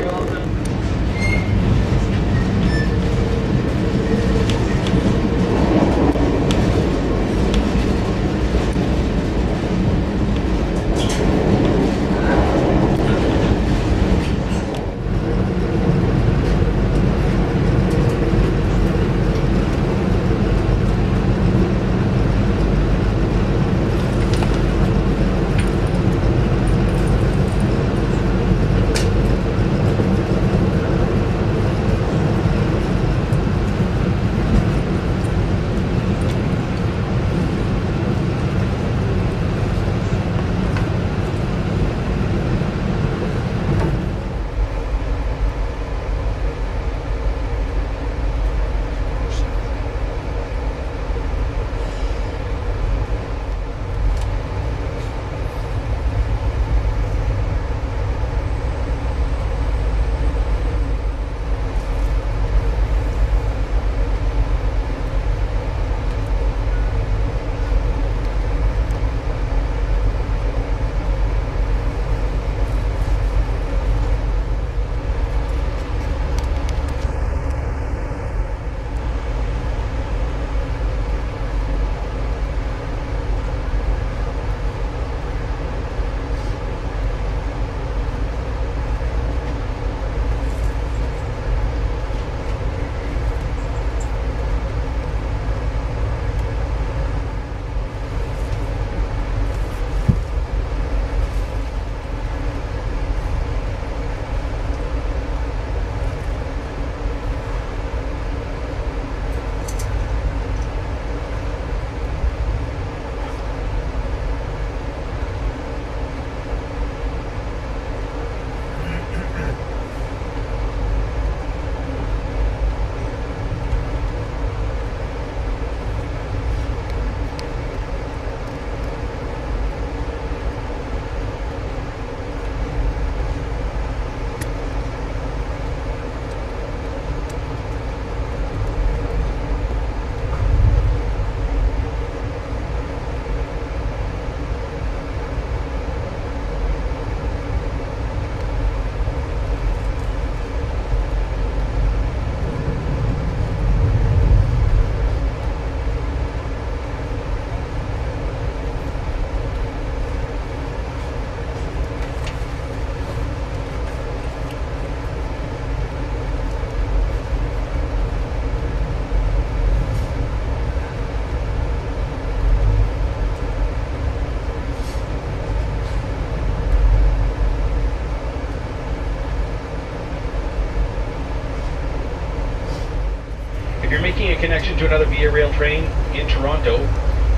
If you're making a connection to another Via Rail train in Toronto,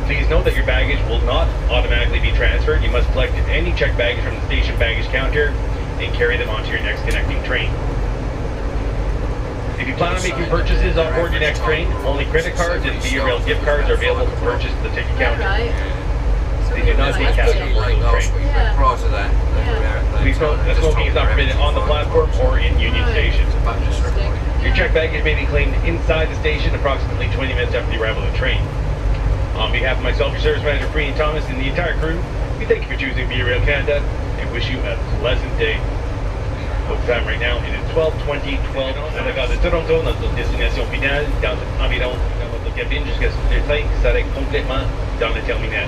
please note that your baggage will not automatically be transferred. You must collect any checked baggage from the station baggage counter and carry them onto your next connecting train. If you plan on making purchases on board your next train, only credit cards and Via Rail gift cards are available for purchase at the ticket counter. Right. They do not take cash on board the train. Yeah. Prior to that, Smoking is not permitted on the platform or in Union Station. Your checked baggage may be claimed inside the station approximately 20 minutes after the arrival of the train. On behalf of myself, your service manager, Free and Thomas, and the entire crew, we thank you for choosing Via Rail Canada and wish you a pleasant day. Book time right now, it is 12:20, à la gare de Toronto, notre destination finale, dans environ votre cabine jusqu'à ce que le train s'arrête complètement dans le terminal.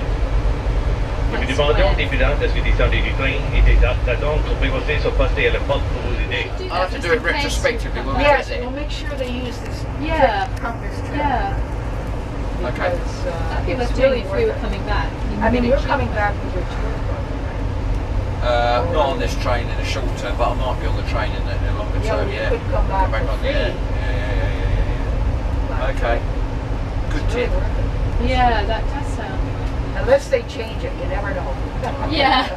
Nous vous demandons des prudents à ce que descendez du train et des attentes sont préposées sont postées à la porte pour vous aider. I'll have to do it retrospectively when we Yes, get we'll there. make sure they use this Yeah. compass trip. Yeah. Okay. That'd be worth it's doing really if we were coming back. I mean, we're coming back with your tour. Not on this train in the short term, but I might be on the train in the longer term, You yeah. could come back for on the free. yeah. Okay. Good tip. Yeah, that does sound. Unless they change it, you never know. Yeah.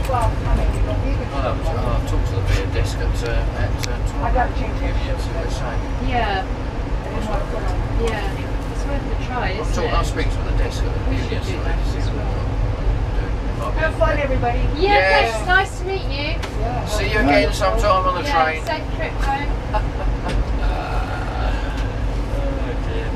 Well, I mean, you don't need I'll talk to the beer desk at I gotta change it. yeah, see what they're saying. Yeah. I didn't want to put on. Yeah. It's worth a try, isn't I'll it? speak to the desk at the We beer should desk. do that as well. Have fun, everybody. Yeah, Yes. thanks. Nice to meet you. See you again sometime on the Yeah, train. safe trip home. Oh dear.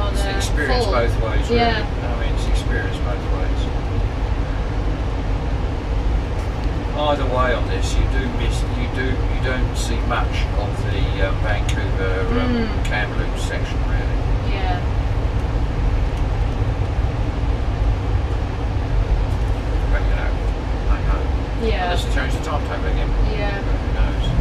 both ways, really. Yeah. I mean, it's experience both ways. Either way on this, you don't see much of the Vancouver Kamloops section, really. Yeah. But you know, I know. Yeah. Unless they change the timetable again. Yeah. Who knows?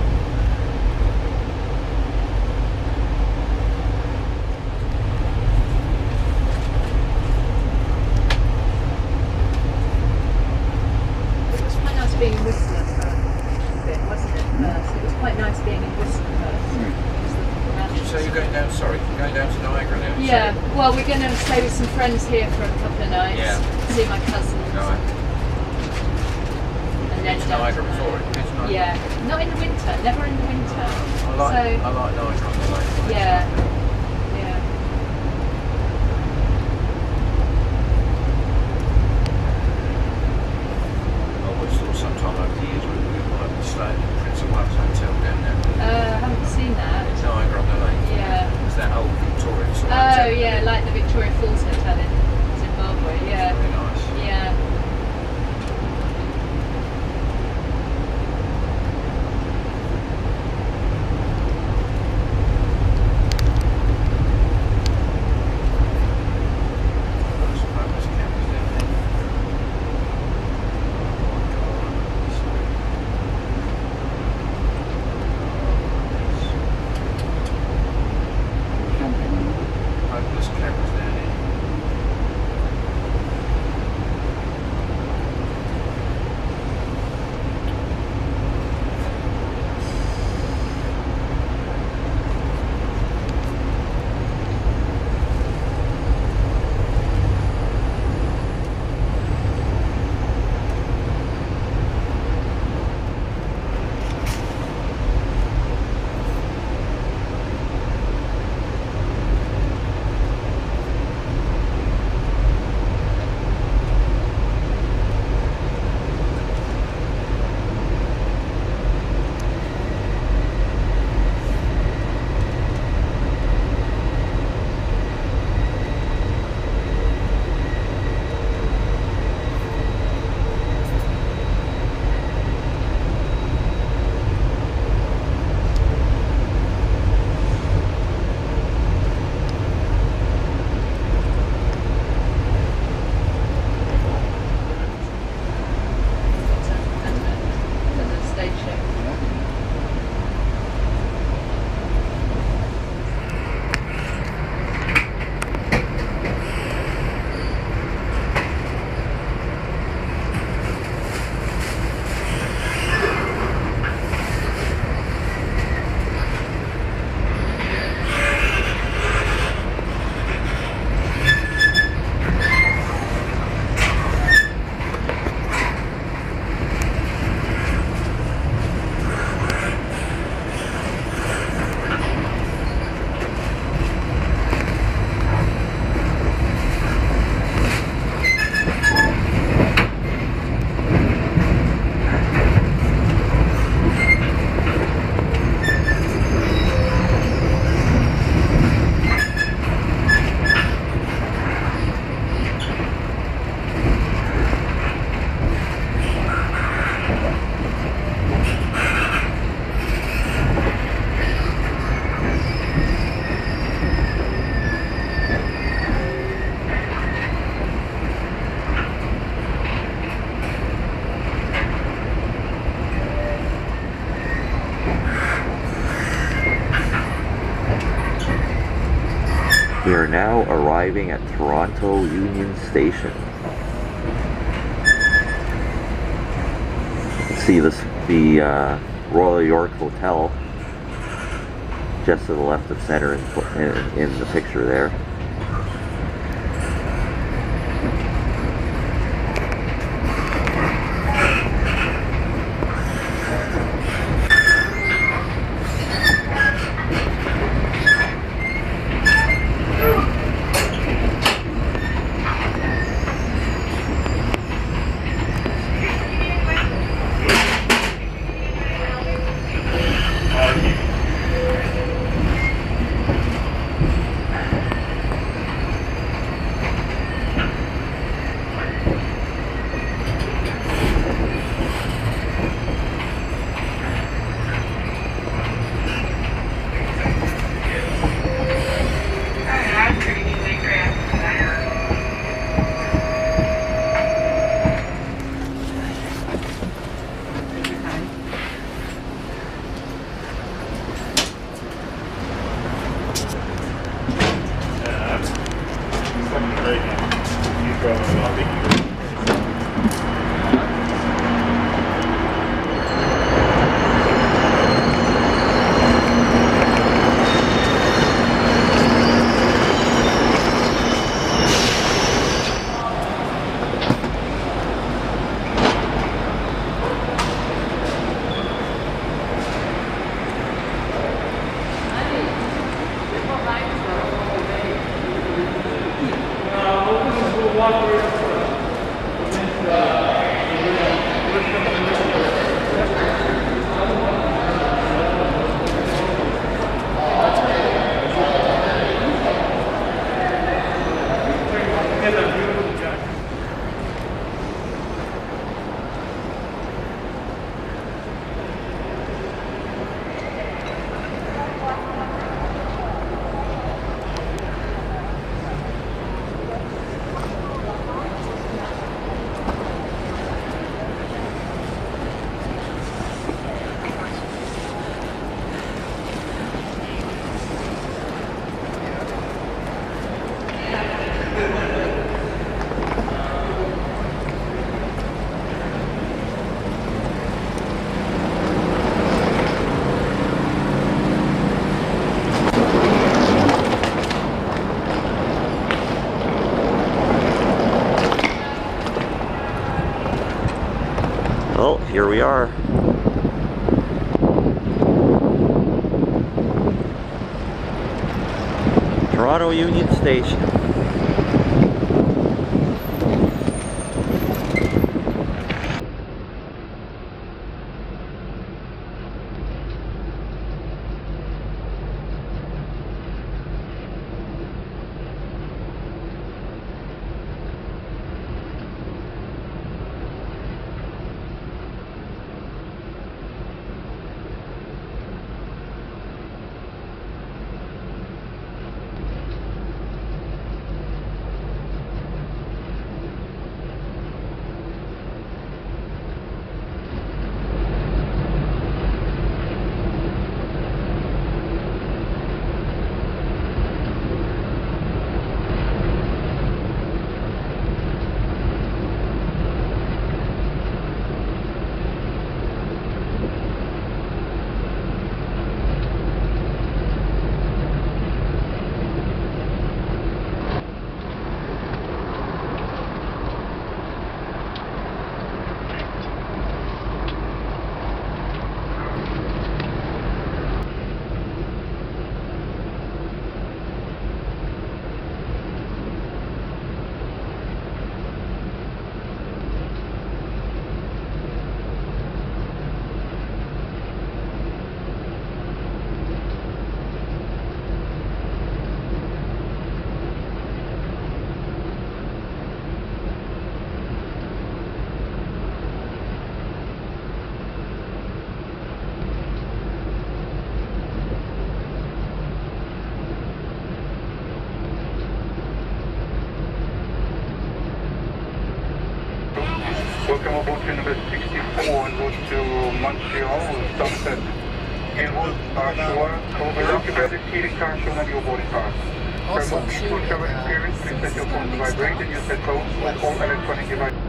It was quite nice being in Whistler for a bit, wasn't it? First? It was quite nice being in Whistler first. So you're going down, going down to Niagara now? Yeah, well, we're going to stay with some friends here for a couple of nights. Yeah. See my cousins. Right. And then It's down Niagara to before it. It's Niagara. Yeah, not in the winter, never in the winter. I like Niagara on the lake. Yeah, yeah. I always thought sometime over the years we might have stayed at the Prince of Wales Hotel down there. I haven't seen that. It's Niagara on the lake. Yeah. It's that old Victorian sort of Oh, hotel. yeah, like the Victoria Falls Hotel in Zimbabwe, yeah. Very nice. Yeah. We are now arriving at Toronto Union Station. See the Royal York Hotel just to the left of center in the picture there. Well, here we are. Toronto Union Station. Welcome aboard train number 64 en route to Montreal. Stops at Onboard, Shore, Cover, occupied seating car shown on your boarding pass. Also, too, Please set your phone to vibrate and use headphones with all electronic devices.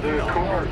gare de Commerce.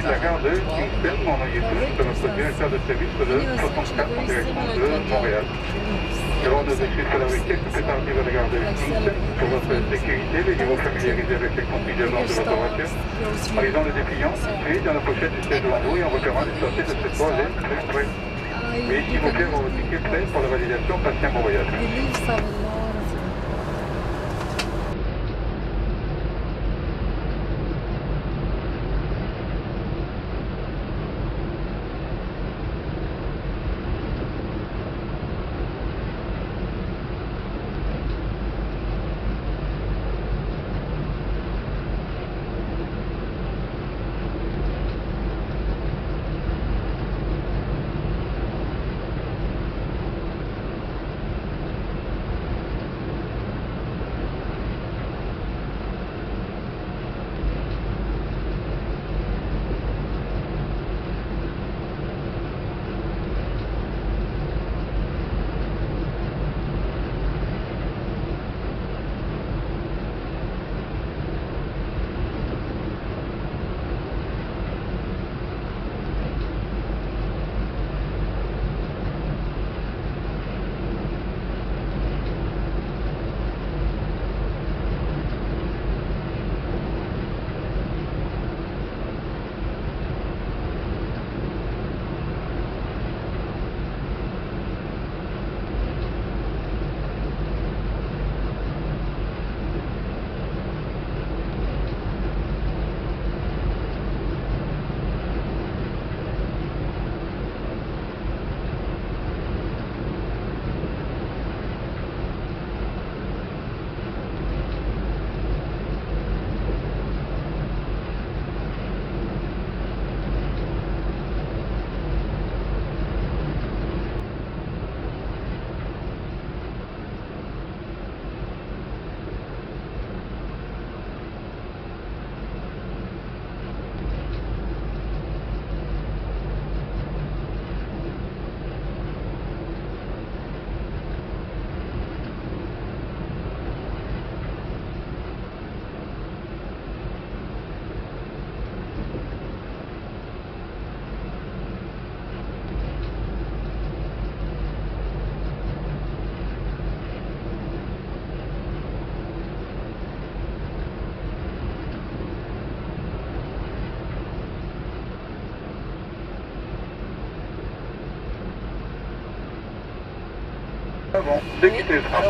de la gare de Kingston, en envoyé tous de notre directeur de service de 64 en direction de Montréal. Avant de suivre la week-end, tout est parti vers la gare de Kingston. Pour votre sécurité, veuillez vous familiariser avec les configurations de votre voiture en lisant le dépliant, puis dans la pochette du siège devant vous et en repérant les sorties de cette toilette très près. Veuillez s'il vous plaît avoir votre ticket prêt pour la validation, passez un bon voyage. avant de quitter le train.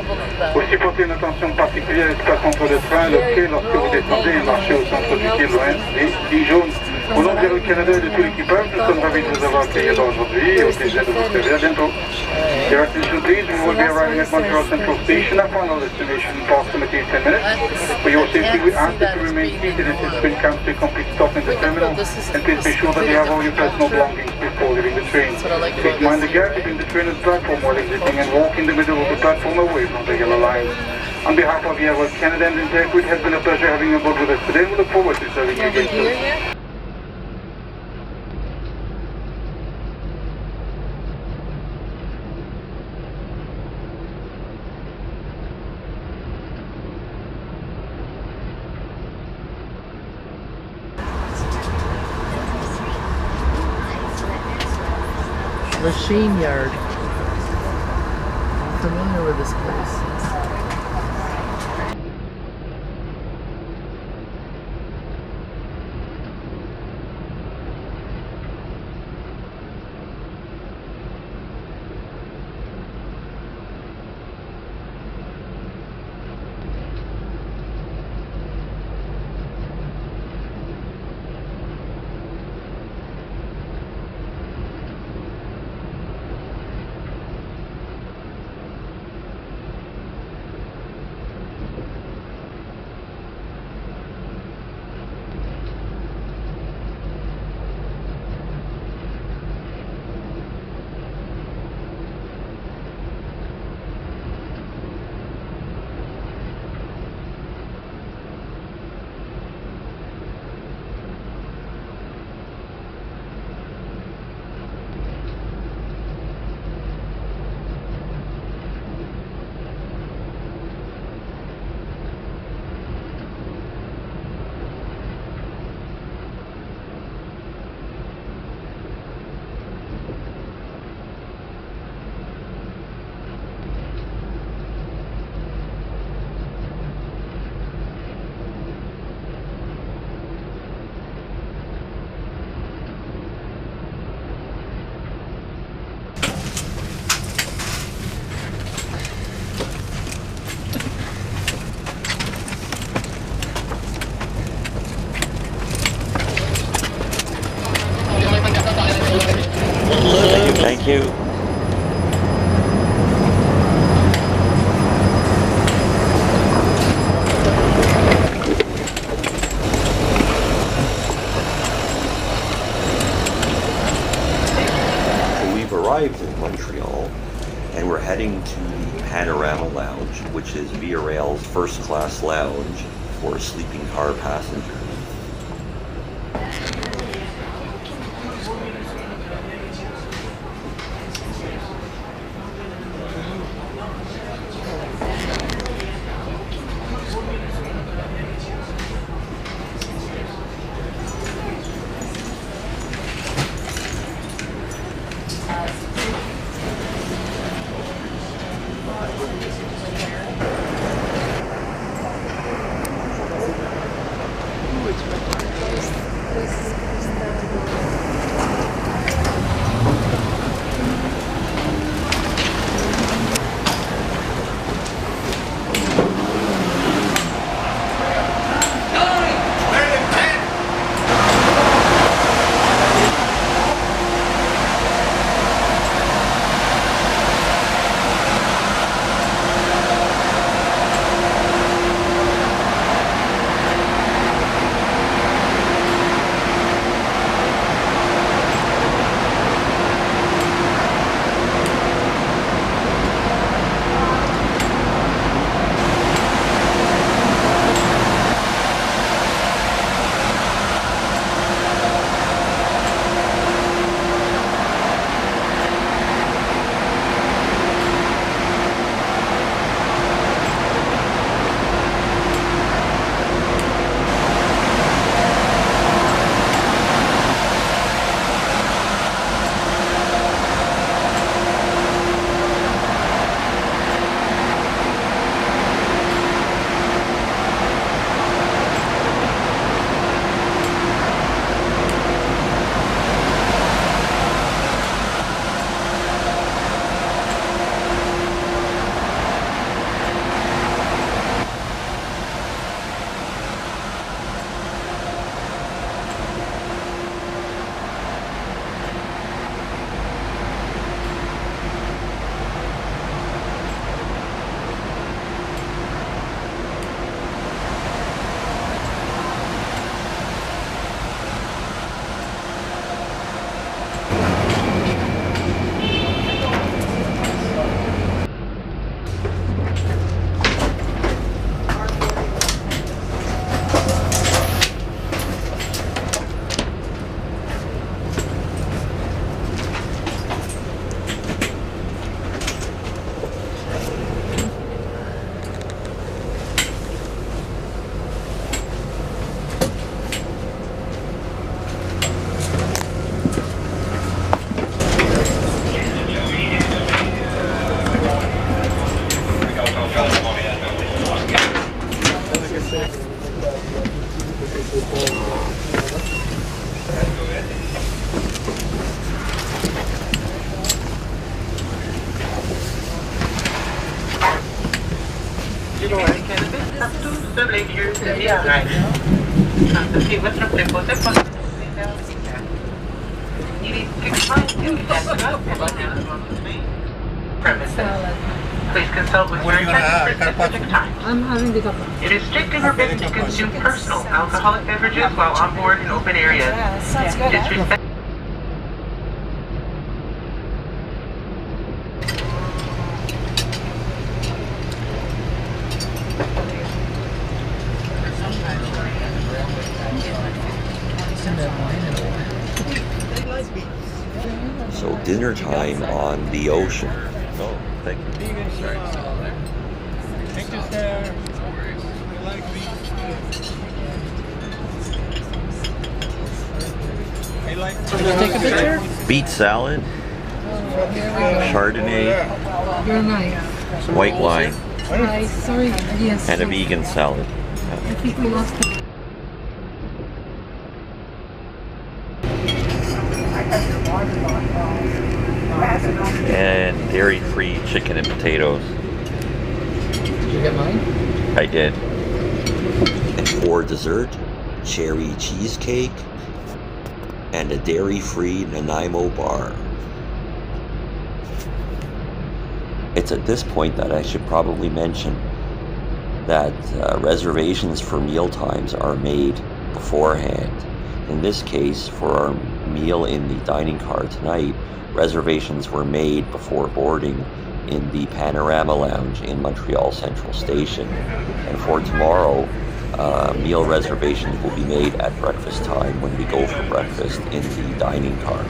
Aussi portez une attention particulière à l'espace entre le train et le quai lorsque vous descendez et marchez au centre du quai loin des lignes jaunes. Au nom de l'Air Canada et de tout l'équipage, nous sommes ravis de vous avoir accueillis aujourd'hui et au plaisir de vous servir. À bientôt. Your attention please, we will be arriving at Montreal Central Station, our final destination in approximately 10 minutes. For your safety, we ask that you remain seated until it's been counted a complete stop in the terminal, and please be sure that you have all your personal belongings before leaving the train. Please mind the gap between the train and platform while exiting and walk in the middle of the platform away from the yellow lines. On behalf of Air Canada and Intercruit, it has been a pleasure having you aboard with us today. We look forward to serving you again soon. Machine Yard. I'm familiar with this place. Thank you. So we've arrived in Montreal and we're heading to the Panorama Lounge, which is Via Rail's first class lounge for sleeping car passengers. Please consult with your attendant for specific times. I'm having the capa. It is strictly forbidden to consume personal alcoholic beverages while on board in open areas. Yeah, sounds good. Disrespect. So dinner time on the ocean. Oh, thank you. Sorry. Thank you, sir. Take a picture? Beet salad, Chardonnay, You're nice. white wine, Hi, sorry. Yes. and a vegan salad. I think we lost it. And dairy-free chicken and potatoes. Did you get mine? I did. And for dessert, cherry cheesecake and a dairy-free Nanaimo bar. It's at this point that I should probably mention that reservations for meal times are made beforehand. In this case, for our meal in the dining car tonight, reservations were made before boarding in the Panorama Lounge in Montreal Central Station. And for tomorrow, meal reservations will be made at breakfast time when we go for breakfast in the dining car.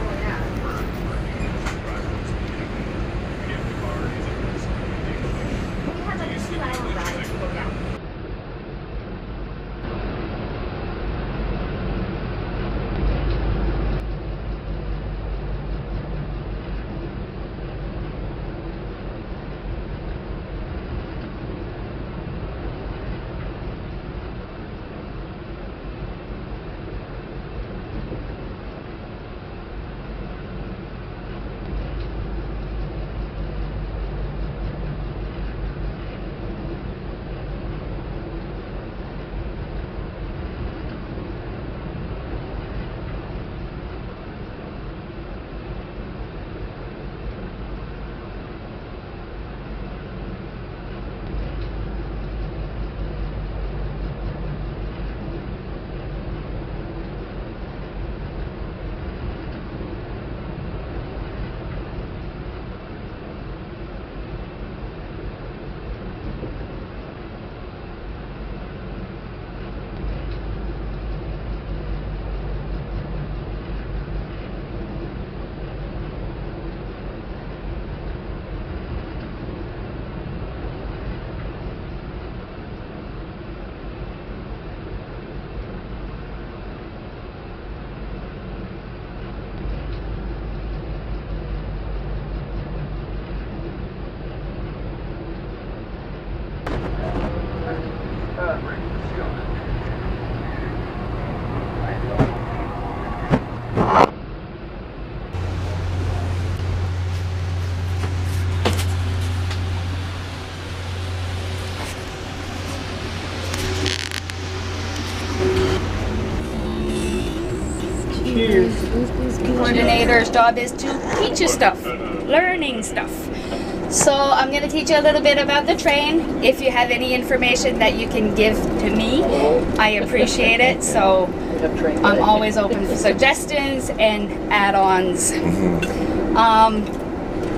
Coordinator's job is to teach you stuff, learning stuff. So I'm going to teach you a little bit about the train. If you have any information that you can give to me, I appreciate it. So I'm always open for suggestions and add-ons.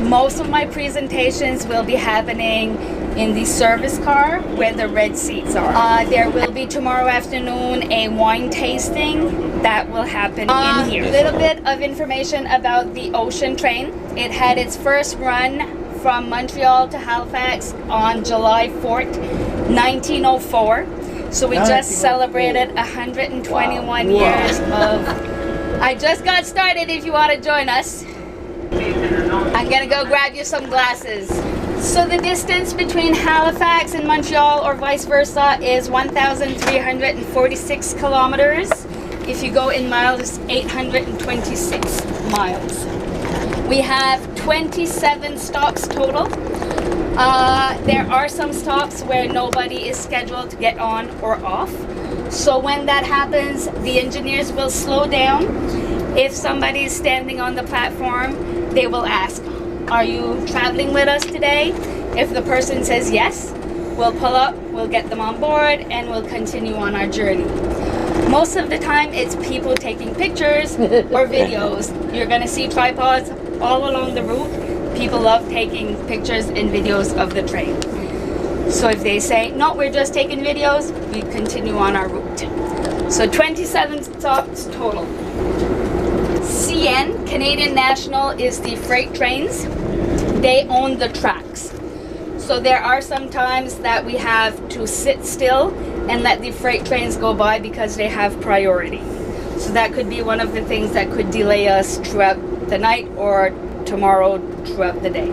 Most of my presentations will be happening in the service car where the red seats are. There will be tomorrow afternoon a wine tasting that will happen in here. A little bit of information about the ocean train. It had its first run from Montreal to Halifax on July 4th, 1904. So we just celebrated 121 years of... I just got started if you want to join us. I'm gonna go grab you some glasses. So the distance between Halifax and Montreal or vice versa is 1,346 kilometers. If you go in miles, 826 miles. We have 27 stops total. There are some stops where nobody is scheduled to get on or off. So when that happens, the engineers will slow down. If somebody is standing on the platform, they will ask, are you traveling with us today? If the person says yes, we'll pull up, we'll get them on board, and we'll continue on our journey. Most of the time, it's people taking pictures or videos. You're gonna see tripods all along the route. People love taking pictures and videos of the train. So if they say, no, we're just taking videos, we continue on our route. So 27 stops total. CN, Canadian National, is the freight trains. They own the tracks. So there are some times that we have to sit still and let the freight trains go by because they have priority. So that could be one of the things that could delay us throughout the night or tomorrow throughout the day.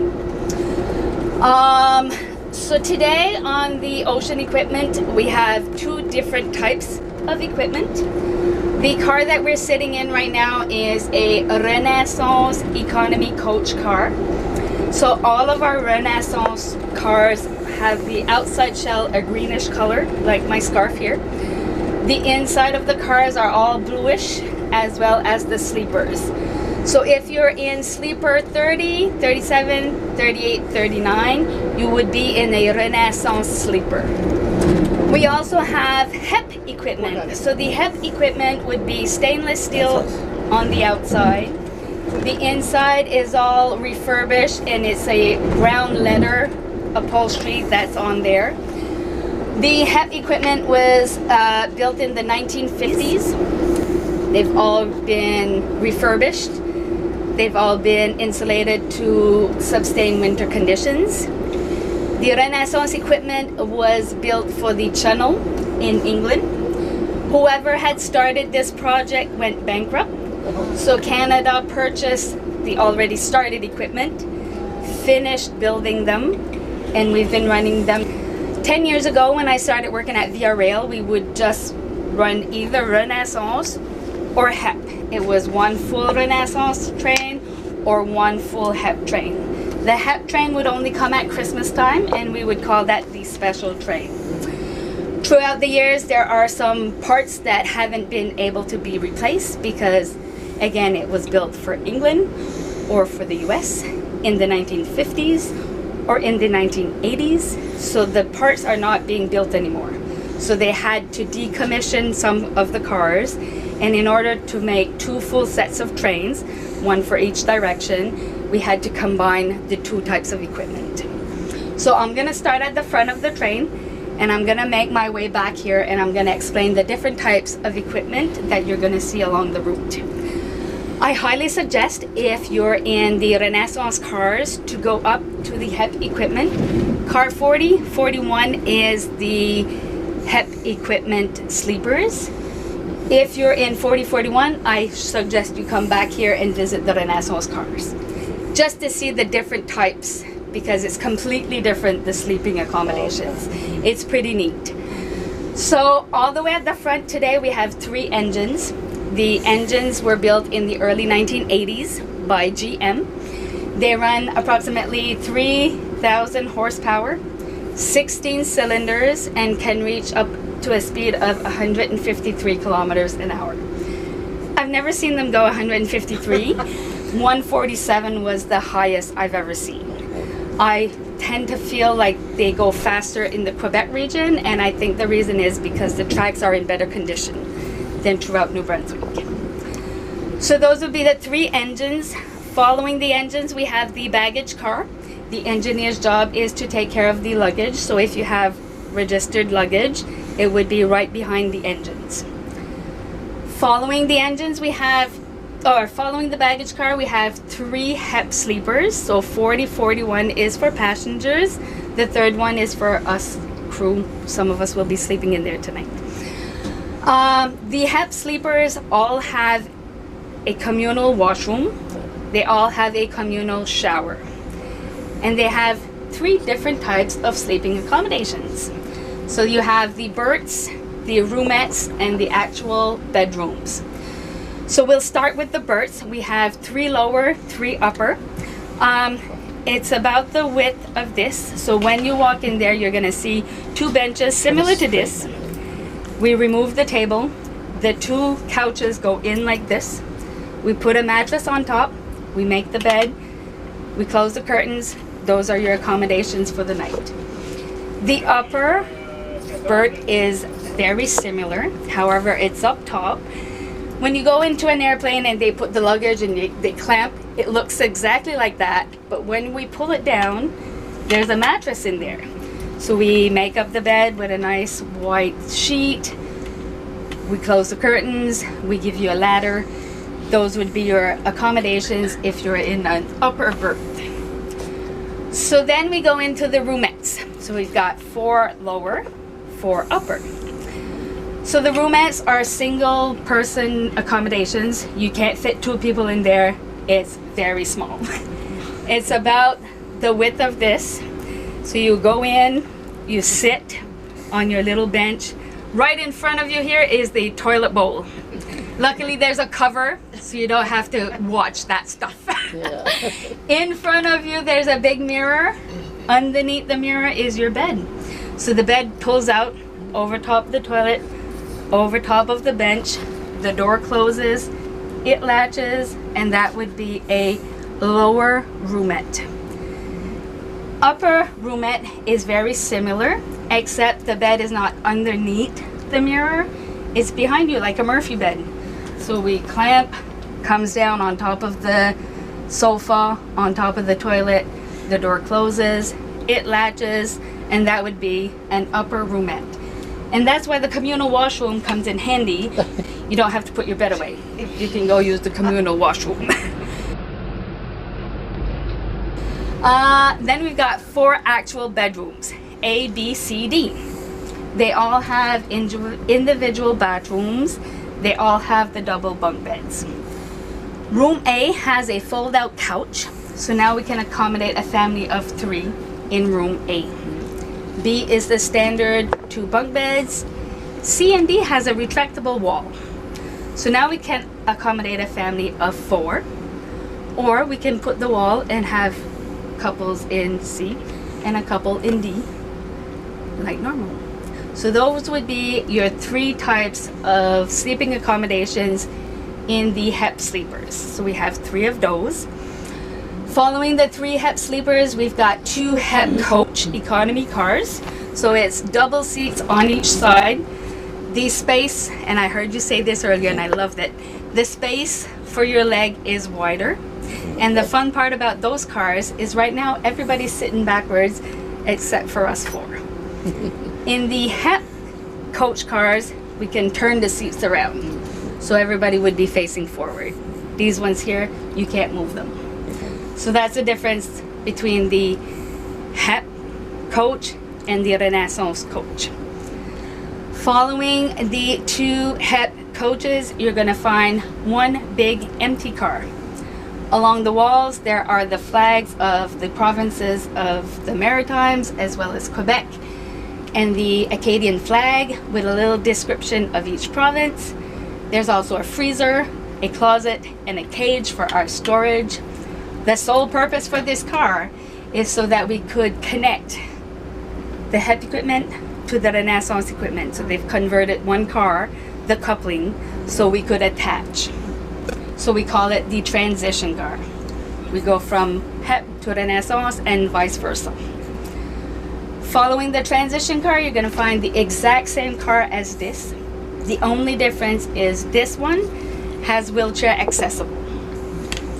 So today on the ocean equipment, we have two different types of equipment. The car that we're sitting in right now is a Renaissance economy coach car. So all of our Renaissance cars have the outside shell a greenish color, like my scarf here. The inside of the cars are all bluish, as well as the sleepers. So if you're in sleeper 30, 37, 38, 39, you would be in a Renaissance sleeper. We also have HEP equipment. So the HEP equipment would be stainless steel on the outside. The inside is all refurbished and it's a brown leather upholstery that's on there. The HEP equipment was built in the 1950s. They've all been refurbished. They've all been insulated to sustain winter conditions. The Renaissance equipment was built for the Channel in England. Whoever had started this project went bankrupt. So Canada purchased the already started equipment, finished building them, and we've been running them. 10 years ago when I started working at Via Rail, we would just run either Renaissance or HEP. It was one full Renaissance train or one full HEP train. The HEP train would only come at Christmas time and we would call that the special train. Throughout the years, there are some parts that haven't been able to be replaced because, again, it was built for England or for the US in the 1950s or in the 1980s. So the parts are not being built anymore. So they had to decommission some of the cars, and in order to make two full sets of trains, one for each direction, we had to combine the two types of equipment. So I'm gonna start at the front of the train and I'm gonna make my way back here and I'm gonna explain the different types of equipment that you're gonna see along the route. I highly suggest if you're in the Renaissance cars to go up to the HEP equipment. Car 40, 41 is the HEP equipment sleepers. If you're in 4041, I suggest you come back here and visit the Renaissance cars just to see the different types because it's completely different, the sleeping accommodations. It's pretty neat. So all the way at the front today we have three engines. The engines were built in the early 1980s by GM. They run approximately 3,000 horsepower, 16 cylinders, and can reach up to a speed of 153 kilometers an hour. I've never seen them go 153. 147 was the highest I've ever seen. I tend to feel like they go faster in the Quebec region, and I think the reason is because the tracks are in better condition than throughout New Brunswick. So those would be the three engines. Following the engines, we have the baggage car. The engineer's job is to take care of the luggage. So if you have registered luggage, it would be right behind the engines. Following the engines, following the baggage car, we have three HEP sleepers. So 40, 41 is for passengers. The third one is for us crew. Some of us will be sleeping in there tonight. The HEP sleepers all have a communal washroom. They all have a communal shower. And they have three different types of sleeping accommodations. So you have the berths, the roomettes, and the actual bedrooms. So we'll start with the berths. We have three lower, three upper. It's about the width of this. So when you walk in there, you're gonna see 2 benches similar to this. We remove the table. The 2 couches go in like this. We put a mattress on top. We make the bed. We close the curtains. Those are your accommodations for the night. The upper berth is very similar. However, it's up top. When you go into an airplane and they put the luggage and they clamp, it looks exactly like that. But when we pull it down, there's a mattress in there. So we make up the bed with a nice white sheet. We close the curtains. We give you a ladder. Those would be your accommodations if you're in an upper berth. So then we go into the roomettes. So we've got 4 lower, 4 upper. So the roomettes are single person accommodations. You can't fit 2 people in there. It's very small. It's about the width of this. So you go in, you sit on your little bench. Right in front of you here is the toilet bowl. Luckily there's a cover, so you don't have to watch that stuff. Yeah. In front of you there's a big mirror. Underneath the mirror is your bed. So the bed pulls out over top of the toilet, over top of the bench. The door closes, it latches, and that would be a lower roomette. Upper roomette is very similar, except the bed is not underneath the mirror. It's behind you like a Murphy bed. So we clamp, comes down on top of the sofa, on top of the toilet. The door closes, it latches, and that would be an upper roomette. And that's why the communal washroom comes in handy. You don't have to put your bed away. You can go use the communal washroom. Then we've got 4 actual bedrooms, A, B, C, D. They all have individual bathrooms. They all have the double bunk beds. Room A has a fold-out couch, so now we can accommodate a family of 3 in room A. B is the standard 2 bunk beds. C and D has a retractable wall. So now we can accommodate a family of 4. Or we can put the wall and have couples in C and a couple in D, like normal. So those would be your 3 types of sleeping accommodations in the HEP sleepers. So we have 3 of those. Following the 3 HEP sleepers, we've got 2 HEP coach economy cars. So it's double seats on each side. The space, and I heard you say this earlier and I loved it, the space for your leg is wider. And the fun part about those cars is right now everybody's sitting backwards except for us 4. In the HEP coach cars, we can turn the seats around. So everybody would be facing forward. These ones here, you can't move them. So that's the difference between the HEP coach and the Renaissance coach. Following the 2 HEP coaches, you're gonna find 1 big empty car. Along the walls, there are the flags of the provinces of the Maritimes, as well as Quebec, and the Acadian flag with a little description of each province. There's also a freezer, a closet, and a cage for our storage. The sole purpose for this car is so that we could connect the HEP equipment to the Renaissance equipment. So they've converted 1 car, the coupling, so we could attach. So we call it the transition car. We go from HEP to Renaissance and vice versa. Following the transition car, you're gonna find the exact same car as this. The only difference is this one has wheelchair accessible.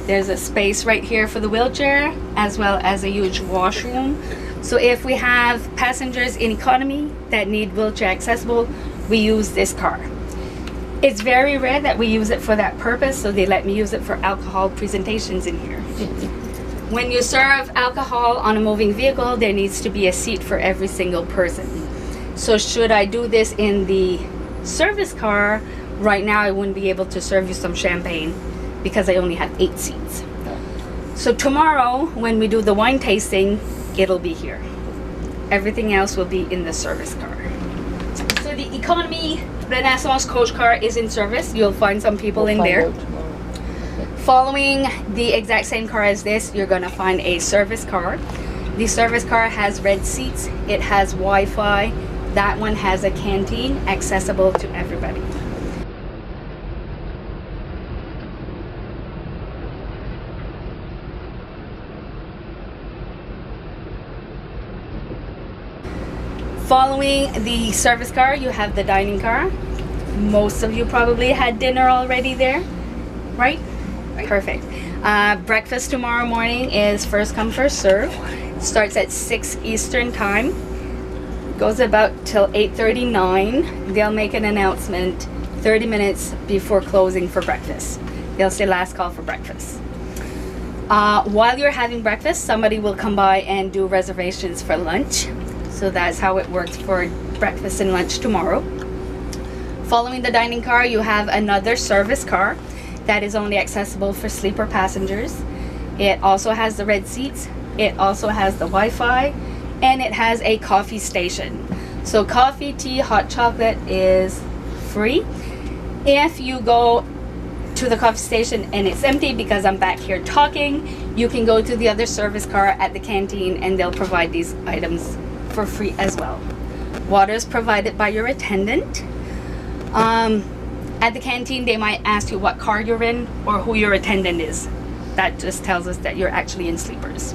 There's a space right here for the wheelchair, as well as a huge washroom. So if we have passengers in economy that need wheelchair accessible, we use this car. It's very rare that we use it for that purpose, so they let me use it for alcohol presentations in here. When you serve alcohol on a moving vehicle, there needs to be a seat for every single person. So should I do this in the service car, right now I wouldn't be able to serve you some champagne because I only have 8 seats. So tomorrow, when we do the wine tasting, it'll be here. Everything else will be in the service car. So the economy Renaissance coach car is in service. You'll find some people in there. Following the exact same car as this, you're gonna find a service car. The service car has red seats, it has Wi-Fi. That one has a canteen accessible to everybody. Following the service car, you have the dining car. Most of you probably had dinner already there, right? Perfect. Breakfast tomorrow morning is first come, first serve. Starts at 6 Eastern time. Goes about till 8:39. They'll make an announcement 30 minutes before closing for breakfast. They'll say last call for breakfast. While you're having breakfast, somebody will come by and do reservations for lunch. So that's how it works for breakfast and lunch tomorrow. Following the dining car, you have another service car that is only accessible for sleeper passengers. It also has the red seats, it also has the Wi-Fi, and it has a coffee station. So coffee, tea, hot chocolate is free. If you go to the coffee station and it's empty because I'm back here talking, you can go to the other service car at the canteen and they'll provide these items for free as well. Water is provided by your attendant. At the canteen, they might ask you what car you're in or who your attendant is. That just tells us that you're actually in sleepers.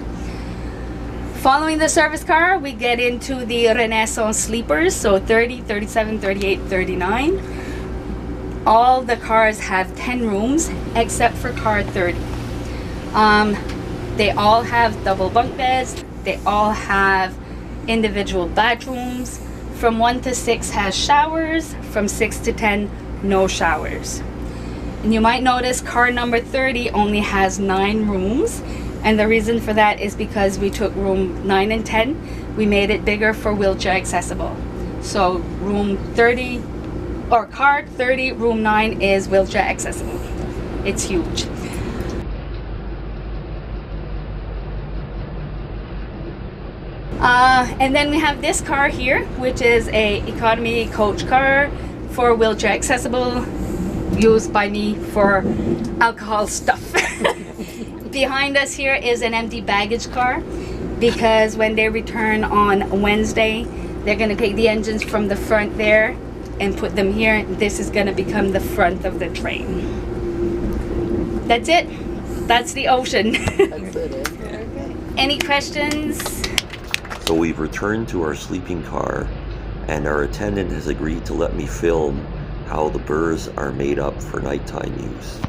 Following the service car, we get into the Renaissance sleepers, so 30, 37, 38, 39. All the cars have 10 rooms except for car 30. They all have double bunk beds. They all have individual bathrooms. From 1 to 6 has showers. From 6 to 10, no showers. And you might notice car number 30 only has 9 rooms. And the reason for that is because we took room 9 and 10. We made it bigger for wheelchair accessible. So room 30, or car 30, room 9 is wheelchair accessible. It's huge. And then we have this car here, which is a economy coach car for wheelchair accessible, used by me for alcohol stuff. Behind us here is an empty baggage car, because when they return on Wednesday, they're going to take the engines from the front there and put them here. This is going to become the front of the train. That's it. That's the ocean. Any questions? So we've returned to our sleeping car, and our attendant has agreed to let me film how the burrs are made up for nighttime use.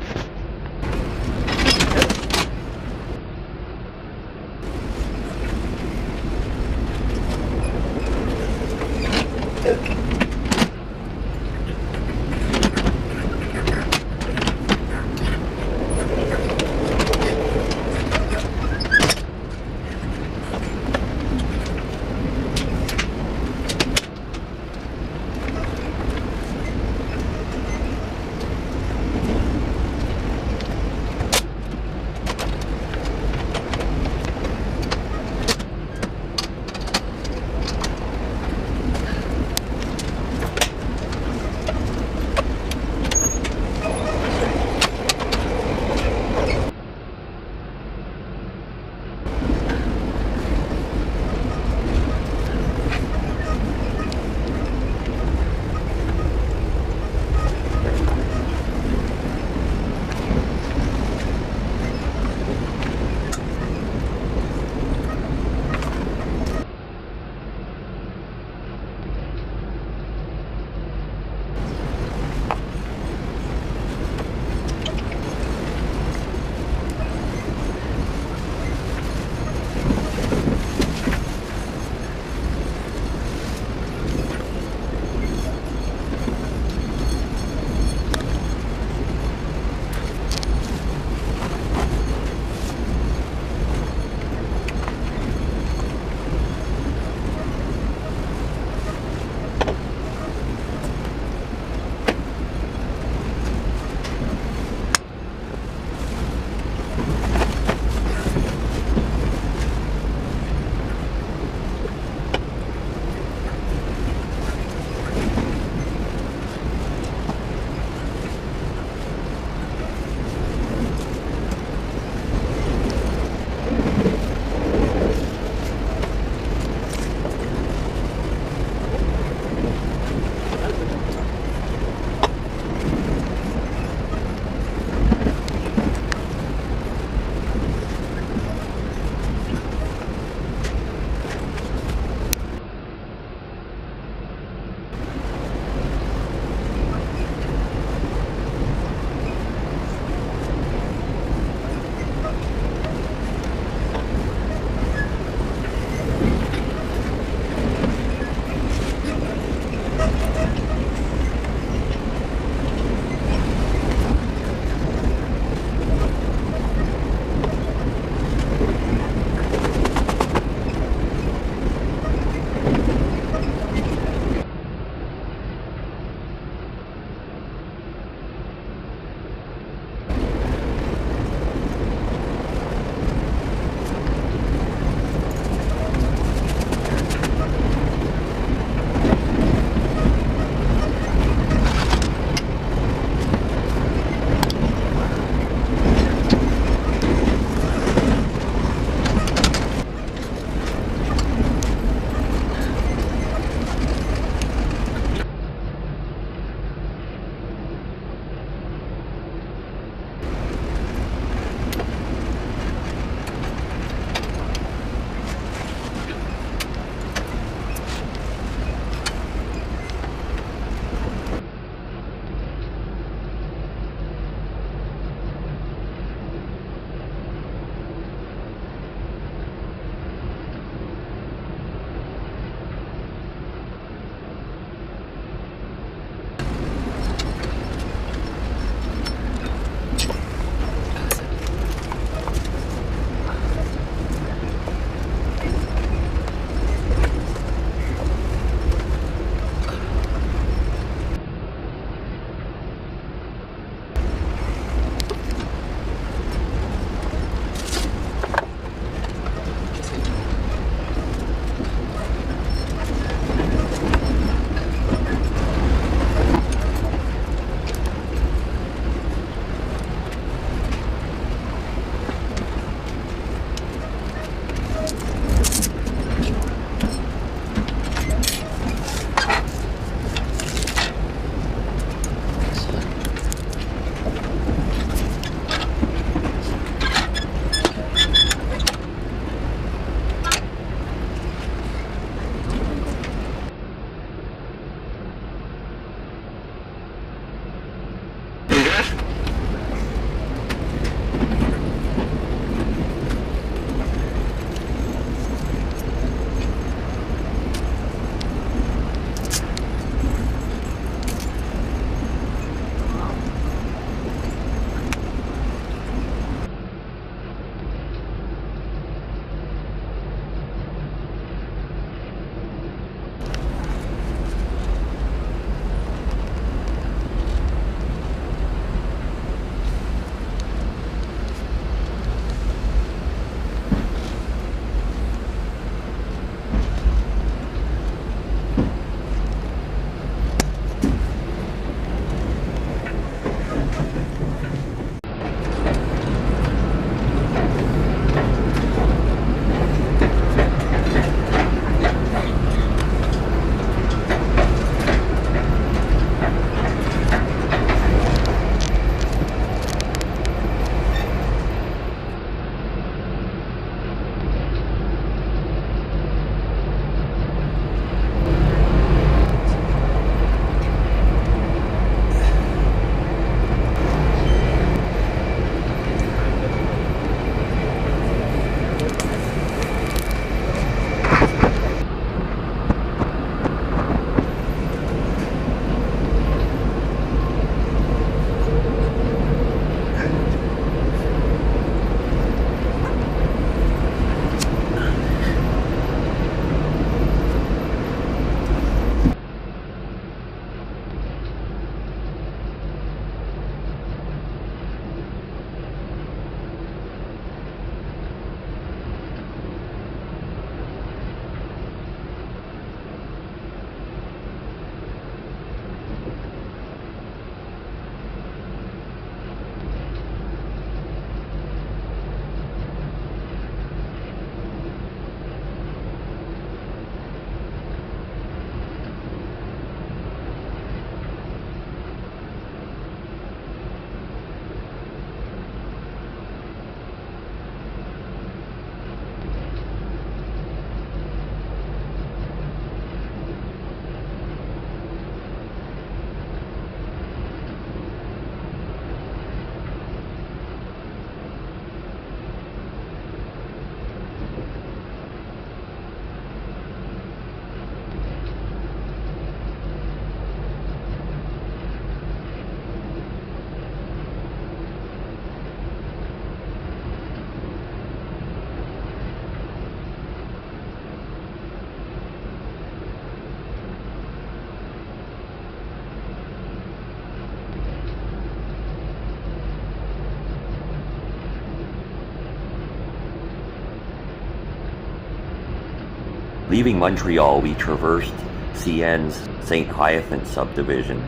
Leaving Montreal, we traversed CN's St. Hyacinthe subdivision.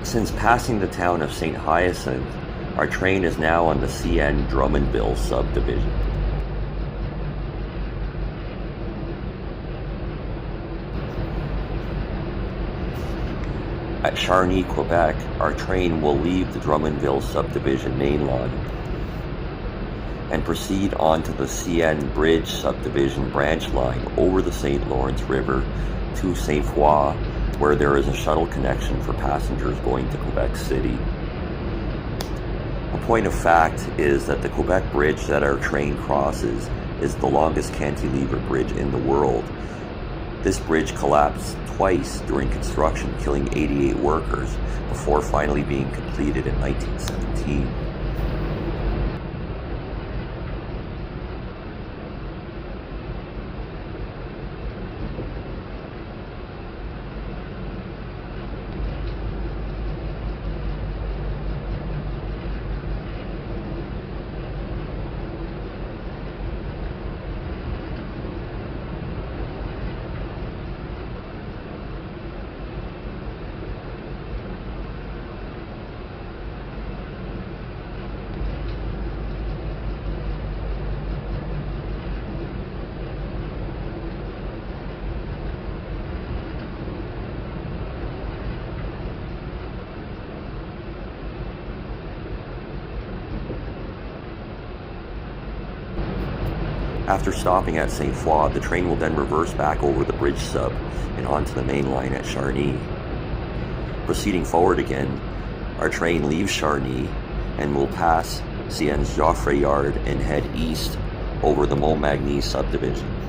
Since passing the town of St. Hyacinthe, our train is now on the CN Drummondville subdivision. At Charny, Quebec, our train will leave the Drummondville subdivision main line and proceed onto the CN Bridge subdivision branch line over the St. Lawrence River to Saint Foy, where there is a shuttle connection for passengers going to Quebec City. A point of fact is that the Quebec Bridge that our train crosses is the longest cantilever bridge in the world. This bridge collapsed twice during construction, killing 88 workers before finally being completed in 1917. After stopping at Saint Foy, the train will then reverse back over the bridge sub and onto the main line at Charny. Proceeding forward again, our train leaves Charny and will pass CN's Joffre Yard and head east over the Montmagny subdivision.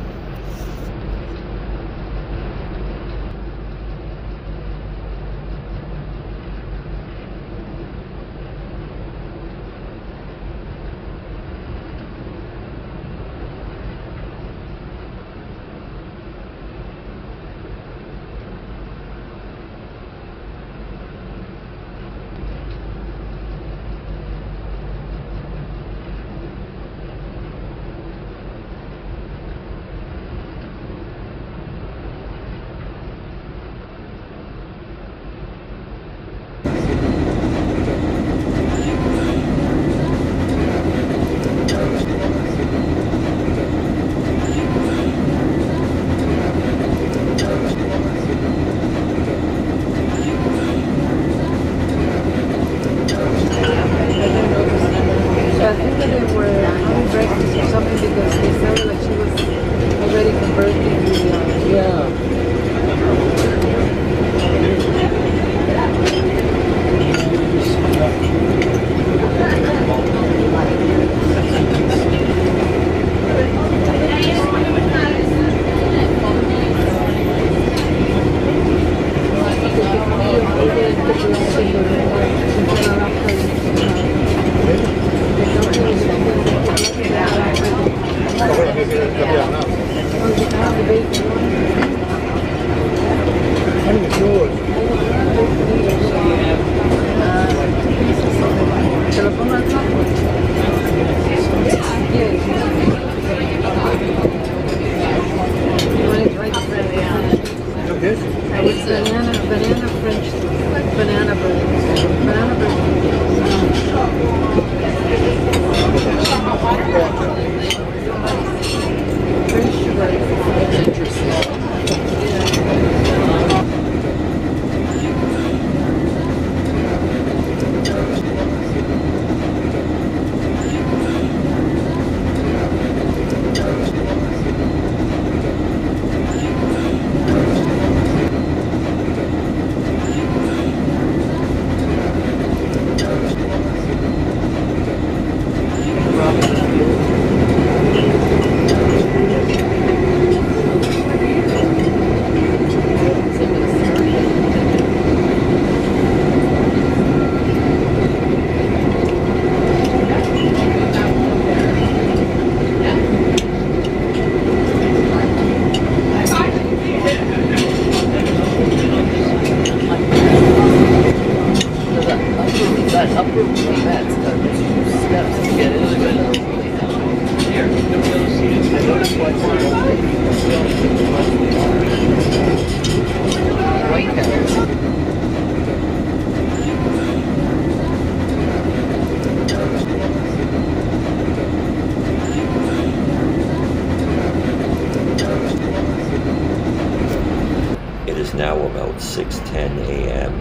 is now about 6:10 a.m.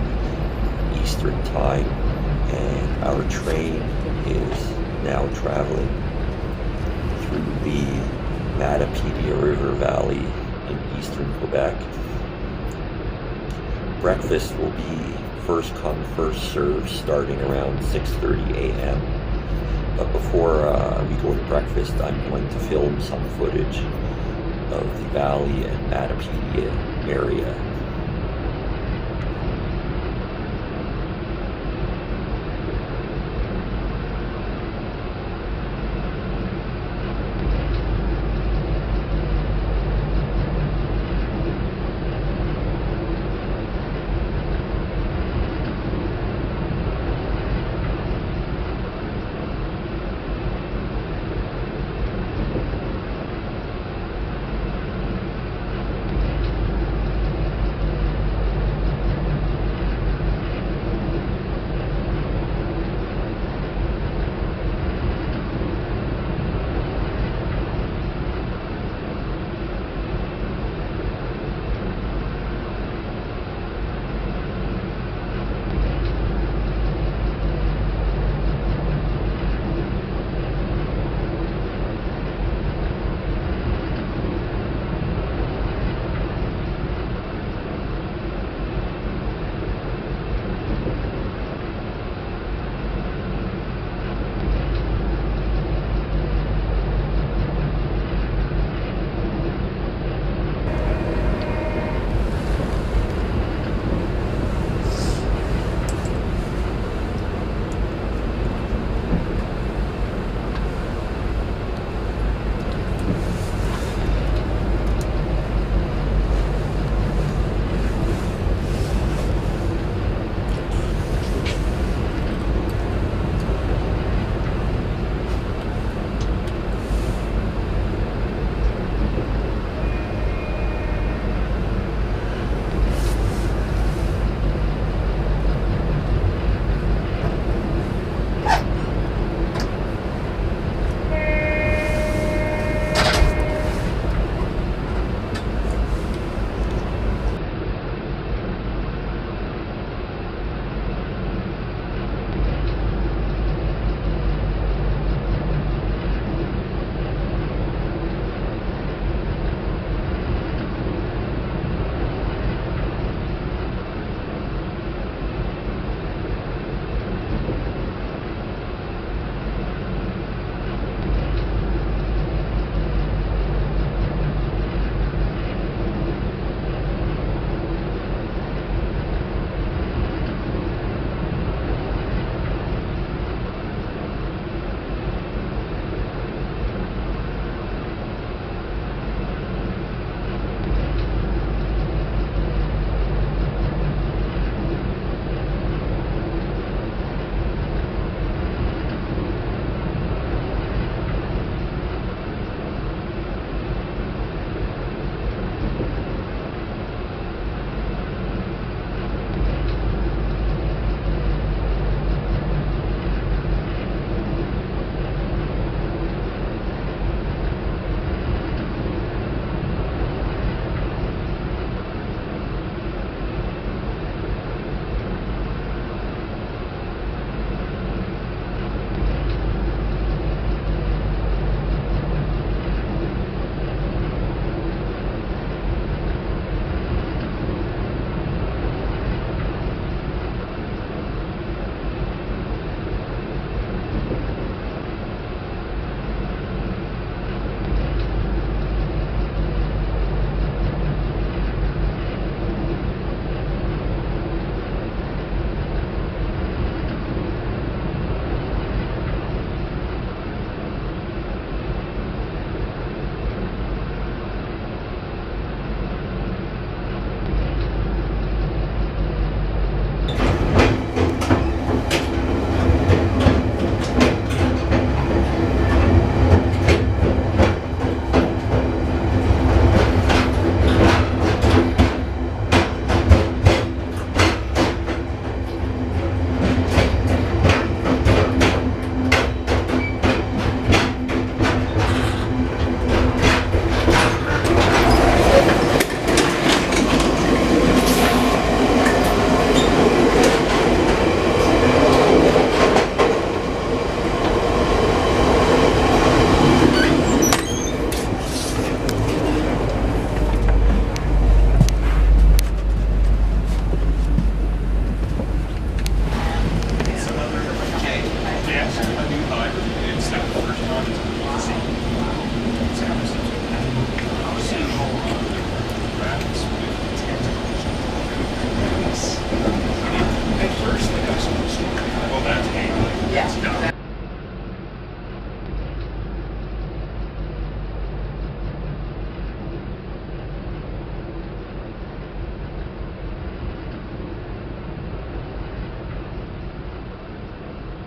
Eastern Time, and our train is now traveling through the Matapedia River Valley in eastern Quebec. Breakfast will be first come, first served, starting around 6:30 a.m. But before we go to breakfast, I'm going to film some footage of the valley and Matapedia area.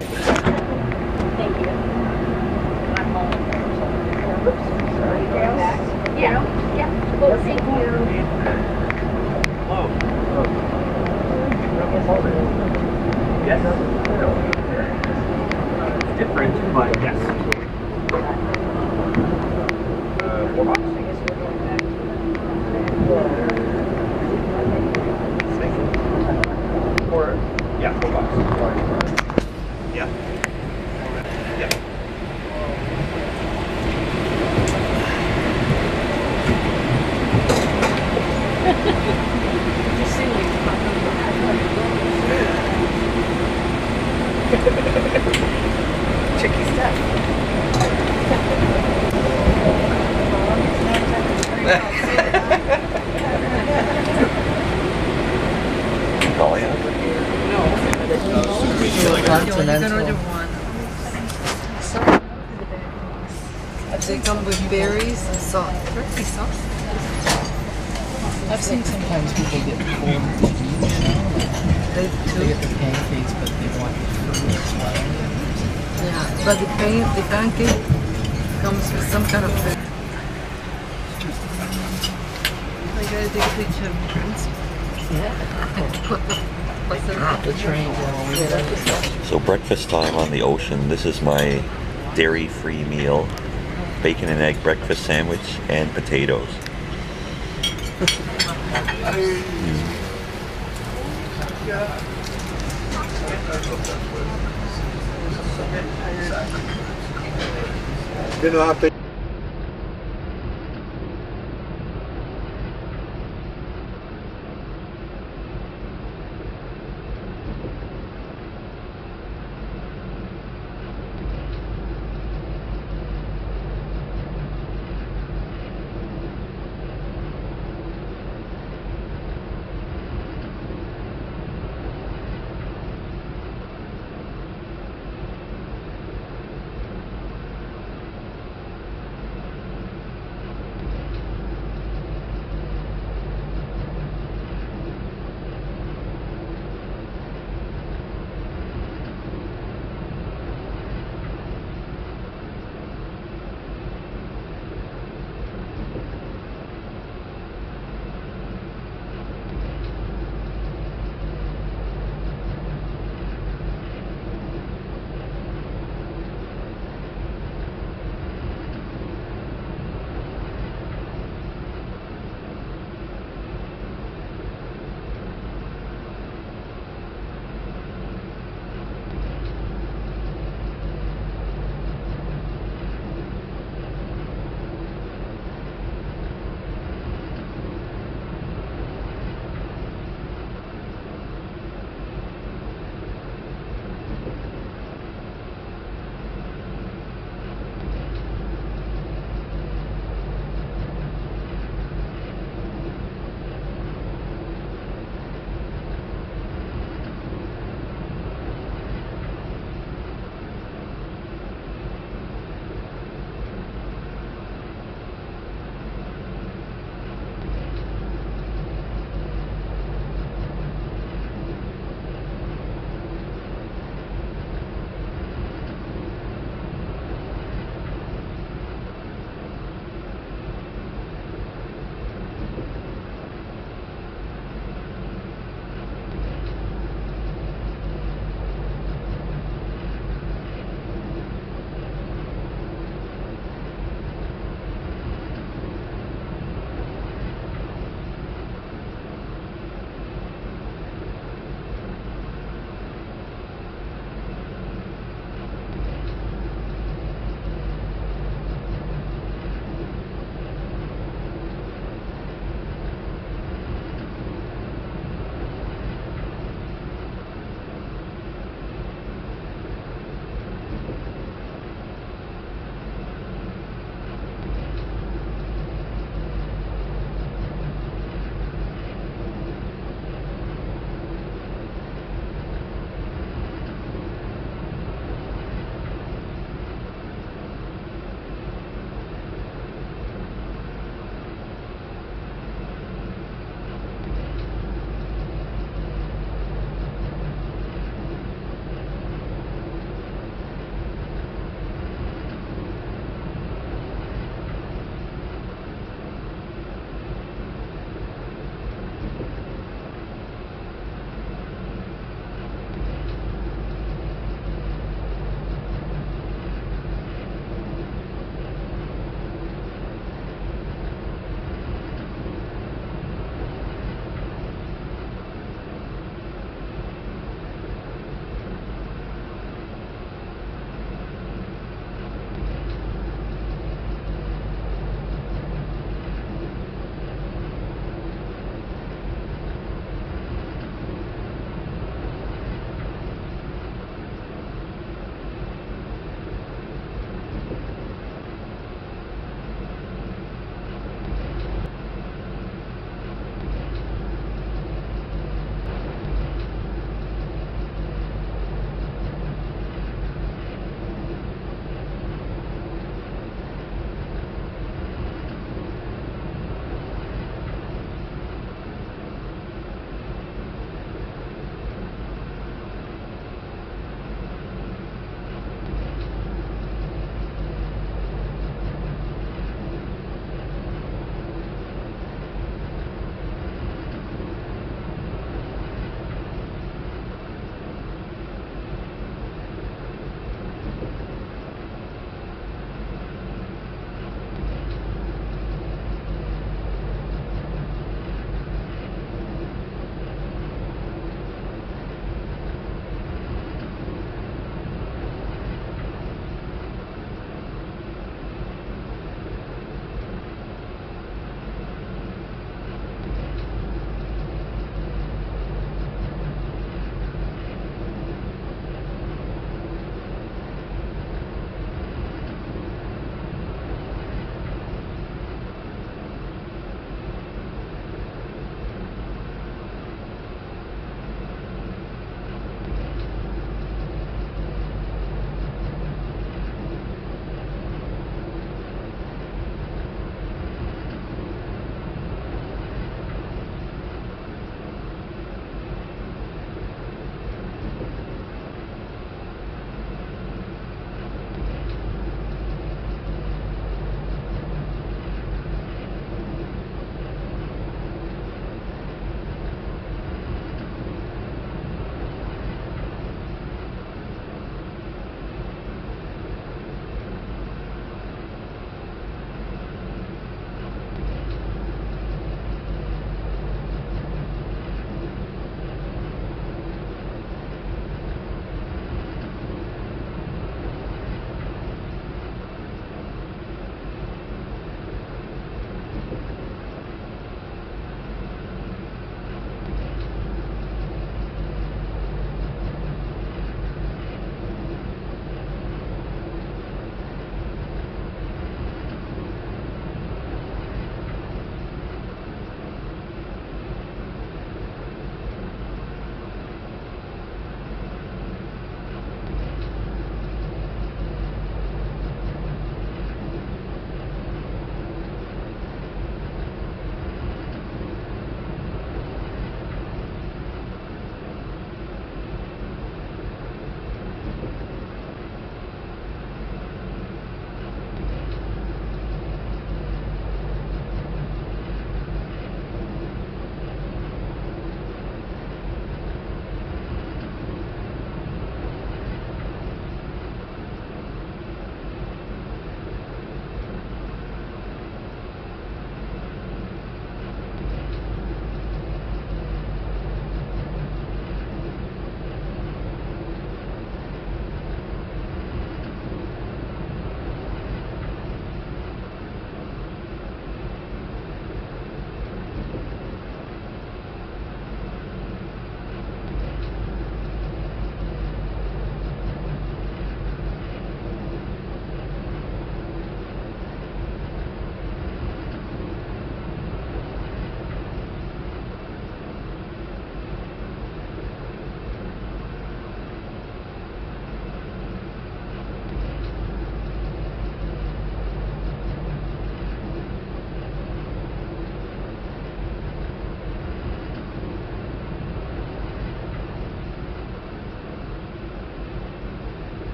Thank you. I'm home. Yeah. Well, thank you. Yes. Different, but yes. 4 bucks. Or, yeah, 4 bucks. Yeah. Yeah. Tricky stuff. Oh, yeah. They come with berries and sauce. Turkey sauce. I've seen sometimes people get four. They get the pancakes, but they want fruit as well. Yeah, but the pancake comes with some kind of food. I gotta take a picture of friends. The train. So breakfast time on the ocean. This is my dairy-free meal. Bacon and egg breakfast sandwich and potatoes. You know how to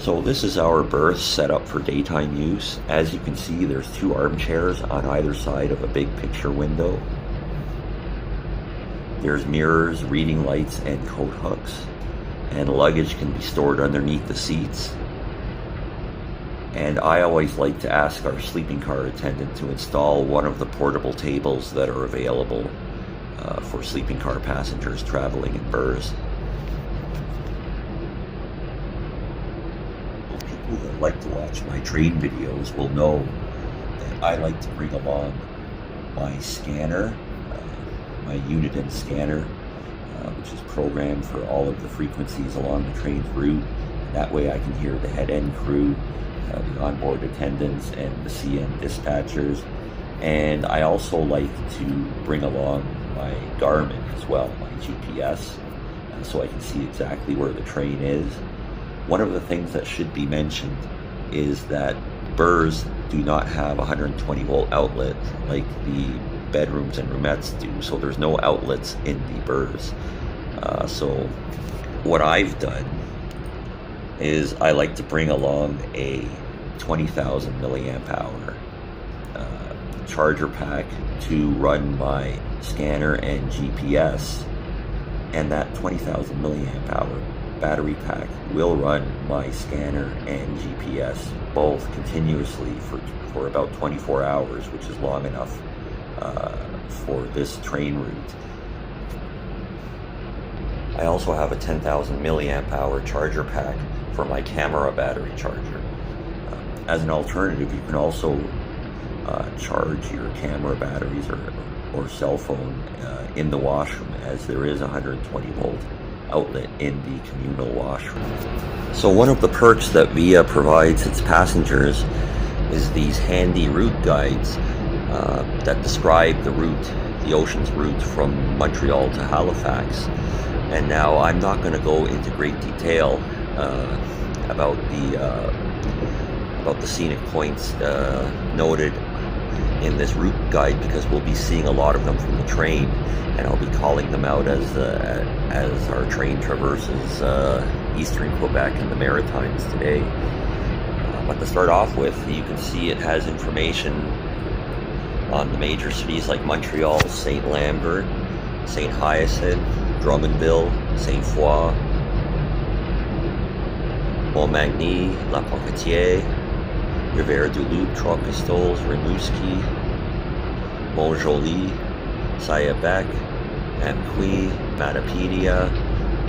So this is our berth set up for daytime use. As you can see, there's 2 armchairs on either side of a big picture window. There's mirrors, reading lights, and coat hooks. And luggage can be stored underneath the seats. And I always like to ask our sleeping car attendant to install one of the portable tables that are available for sleeping car passengers traveling in berths. People that like to watch my train videos will know that I like to bring along my scanner, my Uniden scanner, which is programmed for all of the frequencies along the train's route. That way I can hear the head-end crew, the onboard attendants, and the CN dispatchers. And I also like to bring along my Garmin as well, my GPS, so I can see exactly where the train is. One of the things that should be mentioned is that berths do not have a 120 volt outlet like the bedrooms and roomettes do, so there's no outlets in the berths. So what I've done is I like to bring along a 20,000 milliamp hour charger pack to run my scanner and GPS, and that 20,000 milliamp hour battery pack will run my scanner and GPS both continuously for about 24 hours, which is long enough for this train route. I also have a 10,000 milliamp hour charger pack for my camera battery charger. As an alternative, you can also charge your camera batteries or cell phone in the washroom, as there is a 120 volt outlet in the communal washroom. So one of the perks that VIA provides its passengers is these handy route guides that describe the route, the ocean's route from Montreal to Halifax. And now I'm not going to go into great detail about the scenic points noted in this route guide, because we'll be seeing a lot of them from the train, and I'll be calling them out as our train traverses eastern Quebec and the Maritimes today. But to start off with, you can see it has information on the major cities like Montreal, St. Lambert, St. Hyacinthe, Drummondville, St. Foy, Montmagny, La Pocatière, Rivière-du-Loup, Trois-Pistoles, Rimouski, Montjoly, Sayabec, Amqui, Matapedia,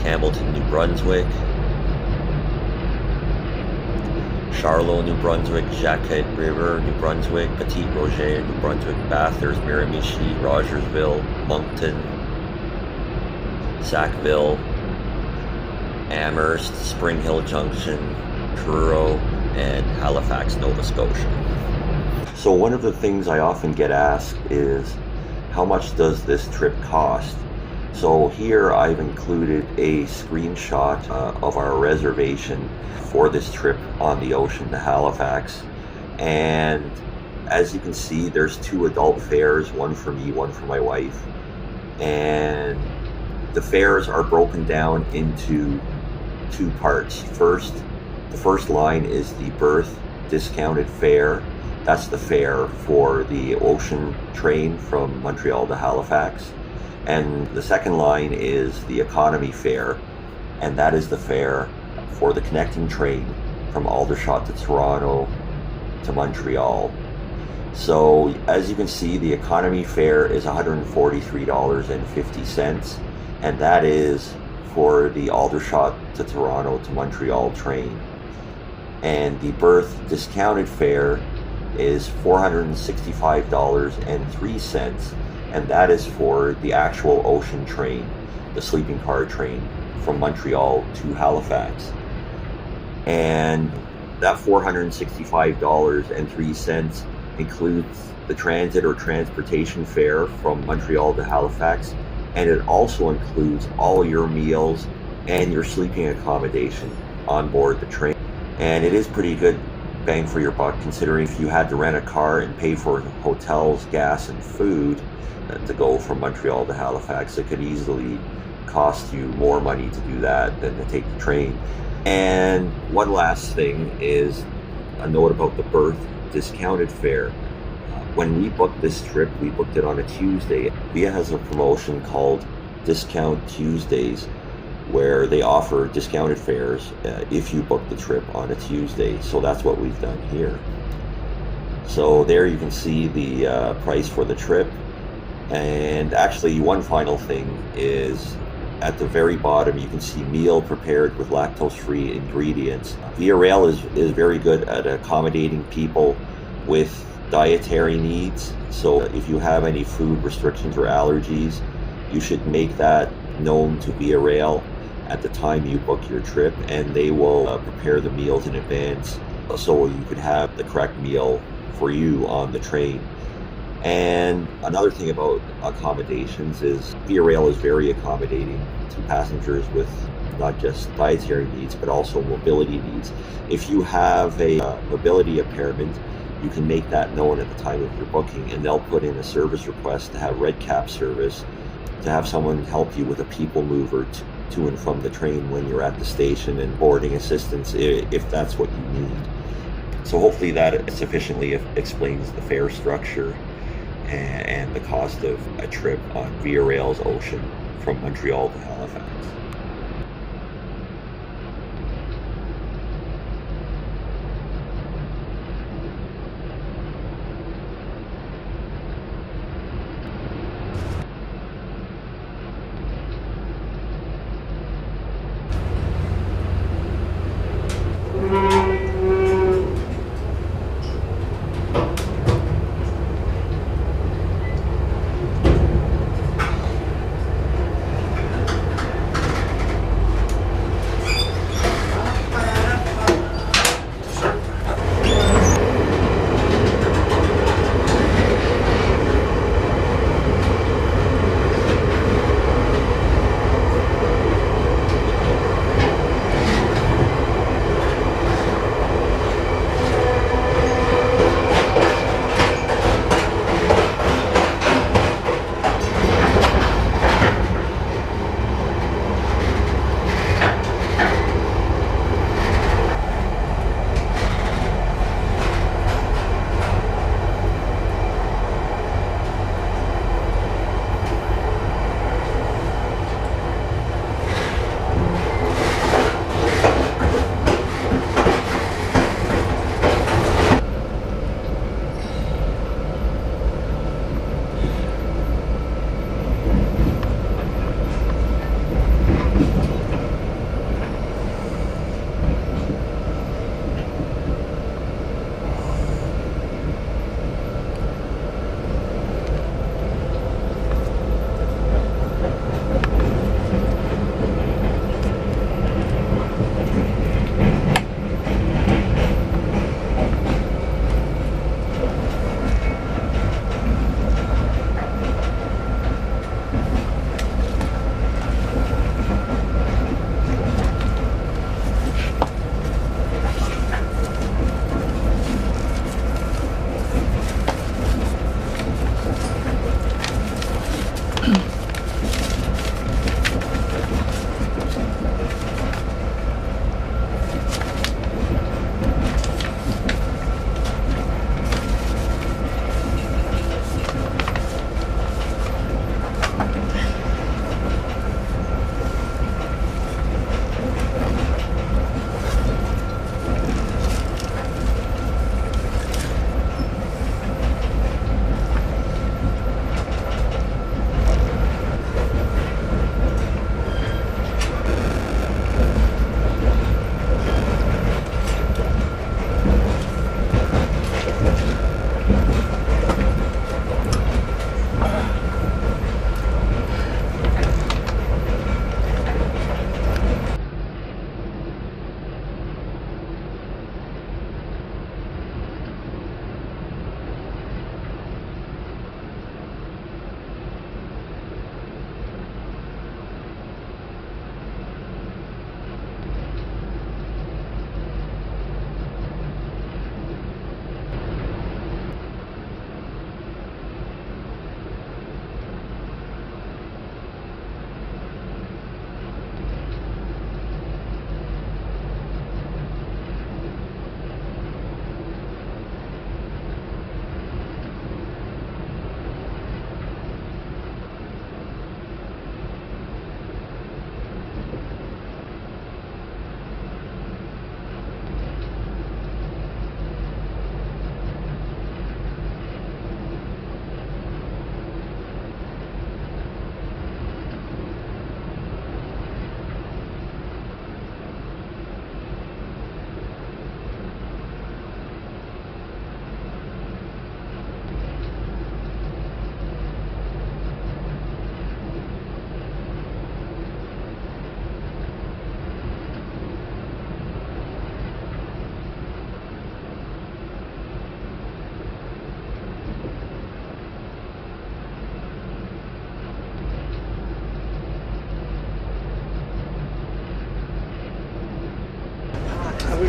Campbellton, New Brunswick, Charlot, New Brunswick, Jacquet River, New Brunswick, Petit Roger, New Brunswick, Bathurst, Miramichi, Rogersville, Moncton, Sackville, Amherst, Spring Hill Junction, Truro, and Halifax, Nova Scotia. So one of the things I often get asked is, how much does this trip cost? So here I've included a screenshot of our reservation for this trip on the ocean to Halifax. And as you can see, there's 2 adult fares, one for me, one for my wife. And the fares are broken down into 2 parts. The first line is the berth discounted fare. That's the fare for the ocean train from Montreal to Halifax. And the second line is the economy fare, and that is the fare for the connecting train from Aldershot to Toronto to Montreal. So as you can see, the economy fare is $143.50, and that is for the Aldershot to Toronto to Montreal train. And the berth discounted fare is $465.03, and that is for the actual ocean train, the sleeping car train from Montreal to Halifax. And that $465.03 includes the transit or transportation fare from Montreal to Halifax, and it also includes all your meals and your sleeping accommodation on board the train. And it is pretty good bang for your buck, considering if you had to rent a car and pay for hotels, gas, and food to go from Montreal to Halifax, it could easily cost you more money to do that than to take the train. And one last thing is a note about the berth discounted fare. When we booked this trip, we booked it on a Tuesday. VIA has a promotion called Discount Tuesdays, where they offer discounted fares if you book the trip on a Tuesday. So that's what we've done here. So there you can see the price for the trip. And actually, one final thing is at the very bottom, you can see meal prepared with lactose-free ingredients. Via Rail is very good at accommodating people with dietary needs. So if you have any food restrictions or allergies, you should make that known to Via Rail at the time you book your trip, and they will prepare the meals in advance so you could have the correct meal for you on the train. And another thing about accommodations is Via Rail is very accommodating to passengers with not just dietary needs, but also mobility needs. If you have a mobility impairment, you can make that known at the time of your booking, and they'll put in a service request to have red cap service, to have someone help you with a people mover to and from the train when you're at the station, and boarding assistance if that's what you need. So hopefully that sufficiently explains the fare structure and the cost of a trip on Via Rail's Ocean from Montreal to Halifax.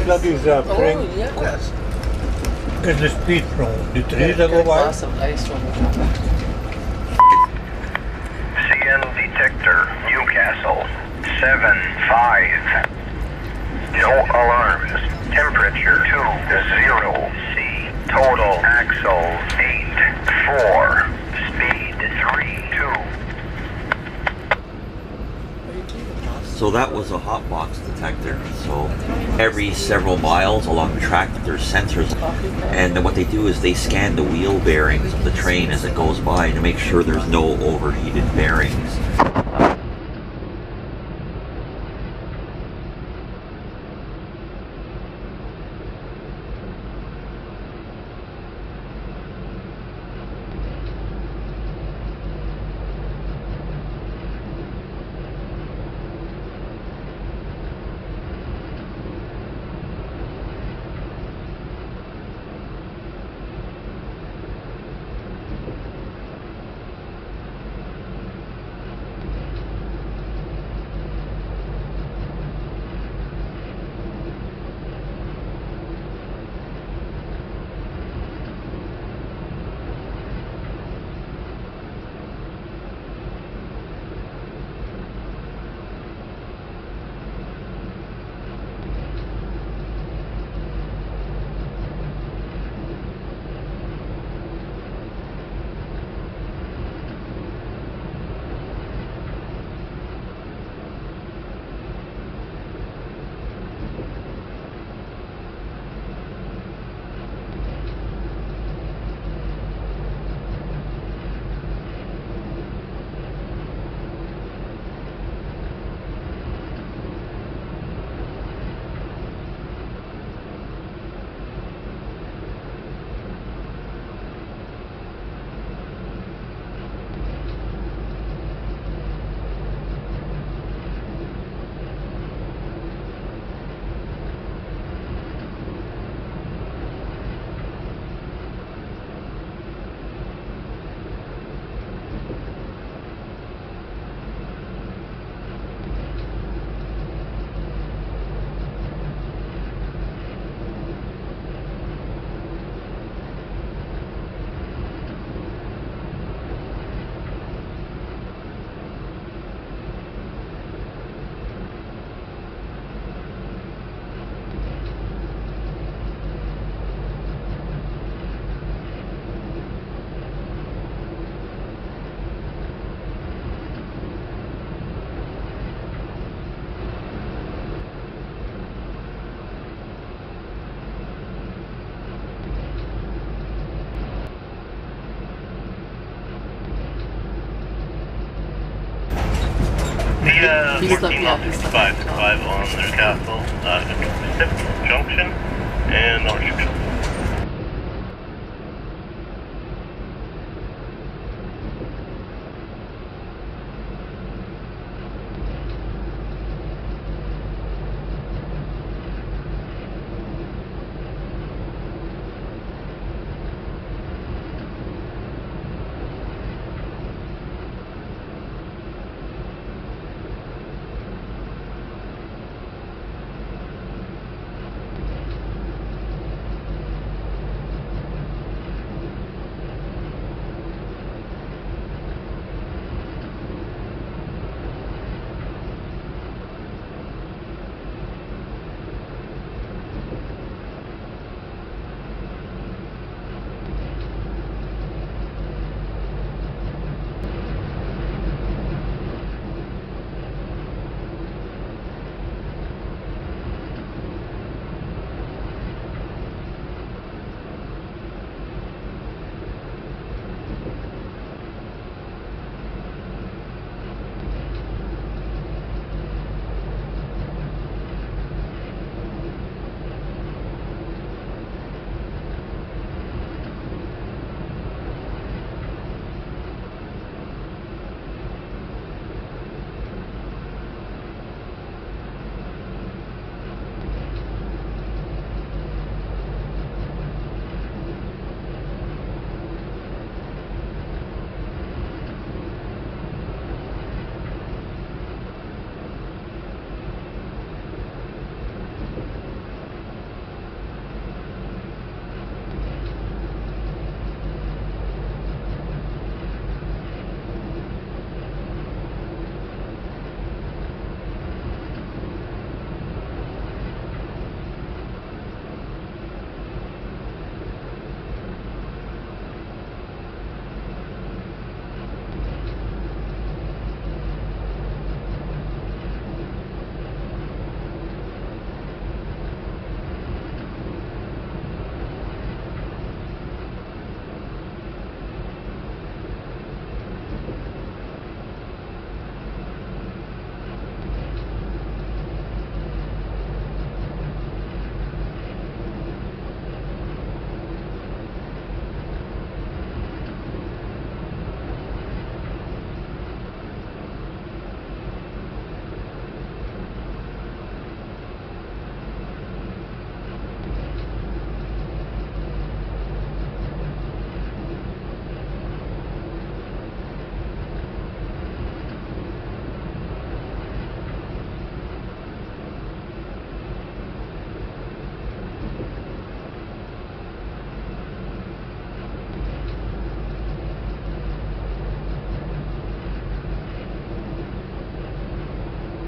looks like it's a spring. Oh, yes. It's the speed from the trees that Get go a by. glass of ice from the top. CN detector, Newcastle, 7-5. No alarms. Temperature 2-0. C. Total axle 8-4. Speed 3-2. So that was a hot box detector. So every several miles along the track there's sensors, and then what they do is they scan the wheel bearings of the train as it goes by to make sure there's no overheated bearings. The 14 off 65 on Newcastle, Pacific Junction and North Junction.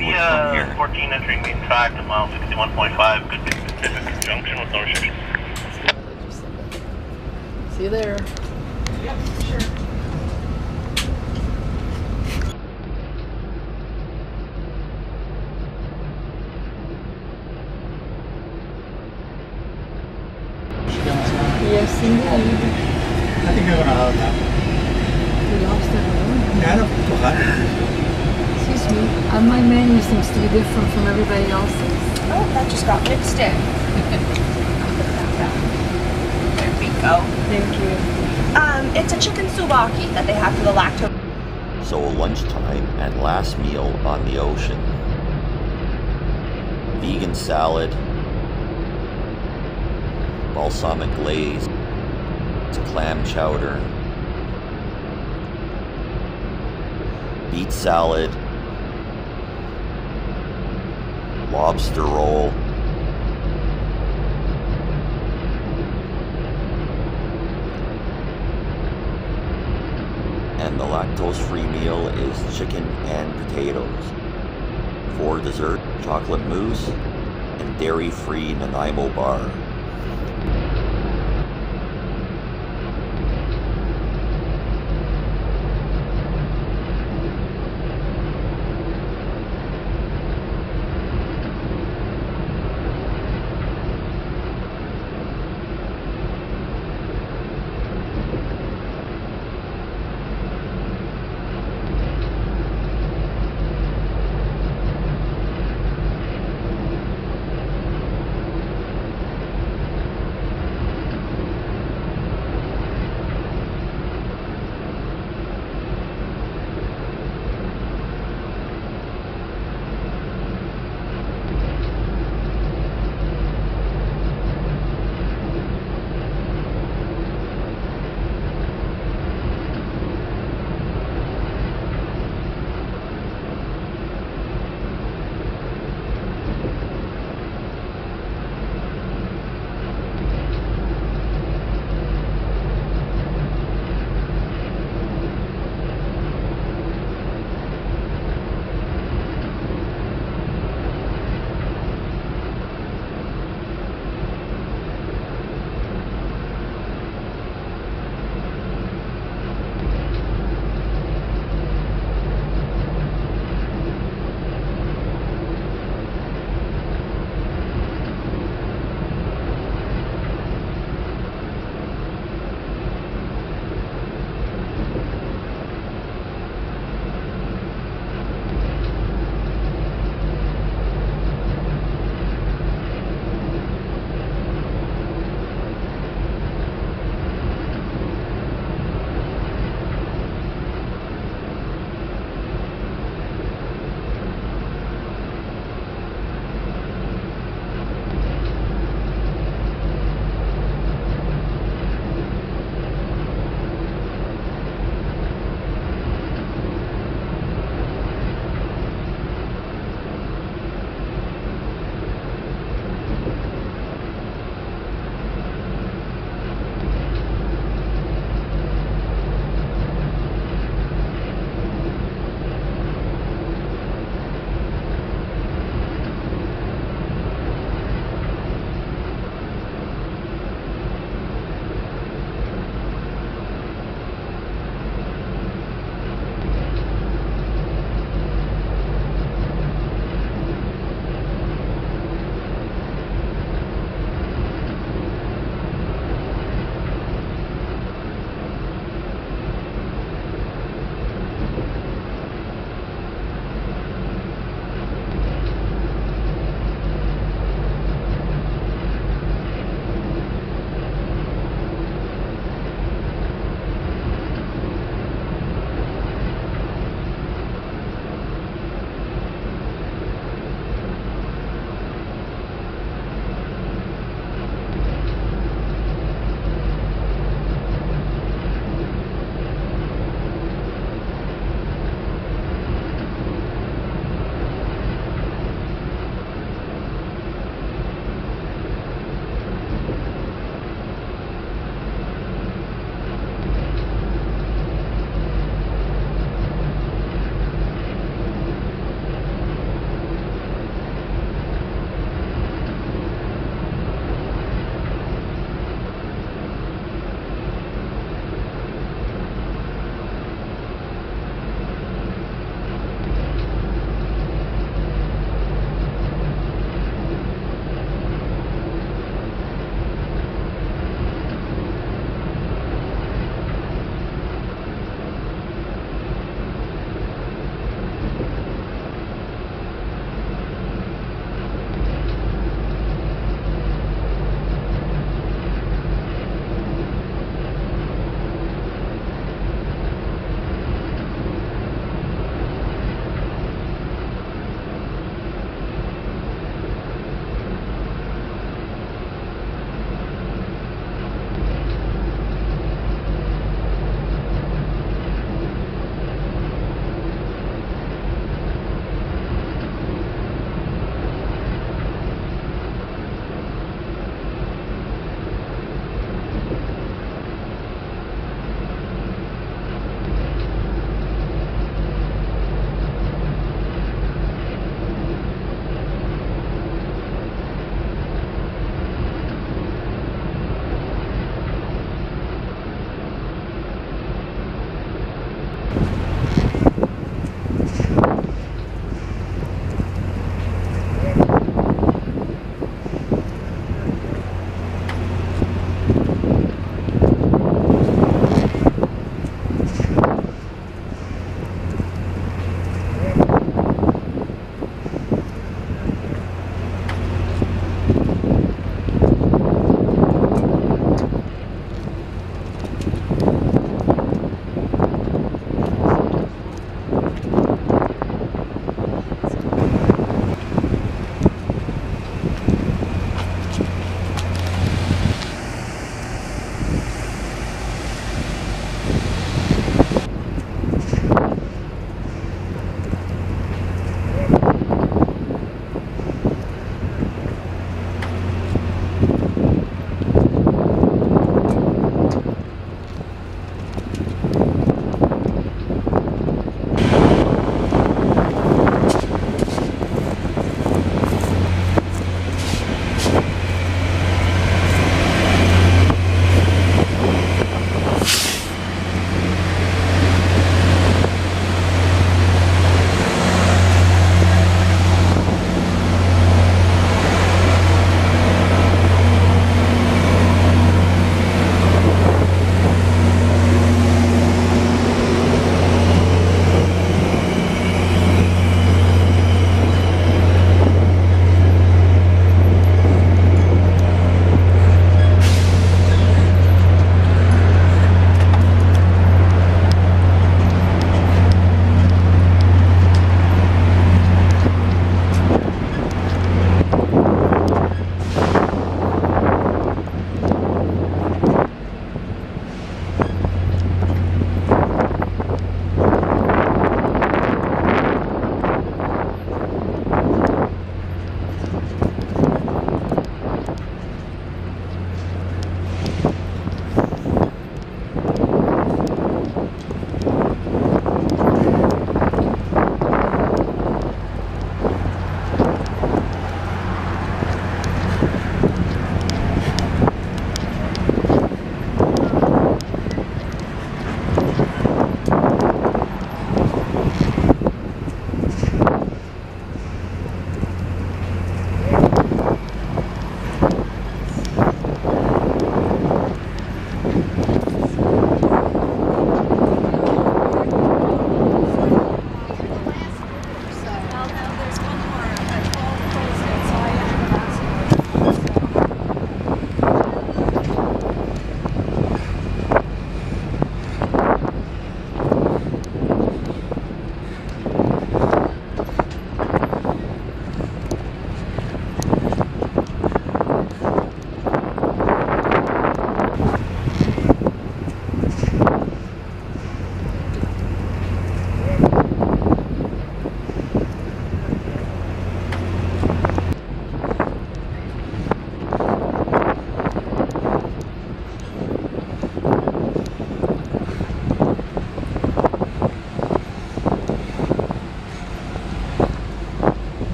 Via 14 entering main track to mile 61.5, good Pacific conjunction with no restriction. See you there. Yep, sure. Yes, indeed. I think I'm gonna have that. The lobster roll. Yeah, no, Excuse me, my menu seems to be different from everybody else's. Oh, that just got mixed in. There we go. Thank you. It's a chicken souvlaki that they have for the lactose. So lunchtime and last meal on the ocean. Vegan salad, balsamic glaze, clam chowder, beet salad, lobster roll, and the lactose-free meal is chicken and potatoes. For dessert, chocolate mousse and dairy-free Nanaimo bar.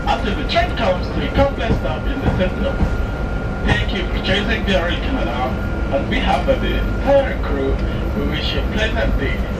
After the train comes to a complex stop in the center. Thank you for choosing the Air Canada. On behalf of the entire crew, we wish you a pleasant day.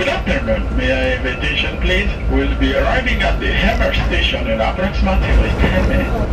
Good afternoon. May I have attention, please? We'll be arriving at the Hammer station in approximately 10 minutes.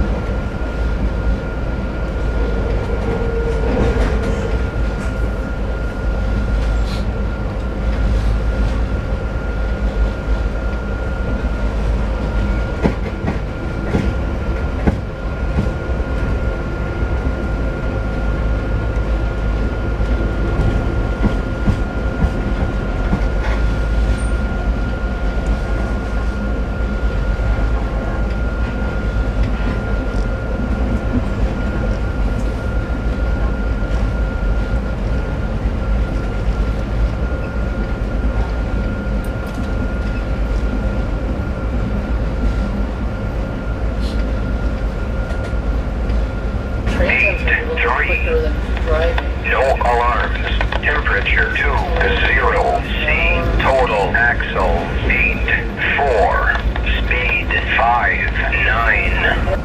No alarms. Temperature 2-0. C. Total axle 8-4. Speed 5-9.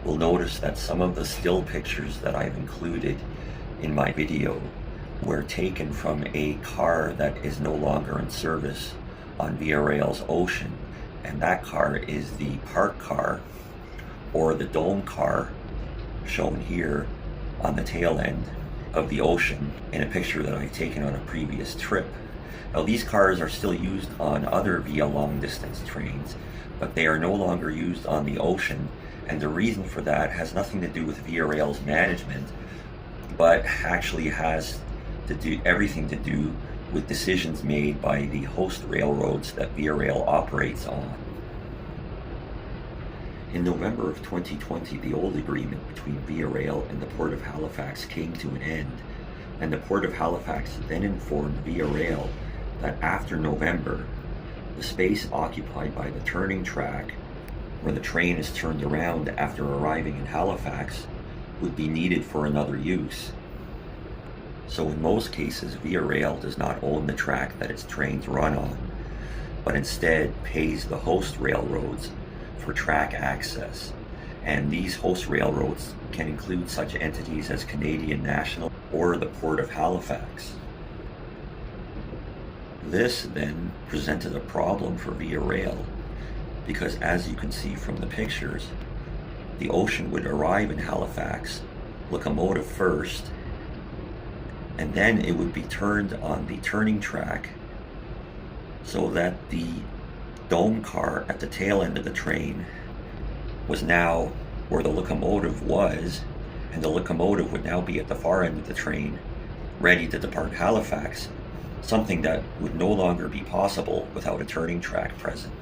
will notice that some of the still pictures that I've included in my video were taken from a car that is no longer in service on Via Rail's Ocean, and that car is the park car or the dome car shown here on the tail end of the Ocean in a picture that I've taken on a previous trip. Now these cars are still used on other Via long distance trains, but they are no longer used on the Ocean, and the reason for that has nothing to do with Via Rail's management, but actually has to do everything to do with decisions made by the host railroads that Via Rail operates on. In November of 2020, the old agreement between Via Rail and the Port of Halifax came to an end, and the Port of Halifax then informed Via Rail that after November, the space occupied by the turning track, where the train is turned around after arriving in Halifax, would be needed for another use. So in most cases, Via Rail does not own the track that its trains run on, but instead pays the host railroads for track access. And these host railroads can include such entities as Canadian National or the Port of Halifax. This then presented a problem for Via Rail, because as you can see from the pictures, the Ocean would arrive in Halifax, locomotive first, and then it would be turned on the turning track so that the dome car at the tail end of the train was now where the locomotive was, and the locomotive would now be at the far end of the train, ready to depart Halifax, something that would no longer be possible without a turning track present.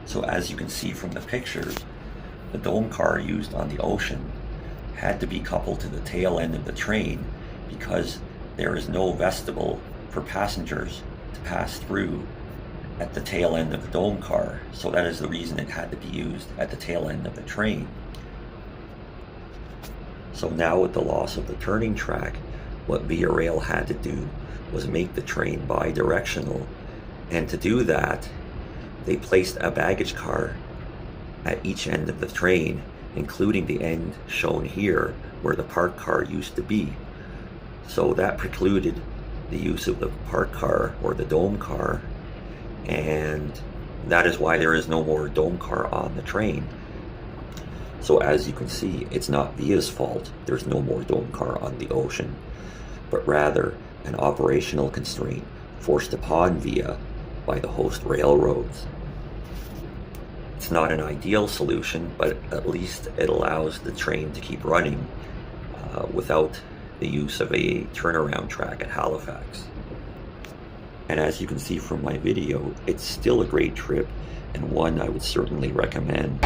So as you can see from the pictures, the dome car used on the Ocean had to be coupled to the tail end of the train because there is no vestibule for passengers to pass through at the tail end of the dome car. So that is the reason it had to be used at the tail end of the train. So now with the loss of the turning track, what Via Rail had to do was make the train bi-directional, and to do that, they placed a baggage car at each end of the train, including the end shown here where the park car used to be. So that precluded the use of the park car or the dome car, and that is why there is no more dome car on the train. So as you can see, it's not Via's fault there's no more dome car on the Ocean, but rather an operational constraint forced upon Via by the host railroads. It's not an ideal solution, but at least it allows the train to keep running without the use of a turnaround track at Halifax. And as you can see from my video, it's still a great trip and one I would certainly recommend.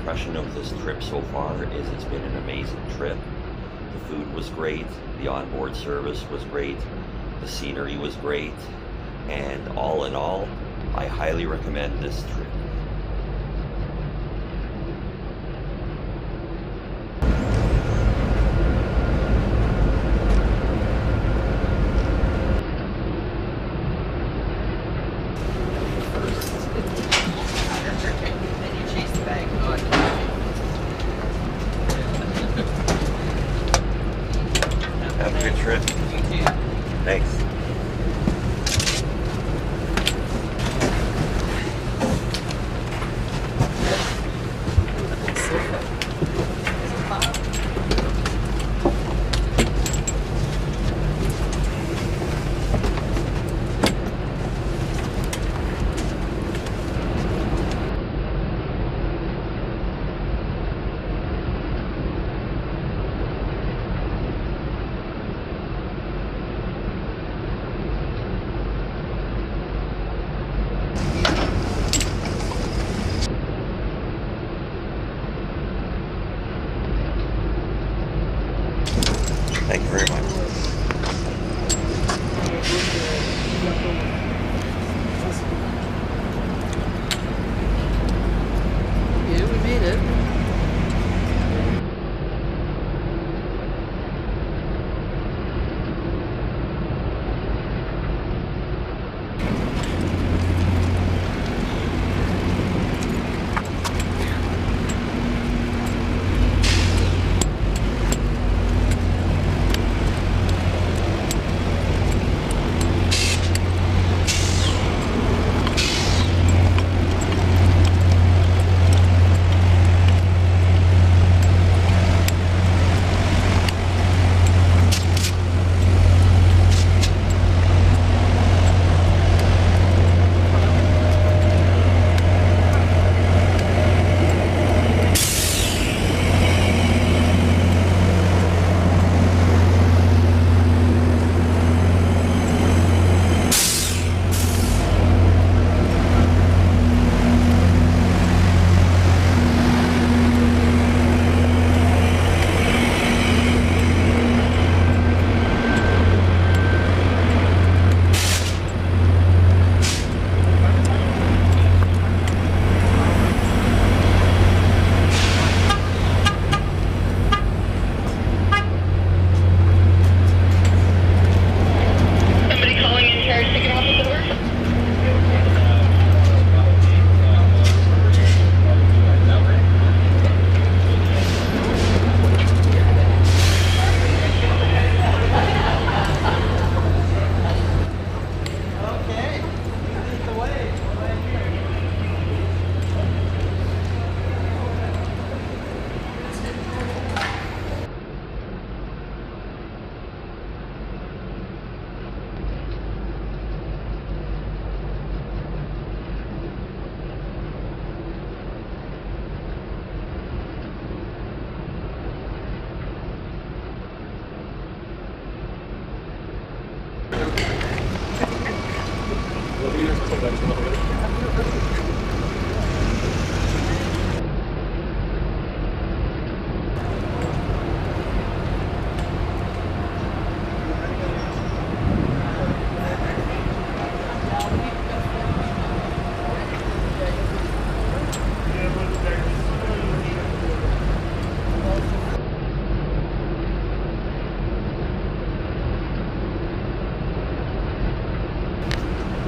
impression of this trip so far is it's been an amazing trip. The food was great, the onboard service was great, the scenery was great, and all in all, I highly recommend this trip. Have a good trip. Thanks. Thank you very much. Yeah, we made it.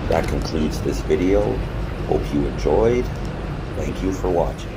That concludes this video. Hope you enjoyed. Thank you for watching.